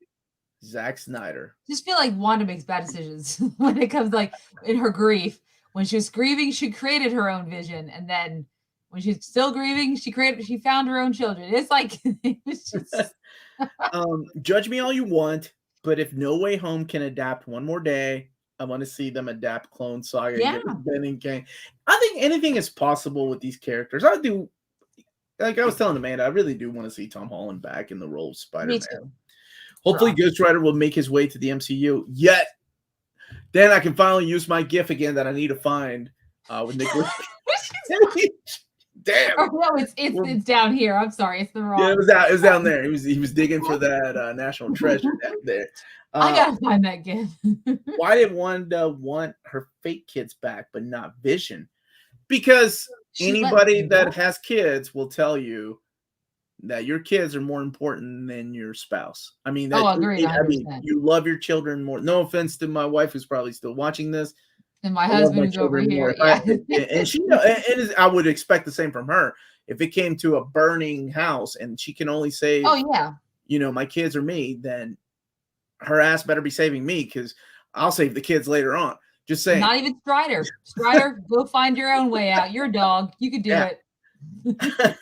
Zack Snyder. Just feel like Wanda makes bad decisions when it comes, like, in her grief. When she was grieving, she created her own vision, and then when she's still grieving, she found her own children. It's like it's just Judge me all you want, but if No Way Home can adapt one more day, I want to see them adapt Clone Saga and yeah, give it Ben and Kang. I think anything is possible with these characters. I do. Like I was telling Amanda, I really do want to see Tom Holland back in the role of me Spider-Man. too. Hopefully, Sure. Ghost Rider will make his way to the MCU. Yet, then I can finally use my GIF again that I need to find with Nicholas. Damn. Oh no, it's down here. I'm sorry, it's the wrong. Yeah, it was down there. He was digging for that national treasure down there. I gotta find that gift. Why did Wanda want her fake kids back, but not Vision? Because anybody that has kids will tell you that your kids are more important than your spouse. I mean, agreed. I mean, you love your children more. No offense to my wife, who's probably still watching this. And my husband is over here. Yeah. And she, and I would expect the same from her. If it came to a burning house and she can only save, my kids or me, then her ass better be saving me, because I'll save the kids later on. Just saying. Not even Strider. Strider, go find your own way out. You're a dog. You could do it.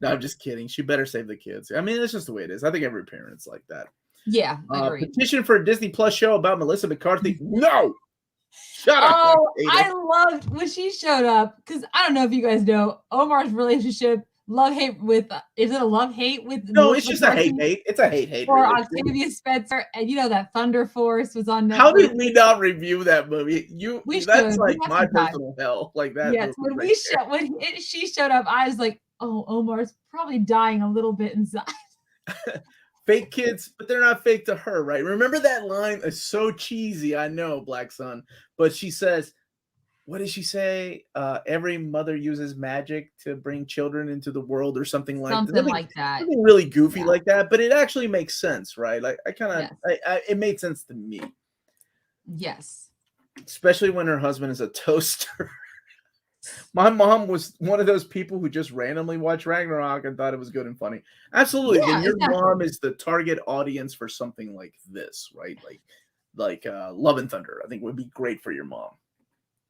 No, I'm just kidding. She better save the kids. I mean, that's just the way it is. I think every parent's like that. Yeah, agreed. Petition for a Disney Plus show about Melissa McCarthy. No! Shut up. Oh, I loved when she showed up, because I don't know if you guys know Omar's relationship, love-hate with, is it a love-hate with? No, it's just a hate-hate. It's a hate-hate. Or Octavia Spencer, and that Thunder Force was on Netflix. How did we not review that movie? That's like my personal hell. Like that. Yes, when she showed up, I was like, oh, Omar's probably dying a little bit inside. Fake kids, but they're not fake to her, right? Remember that line? It's so cheesy, I know, Black Sun. But she says, what did she say? Every mother uses magic to bring children into the world, or something like that. Something really goofy like that, but it actually makes sense, right? Like it made sense to me. Yes. Especially when her husband is a toaster. My mom was one of those people who just randomly watched Ragnarok and thought it was good and funny. Absolutely. When your mom is the target audience for something like this, right? Like Love and Thunder, I think would be great for your mom.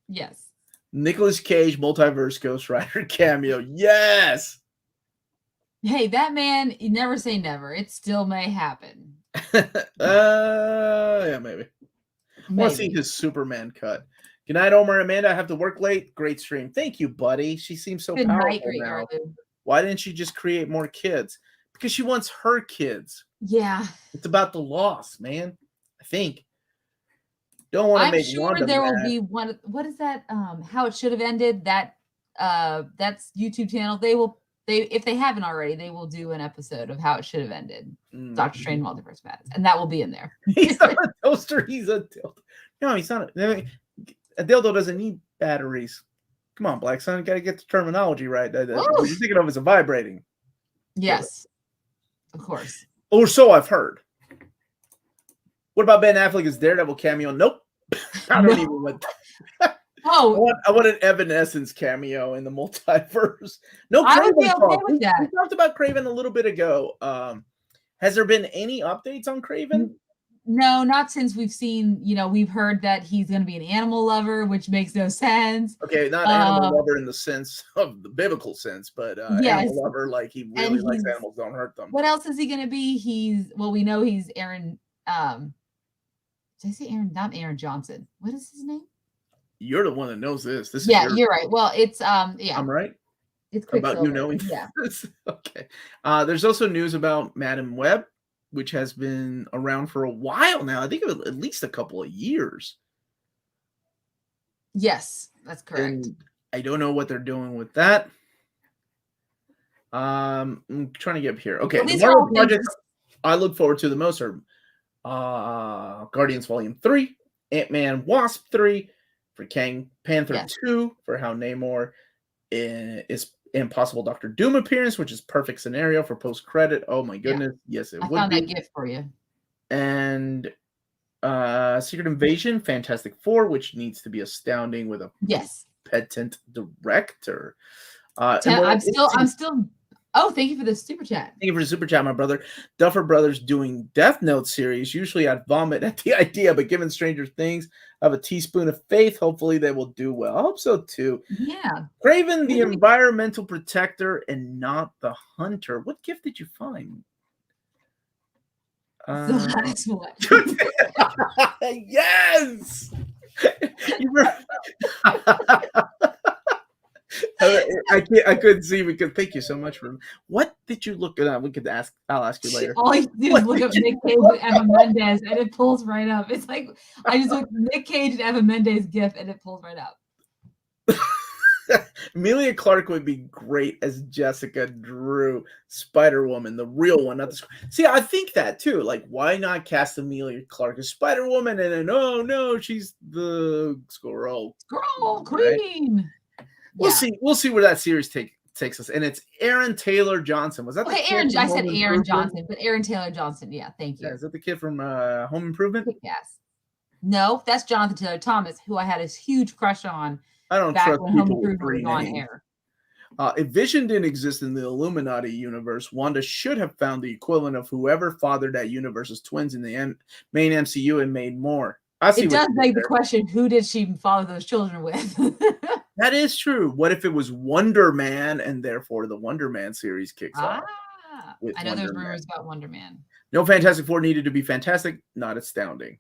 Yes. Nicolas Cage multiverse Ghost Rider cameo. Yes. Hey, that man, you never say never. It still may happen. Yeah, maybe. I want to see his Superman cut. Good night, Omar. Amanda, I have to work late. Great stream. Thank you, buddy. She seems so powerful now. Why didn't she just create more kids? Because she wants her kids. Yeah. It's about the loss, man. I think. Don't want to make Wanda there mad. Will be one. What is that? How It Should Have Ended. That's YouTube channel. If they haven't already, they will do an episode of How It Should Have Ended. Doctor Strange Multiverse Madness, and that will be in there. He's not a toaster. He's a dildo. No, he's not. A dildo doesn't need batteries. Come on, Black Sun. Got to get the terminology right. What you're thinking of is a vibrating. Yes, of course. Or so I've heard. What about Ben Affleck as Daredevil cameo? Nope. I don't even want that. I want an Evanescence cameo in the multiverse. No, I would be okay with that. We talked about Kraven a little bit ago. Has there been any updates on Kraven? No, not since we've seen, we've heard that he's going to be an animal lover, which makes no sense. Okay, not animal lover in the sense of the biblical sense, but Yes. animal lover, like he really likes animals, don't hurt them. What else is he going to be? We know he's Aaron. Did I say Aaron? Not Aaron Johnson. What is his name? You're the one that knows this. You're right. Well, it's yeah. I'm right. It's Quicksilver. About you knowing this. Okay. There's also news about Madam Web, which has been around for a while now. I think at least a couple of years. Yes, that's correct. And I don't know what they're doing with that. I'm trying to get up here. Okay, the Marvel projects I look forward to the most are Guardians Volume 3, Ant-Man Wasp 3, for King Panther 2, for how Namor is Impossible Doctor Doom appearance, which is perfect scenario for post-credit. Oh my goodness. Yeah. Yes, it would be. I found that gift for you. And Secret Invasion, Fantastic Four, which needs to be astounding with a patent director. I'm still. Oh, thank you for the super chat. Thank you for the super chat, my brother. Duffer Brothers doing Death Note series. Usually I'd vomit at the idea, but given Stranger Things, I have a teaspoon of faith. Hopefully they will do well. I hope so too. Yeah. Craven, the environmental protector and not the hunter. What gift did you find? The last one. Yes. I couldn't see because thank you so much for what did you look at? We could ask. I'll ask you later. All I do is look up Nick Cage and Eva Mendes, and it pulls right up. It's like I just look Nick Cage and Eva Mendes gif, and it pulls right up. Emilia Clarke would be great as Jessica Drew, Spider-Woman, the real one, not the. See, I think that too. Like, why not cast Emilia Clarke as Spider-Woman, and then oh no, she's the Squirrel Queen. Right? We'll see where that series takes us. And it's Aaron Taylor Johnson. Was that okay? I said Aaron Johnson, but Aaron Taylor Johnson. Yeah, thank you. Yeah, is that the kid from Home Improvement? Yes. No, that's Jonathan Taylor Thomas, who I had a huge crush on. I don't trust people with three names. If Vision didn't exist in the Illuminati universe, Wanda should have found the equivalent of whoever fathered that universe's twins in the main MCU and made more. It does beg the question, who did she father those children with? That is true. What if it was Wonder Man, and therefore the Wonder Man series kicks off? I know there's rumors about Wonder Man. No Fantastic Four needed to be fantastic, not astounding.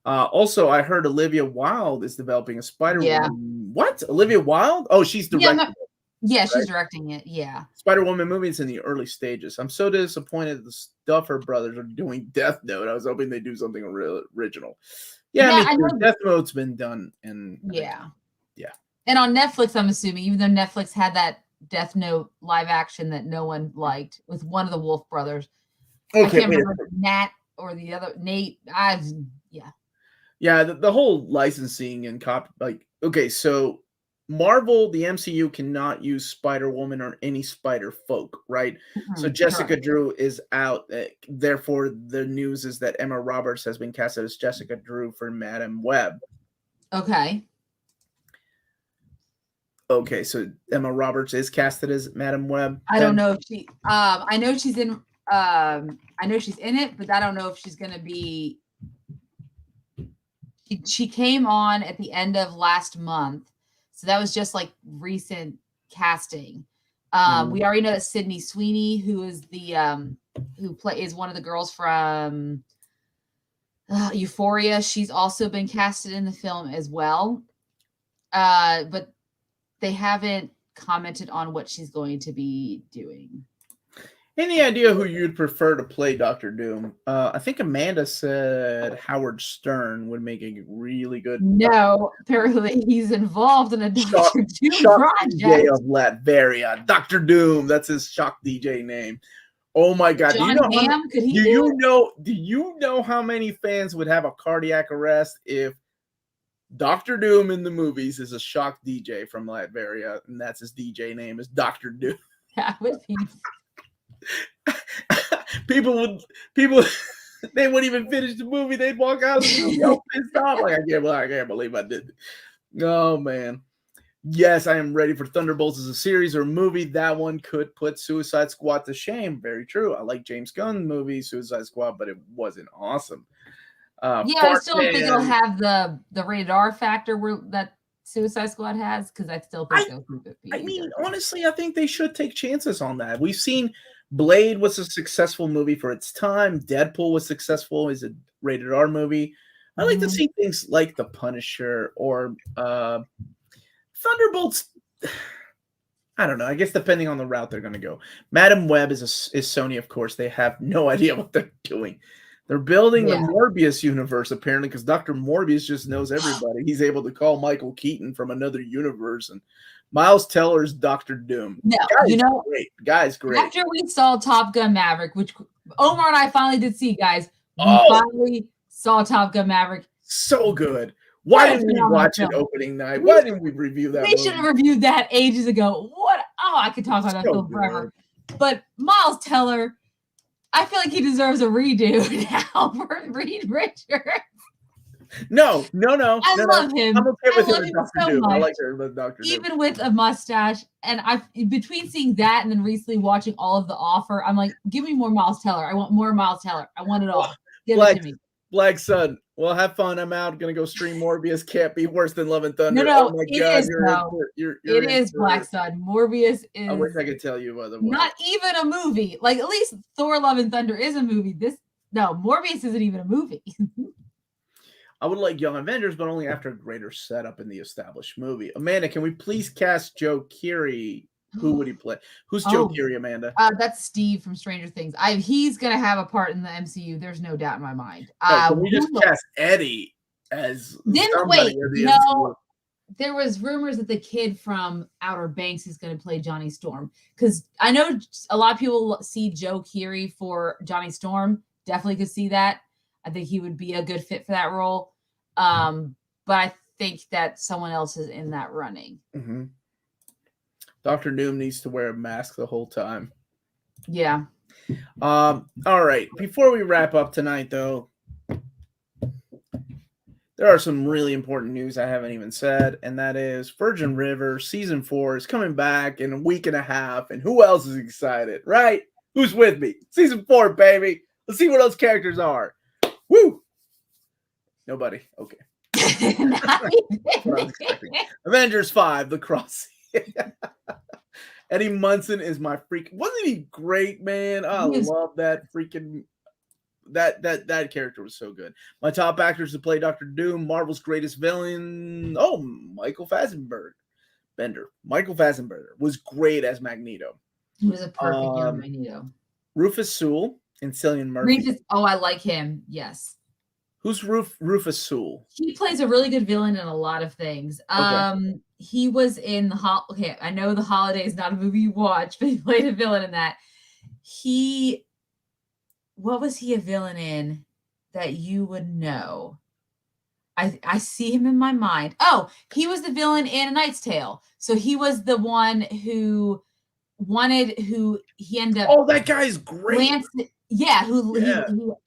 Also, I heard Olivia Wilde is developing a Spider-Woman. Yeah. What? Olivia Wilde? Oh, she's directing. Yeah, she's directing it. Yeah. Spider-Woman movie is in the early stages. I'm so disappointed the Duffer Brothers are doing Death Note. I was hoping they do something original. Yeah, I mean, Death Note's been done. And yeah. And on Netflix, I'm assuming, even though Netflix had that Death Note live action that no one liked with one of the Wolf brothers. Okay, I can't remember Nat or the other Nate. Yeah, the whole licensing and okay, so Marvel, the MCU cannot use Spider-Woman or any Spider folk, right? Mm-hmm. So Jessica Drew is out. Therefore, the news is that Emma Roberts has been casted as Jessica Drew for Madam Web. Okay, so Emma Roberts is casted as Madam Web. I don't know if she. I know she's in. I know she's in it, but I don't know if she's going to be. She came on at the end of last month, so that was just like recent casting. We already know that Sydney Sweeney, who is the is one of the girls from Euphoria, she's also been casted in the film as well. But they haven't commented on what she's going to be doing. Any idea who you'd prefer to play Dr. Doom? I think Amanda said Howard Stern would make a really good. No, apparently he's involved in a Dr. Doom project. DJ of Latveria, Dr. Doom. That's his shock DJ name. Oh my God! John Hamm, do you know how many fans would have a cardiac arrest if Dr. Doom in the movies is a shock DJ from Latveria, and that's his DJ name is Dr. Doom? That would be. people they wouldn't even finish the movie. They'd walk out of the movie all pissed off. Like I can't believe I did it. Oh man. Yes, I am ready for Thunderbolts as a series or a movie. That one could put Suicide Squad to shame. Very true. I like James Gunn movie Suicide Squad, but it wasn't awesome. I still don't think it'll have the rated R factor that Suicide Squad has, because I still think they'll keep it PG. I mean, honestly, I think they should take chances on that. We've seen Blade was a successful movie for its time. Deadpool was successful as a rated R movie. I like to see things like The Punisher or Thunderbolts. I don't know. I guess depending on the route they're going to go. Madam Web is Sony, of course. They have no idea what they're doing. They're building the Morbius universe, apparently, because Dr. Morbius just knows everybody. He's able to call Michael Keaton from another universe, and Miles Teller's Dr. Doom. No, Guy's great. After we saw Top Gun Maverick, which Omar and I finally did see, guys. We finally saw Top Gun Maverick. So good. Why didn't we watch it opening night? Why didn't we review that? We should have reviewed that ages ago. I could talk about that film forever. But Miles Teller, I feel like he deserves a redo now for Reed Richards. No. I love him. I'm okay with him so Doom. much. I like her with Dr. Doom. Even with a mustache. And between seeing that and then recently watching all of The Offer, I'm like, give me more Miles Teller. I want more Miles Teller. I want it all. Give it to me. Black Sun. Well, have fun. I'm out. Gonna go stream Morbius. Can't be worse than Love and Thunder. No, oh my it God, is. It is Black Sun. Morbius is. I wish I could tell you otherwise. Not even a movie. Like, at least Thor: Love and Thunder is a movie. Morbius isn't even a movie. I would like Young Avengers, but only after a greater setup in the established movie. Amanda, can we please cast Joe Keery? Who would he play? Who's Joe Keery, Amanda? That's Steve from Stranger Things. He's going to have a part in the MCU. There's no doubt in my mind. Can we just cast Eddie as wait, no. There was rumors that the kid from Outer Banks is going to play Johnny Storm. Because I know a lot of people see Joe Keery for Johnny Storm. Definitely could see that. I think he would be a good fit for that role. But I think that someone else is in that running. Mm-hmm. Dr. Doom needs to wear a mask the whole time. Yeah. All right. Before we wrap up tonight, though, there are some really important news I haven't even said, and that is Virgin River Season 4 is coming back in a week and a half, and who else is excited, right? Who's with me? Season 4, baby. Let's see what those characters are. Woo! Nobody. Okay. Avengers 5, The Crossing. Eddie Munson is my freak. Wasn't he great, man? I love that freaking that character was so good. My top actors to play Dr. Doom, Marvel's greatest villain. Oh, Michael Fassbender. Michael Fassbender was great as Magneto. He was a perfect young Magneto. Rufus Sewell and Cillian Murphy. I like him. Yes. Who's Rufus Sewell? He plays a really good villain in a lot of things. Okay. He was in I know The Holiday is not a movie you watch, but he played a villain in that. What was he a villain in that you would know? I see him in my mind. Oh, he was the villain in A Knight's Tale. So he was the one who he ended up. Oh, that guy's great. He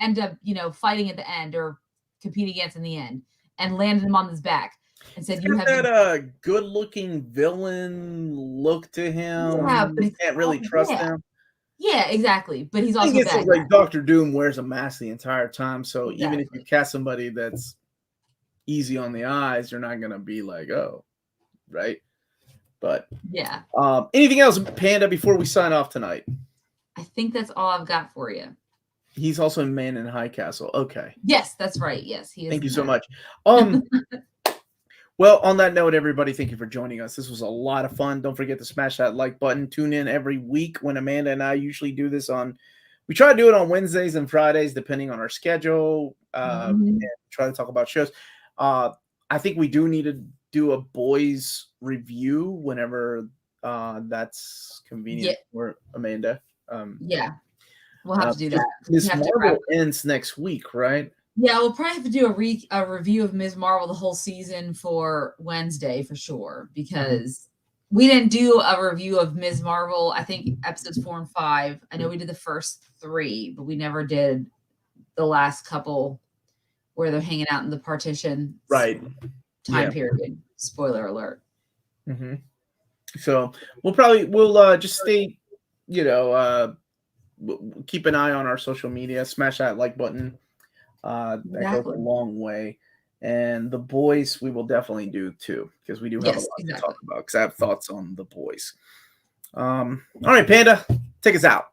ended up, fighting at the end or competing against in the end, and landed him on his back and said, "You have that good-looking villain look to him. Yeah, but you can't really trust him." Yeah, exactly. But he's also bad. Like Dr. Doom wears a mask the entire time, so even if you cast somebody that's easy on the eyes, you're not gonna be like, "Oh," right? But yeah. Anything else, Panda? Before we sign off tonight, I think that's all I've got for you. He's also in Man in High Castle. Okay. Yes, that's right. Yes, he is. Thank you so much. Well, on that note, everybody, thank you for joining us. This was a lot of fun. Don't forget to smash that like button. Tune in every week when Amanda and I usually do this we try to do it on Wednesdays and Fridays, depending on our schedule, and try to talk about shows. I think we do need to do a boys review whenever that's convenient for Amanda. Yeah. We'll have to do that. Ms. Marvel ends next week, right? Yeah, we'll probably have to do a review of Ms. Marvel the whole season for Wednesday for sure, because we didn't do a review of Ms. Marvel, I think episodes 4 and 5. I know we did the first 3, but we never did the last couple where they're hanging out in the partition time period. Spoiler alert. Mm-hmm. So we'll just stay, keep an eye on our social media, smash that like button. That goes a long way. And the boys, we will definitely do too, because we do have a lot to talk about. Because I have thoughts on the boys. All right, Panda, take us out.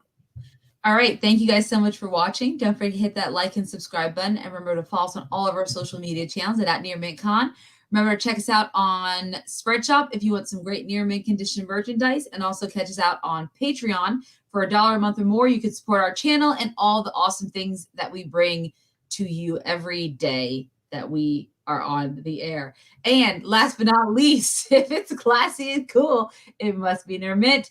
All right. Thank you guys so much for watching. Don't forget to hit that like and subscribe button, and remember to follow us on all of our social media channels at @NearMintCon. Remember to check us out on Spreadshop if you want some great near mint condition merchandise, and also catch us out on Patreon. For $1 a month or more, you can support our channel and all the awesome things that we bring to you every day that we are on the air. And last but not least, if it's classy and cool, it must be near mint.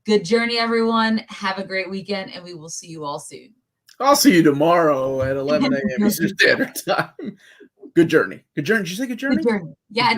Good journey, everyone. Have a great weekend, and we will see you all soon. I'll see you tomorrow at 11 a.m. Eastern Standard Time. Good journey. Good journey. Did you say good journey? Good journey. Yeah,